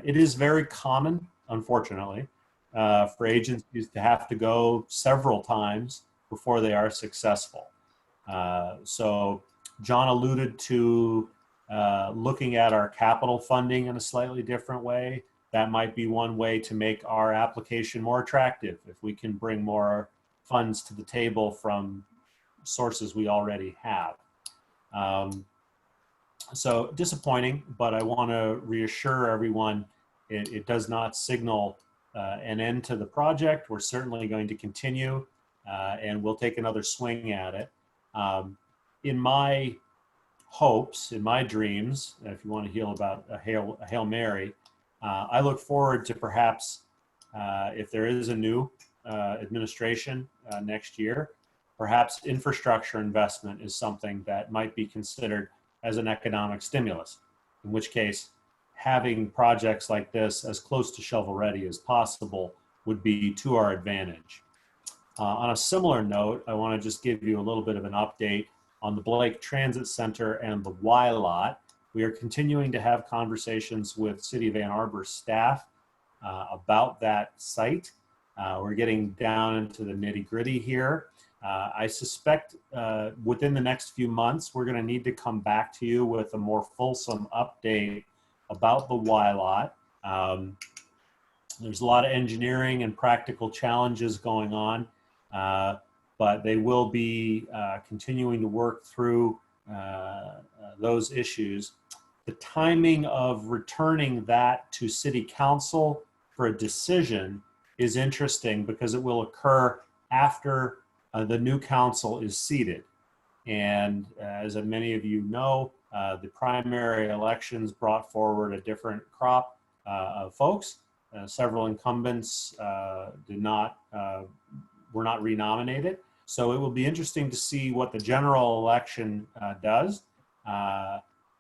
[SPEAKER 13] It is very common, unfortunately, for agencies to have to go several times before they are successful. So John alluded to looking at our capital funding in a slightly different way. That might be one way to make our application more attractive if we can bring more funds to the table from sources we already have. So disappointing, but I want to reassure everyone it does not signal an end to the project. We're certainly going to continue and we'll take another swing at it. In my hopes, in my dreams, if you want to hear about a Hail Mary, I look forward to perhaps, if there is a new administration next year, perhaps infrastructure investment is something that might be considered as an economic stimulus, in which case having projects like this as close to shovel ready as possible would be to our advantage. On a similar note, I want to just give you a little bit of an update on the Blake Transit Center and the Y lot. We are continuing to have conversations with City of Ann Arbor staff about that site. We're getting down into the nitty-gritty here. I suspect within the next few months, we're going to need to come back to you with a more fulsome update about the Y lot. There's a lot of engineering and practical challenges going on, but they will be continuing to work through those issues. The timing of returning that to City Council for a decision is interesting because it will occur after the new council is seated. And as many of you know, the primary elections brought forward a different crop of folks. Several incumbents were not renominated. So it will be interesting to see what the general election does.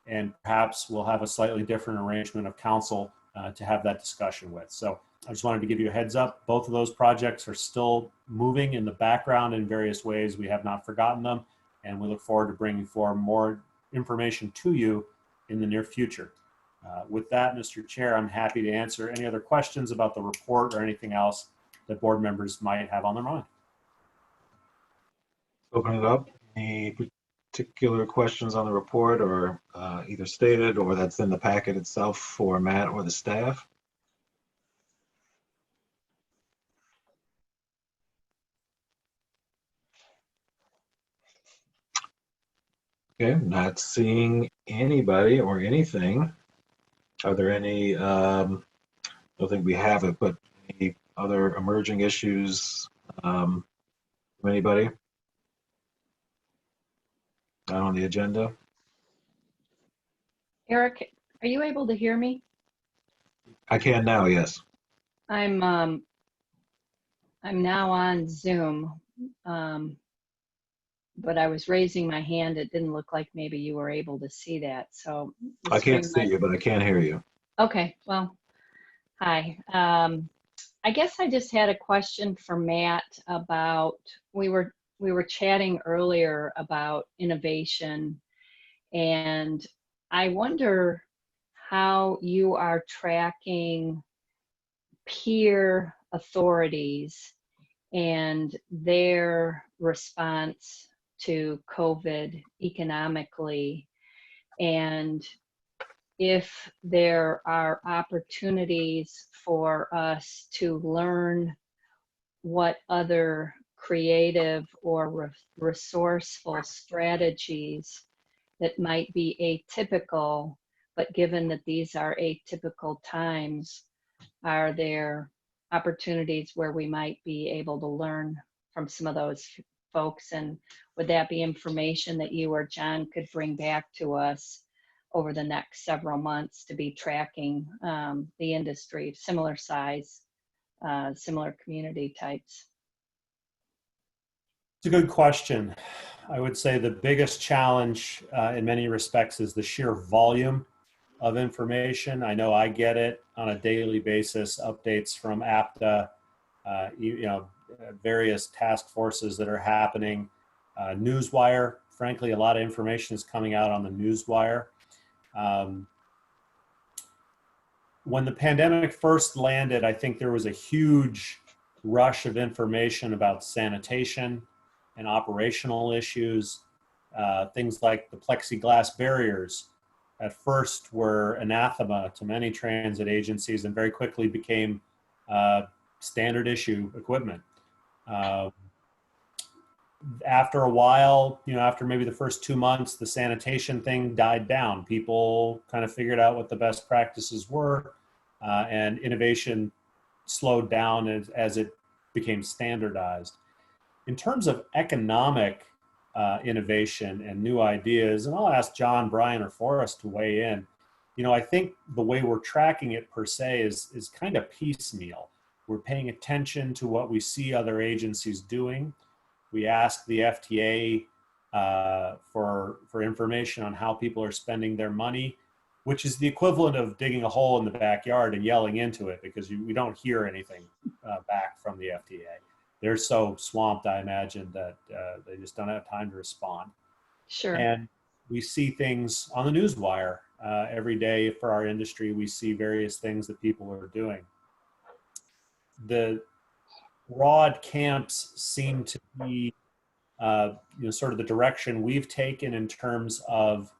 [SPEAKER 13] And perhaps we'll have a slightly different arrangement of council to have that discussion with. So I just wanted to give you a heads up. Both of those projects are still moving in the background in various ways. We have not forgotten them, and we look forward to bringing forward more information to you in the near future. With that, Mr. Chair, I'm happy to answer any other questions about the report or anything else that board members might have on their mind.
[SPEAKER 1] Open it up. Any particular questions on the report, or either stated or that's in the packet itself for Matt or the staff? Okay, not seeing anybody or anything. Are there any, I don't think we have it, but any other emerging issues from anybody? Not on the agenda?
[SPEAKER 19] Eric, are you able to hear me?
[SPEAKER 1] I can now, yes.
[SPEAKER 19] I'm now on Zoom, but I was raising my hand. It didn't look like maybe you were able to see that. So
[SPEAKER 1] I can't see you, but I can hear you.
[SPEAKER 19] Okay, well, hi. I guess I just had a question for Matt about, we were chatting earlier about innovation, and I wonder how you are tracking peer authorities and their response to COVID economically, and if there are opportunities for us to learn what other creative or resourceful strategies that might be atypical, but given that these are atypical times, are there opportunities where we might be able to learn from some of those folks? And would that be information that you or John could bring back to us over the next several months to be tracking the industry, similar size, similar community types?
[SPEAKER 13] It's a good question. I would say the biggest challenge in many respects is the sheer volume of information. I know I get it on a daily basis, updates from APTA, various task forces that are happening. Newswire, frankly, a lot of information is coming out on the Newswire. When the pandemic first landed, I think there was a huge rush of information about sanitation and operational issues. Things like the plexiglass barriers at first were anathema to many transit agencies and very quickly became standard issue equipment. After a while, after maybe the first 2 months, the sanitation thing died down. People kind of figured out what the best practices were, and innovation slowed down as it became standardized. In terms of economic innovation and new ideas, and I'll ask John, Brian, or Forrest to weigh in, I think the way we're tracking it per se is kind of piecemeal. We're paying attention to what we see other agencies doing. We ask the FTA for information on how people are spending their money, which is the equivalent of digging a hole in the backyard and yelling into it because we don't hear anything back from the FTA. They're so swamped, I imagine, that they just don't have time to respond.
[SPEAKER 19] Sure.
[SPEAKER 13] And we see things on the newswire every day for our industry. We see various things that people are doing. The broad camps seem to be sort of the direction we've taken in terms of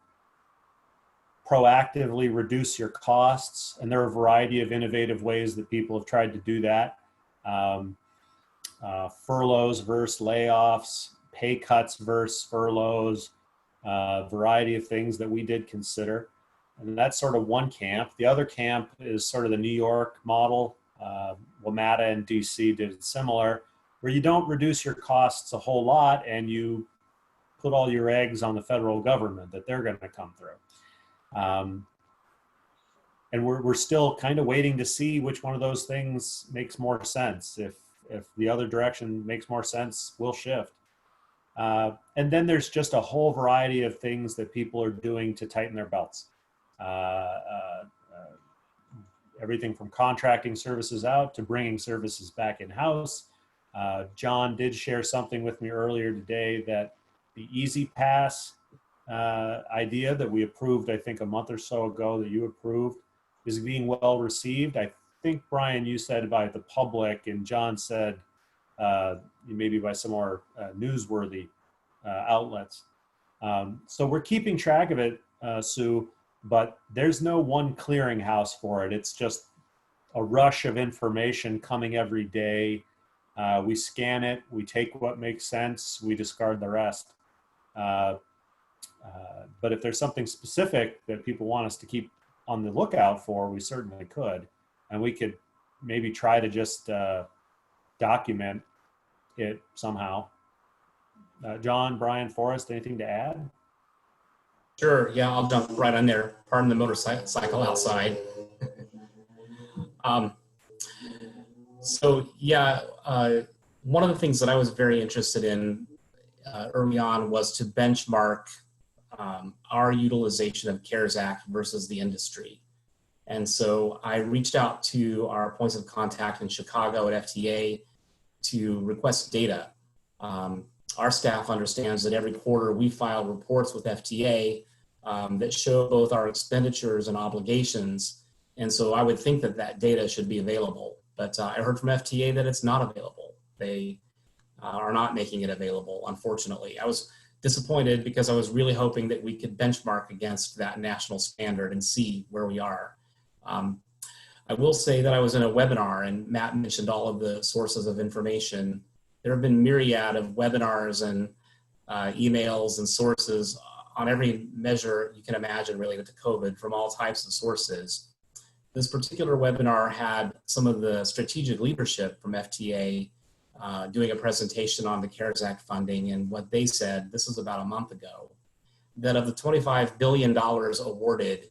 [SPEAKER 13] proactively reduce your costs. And there are a variety of innovative ways that people have tried to do that. Furloughs versus layoffs, pay cuts versus furloughs, a variety of things that we did consider. And that's sort of one camp. The other camp is sort of the New York model. WMATA and DC did similar, where you don't reduce your costs a whole lot and you put all your eggs on the federal government that they're going to come through. And we're still kind of waiting to see which one of those things makes more sense. If the other direction makes more sense, we'll shift. And then there's just a whole variety of things that people are doing to tighten their belts. Everything from contracting services out to bringing services back in-house. John did share something with me earlier today that the Easy Pass idea that we approved, I think a month or so ago that you approved, is being well received. I think, Brian, you said by the public, and John said maybe by some more newsworthy outlets. So we're keeping track of it, Sue, but there's no one clearinghouse for it. It's just a rush of information coming every day. We scan it, we take what makes sense, we discard the rest. But if there's something specific that people want us to keep on the lookout for, we certainly could. And we could maybe try to just document it somehow. John, Brian, Forrest, anything to add?
[SPEAKER 9] Sure, yeah, I'll jump right on there. Pardon the motorcycle outside. So yeah, one of the things that I was very interested in early on was to benchmark our utilization of CARES Act versus the industry. And so I reached out to our points of contact in Chicago at FTA to request data. Our staff understands that every quarter we file reports with FTA that show both our expenditures and obligations. And so I would think that that data should be available. But I heard from FTA that it's not available. They are not making it available, unfortunately. I was disappointed because I was really hoping that we could benchmark against that national standard and see where we are. I will say that I was in a webinar and Matt mentioned all of the sources of information. There have been myriad of webinars and emails and sources on every measure you can imagine related to COVID from all types of sources. This particular webinar had some of the strategic leadership from FTA doing a presentation on the CARES Act funding, and what they said, this was about a month ago, that of the $25 billion awarded,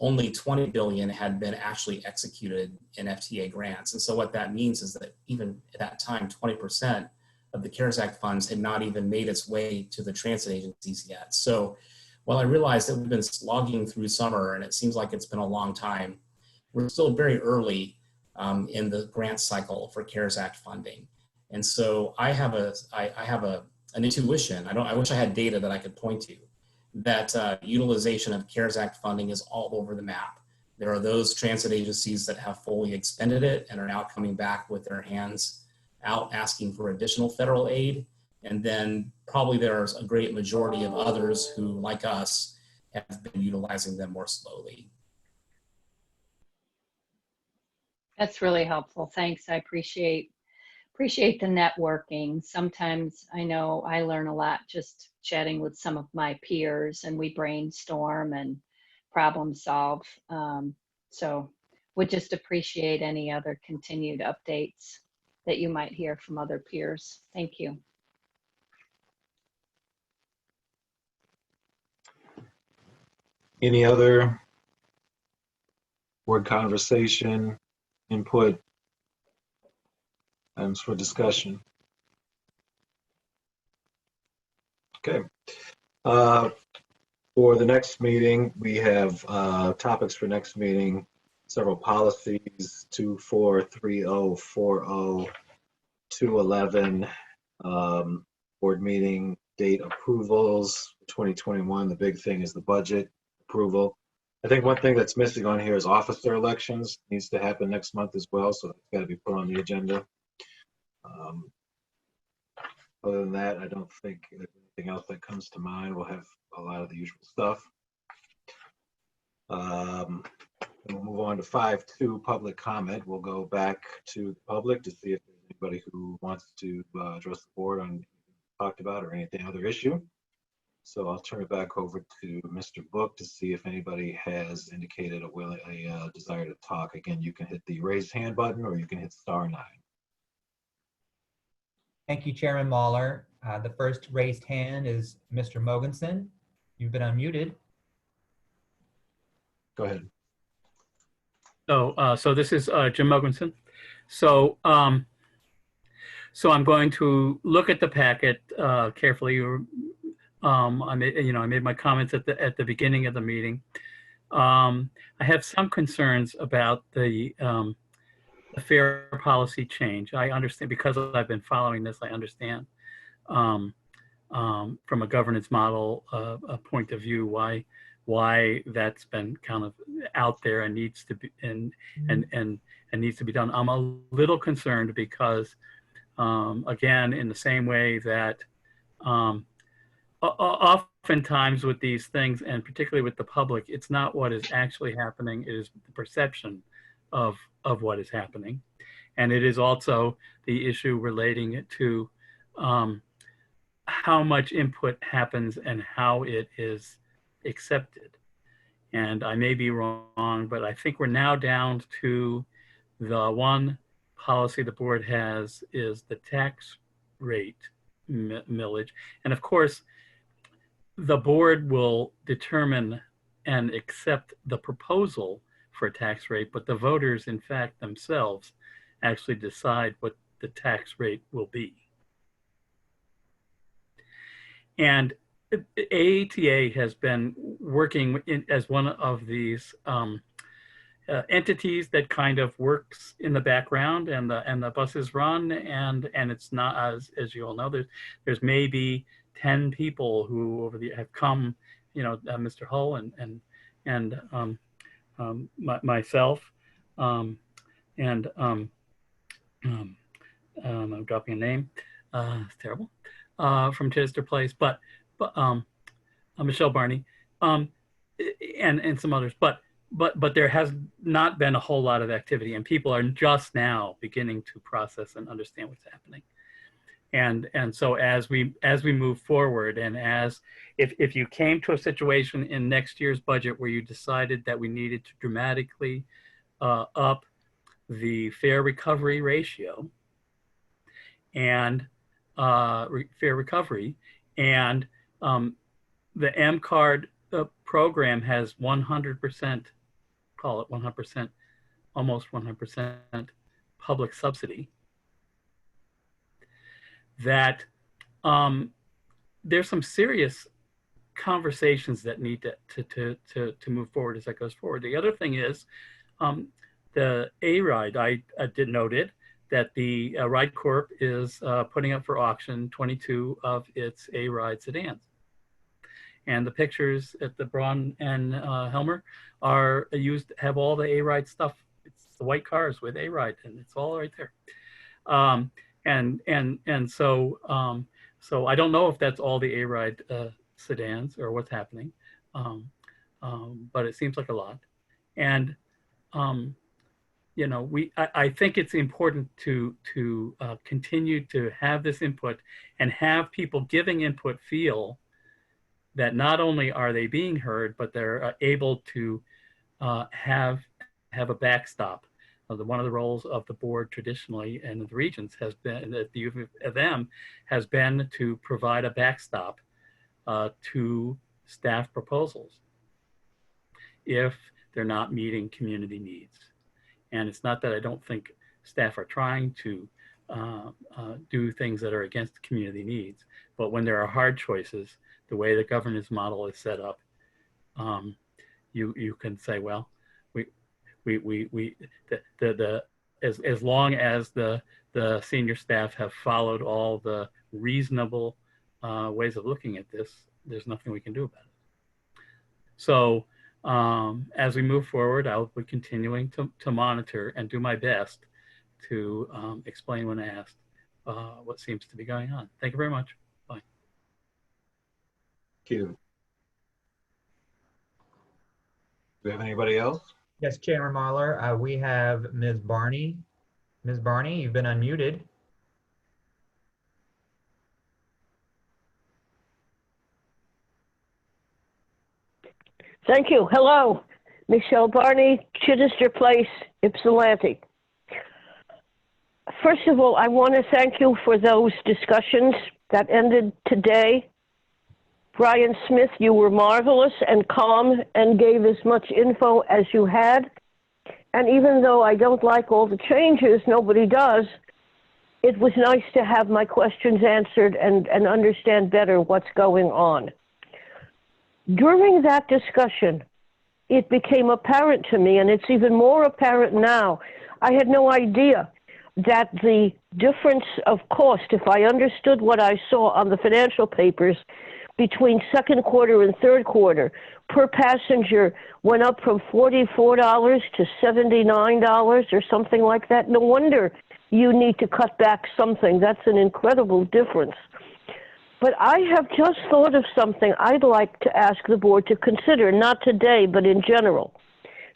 [SPEAKER 9] only 20 billion had been actually executed in FTA grants. And so what that means is that even at that time, 20% of the CARES Act funds had not even made its way to the transit agencies yet. So while I realize that we've been slogging through summer and it seems like it's been a long time, we're still very early in the grant cycle for CARES Act funding. And so I have an intuition, I wish I had data that I could point to, that utilization of CARES Act funding is all over the map. There are those transit agencies that have fully expended it and are now coming back with their hands out asking for additional federal aid. And then probably there's a great majority of others who, like us, have been utilizing them more slowly.
[SPEAKER 19] That's really helpful. Thanks. I appreciate the networking. Sometimes I know I learn a lot just chatting with some of my peers, and we brainstorm and problem solve. So would just appreciate any other continued updates that you might hear from other peers. Thank you.
[SPEAKER 1] Any other board conversation, input, items for discussion? Okay. For the next meeting, we have topics for next meeting, several policies, 2430, 40, 211, board meeting date approvals, 2021. The big thing is the budget approval. I think one thing that's missing on here is officer elections. Needs to happen next month as well, so it's got to be put on the agenda. Other than that, I don't think there's anything else that comes to mind. We'll have a lot of the usual stuff. And we'll move on to 5.2, public comment. We'll go back to the public to see if there's anybody who wants to address the board on anything talked about or anything other issue. So I'll turn it back over to Mr. Book to see if anybody has indicated a desire to talk. Again, you can hit the raise hand button or you can hit *9.
[SPEAKER 7] Thank you, Chairman Mahler. The first raised hand is Mr. Mogensen. You've been unmuted.
[SPEAKER 1] Go ahead.
[SPEAKER 8] So this is Jim Mogensen. So I'm going to look at the packet carefully. I made my comments at the beginning of the meeting. I have some concerns about the fair policy change. I understand, because I've been following this, I understand from a governance model a point of view why that's been kind of out there and needs to be and needs to be done. I'm a little concerned because again, in the same way that oftentimes with these things, and particularly with the public, it's not what is actually happening, it is the perception of what is happening. And it is also the issue relating to how much input happens and how it is accepted. And I may be wrong, but I think we're now down to the one policy the board has is the tax rate millage. And of course, the board will determine and accept the proposal for a tax rate, but the voters, in fact, themselves actually decide what the tax rate will be. And AATA has been working as one of these entities that kind of works in the background, and the buses run, and it's not, as you all know, there's maybe 10 people who have come, Mr. Hull and myself, and I'm dropping a name, it's terrible, from Chittister Place, but Michelle Barney, and some others, but there has not been a whole lot of activity, and people are just now beginning to process and understand what's happening. And so as we move forward, and if you came to a situation in next year's budget where you decided that we needed to dramatically up the fare recovery ratio and fare recovery, and the M-Card program has 100%, call it 100%, almost 100% public subsidy, that there's some serious conversations that need to move forward as that goes forward. The other thing is the A-Ride. I did noted that the Ride Corp is putting up for auction 22 of its A-Ride sedans. And the pictures at the Braun and Helmer are used, have all the A-Ride stuff. It's the white cars with A-Ride, and it's all right there. So I don't know if that's all the A-Ride sedans or what's happening, but it seems like a lot. And I think it's important to continue to have this input and have people giving input feel that not only are they being heard, but they're able to have a backstop. One of the roles of the board traditionally and the regions has been, that the U of M has been, to provide a backstop to staff proposals if they're not meeting community needs. And it's not that I don't think staff are trying to do things that are against community needs, but when there are hard choices, the way the governance model is set up, you can say, well, as long as the senior staff have followed all the reasonable ways of looking at this, there's nothing we can do about it. So as we move forward, I'll be continuing to monitor and do my best to explain when asked what seems to be going on. Thank you very much. Bye.
[SPEAKER 1] Thank you. Do we have anybody else?
[SPEAKER 7] Yes, Chairman Mahler, we have Ms. Barney. Ms. Barney, you've been unmuted.
[SPEAKER 20] Thank you. Hello, Michelle Barney, Chittister Place, Ypsilanti. First of all, I want to thank you for those discussions that ended today. Brian Smith, you were marvelous and calm and gave as much info as you had. And even though I don't like all the changes, nobody does, it was nice to have my questions answered and understand better what's going on. During that discussion, it became apparent to me, and it's even more apparent now, I had no idea that the difference of cost, if I understood what I saw on the financial papers, between second quarter and third quarter per passenger went up from $44 to $79 or something like that. No wonder you need to cut back something. That's an incredible difference. But I have just thought of something I'd like to ask the board to consider, not today, but in general.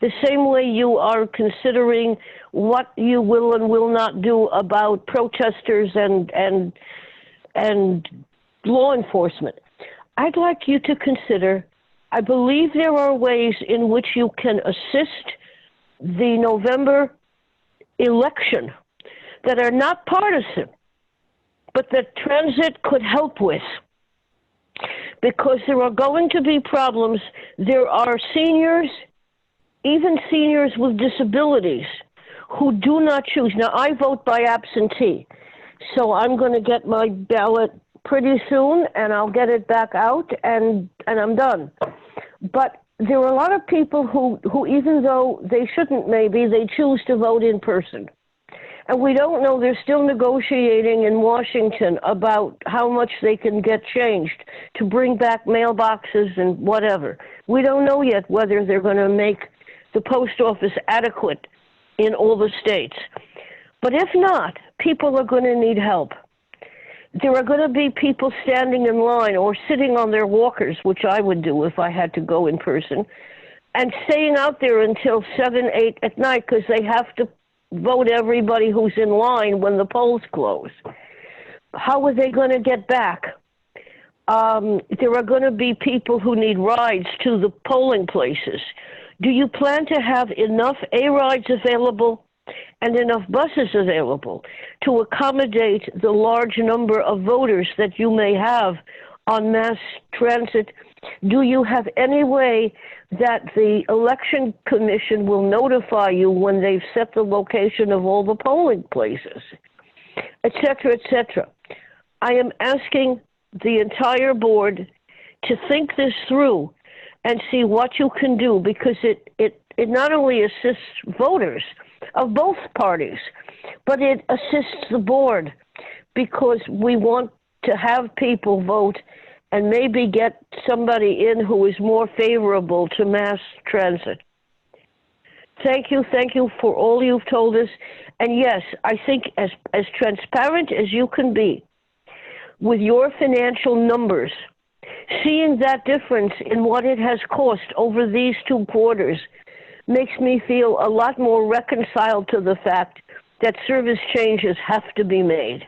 [SPEAKER 20] The same way you are considering what you will and will not do about protesters and law enforcement. I'd like you to consider, I believe there are ways in which you can assist the November election that are not partisan, but that transit could help with. Because there are going to be problems. There are seniors, even seniors with disabilities, who do not choose. Now, I vote by absentee, so I'm going to get my ballot pretty soon, and I'll get it back out, and I'm done. But there are a lot of people who even though they shouldn't maybe, they choose to vote in person. And we don't know, they're still negotiating in Washington about how much they can get changed to bring back mailboxes and whatever. We don't know yet whether they're going to make the post office adequate in all the states. But if not, people are going to need help. There are going to be people standing in line or sitting on their walkers, which I would do if I had to go in person, and staying out there until 7, 8 at night because they have to vote everybody who's in line when the polls close. How are they going to get back? There are going to be people who need rides to the polling places. Do you plan to have enough A-rides available and enough buses available to accommodate the large number of voters that you may have on mass transit? Do you have any way that the election commission will notify you when they've set the location of all the polling places, et cetera, et cetera? I am asking the entire board to think this through and see what you can do, because it not only assists voters of both parties, but it assists the board, because we want to have people vote and maybe get somebody in who is more favorable to mass transit. Thank you for all you've told us. And yes, I think as transparent as you can be with your financial numbers, seeing that difference in what it has cost over these 2 quarters makes me feel a lot more reconciled to the fact that service changes have to be made,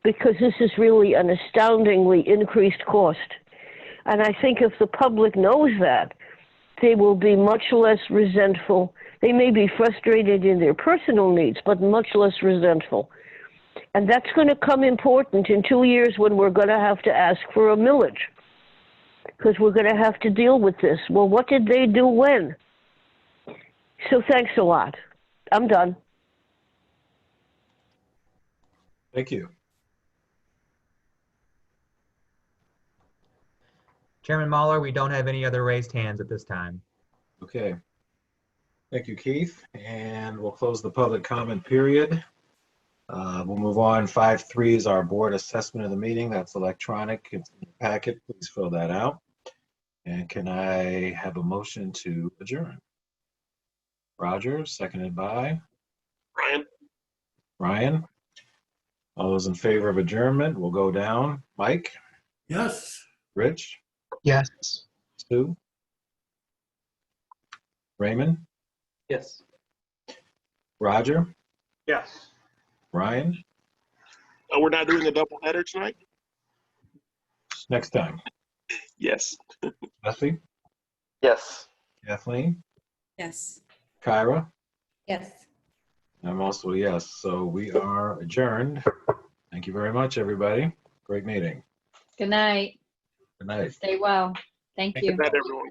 [SPEAKER 20] because this is really an astoundingly increased cost. And I think if the public knows that, they will be much less resentful. They may be frustrated in their personal needs, but much less resentful. And that's going to come important in 2 years when we're going to have to ask for a millage, because we're going to have to deal with this. Well, what did they do when? So thanks a lot. I'm done.
[SPEAKER 1] Thank you.
[SPEAKER 7] Chairman Mahler, we don't have any other raised hands at this time.
[SPEAKER 1] Okay. Thank you, Keith. And we'll close the public comment period. We'll move on. 5.3 is our board assessment of the meeting. That's electronic. It's in the packet. Please fill that out. And can I have a motion to adjourn? Roger, seconded by Ryan. All those in favor of adjournment, we'll go down. Mike?
[SPEAKER 2] Yes.
[SPEAKER 1] Rich?
[SPEAKER 17] Yes.
[SPEAKER 1] Sue? Raymond?
[SPEAKER 10] Yes.
[SPEAKER 1] Roger?
[SPEAKER 3] Yes.
[SPEAKER 1] Ryan?
[SPEAKER 4] Oh, we're not doing a double header tonight?
[SPEAKER 1] Next time.
[SPEAKER 4] Yes.
[SPEAKER 1] Jesse?
[SPEAKER 11] Yes.
[SPEAKER 1] Kathleen?
[SPEAKER 12] Yes.
[SPEAKER 1] Kyra?
[SPEAKER 6] Yes.
[SPEAKER 1] I'm also a yes. So we are adjourned. Thank you very much, everybody. Great meeting.
[SPEAKER 19] Good night.
[SPEAKER 1] Good night.
[SPEAKER 19] Stay well. Thank you.
[SPEAKER 4] Good night, everyone.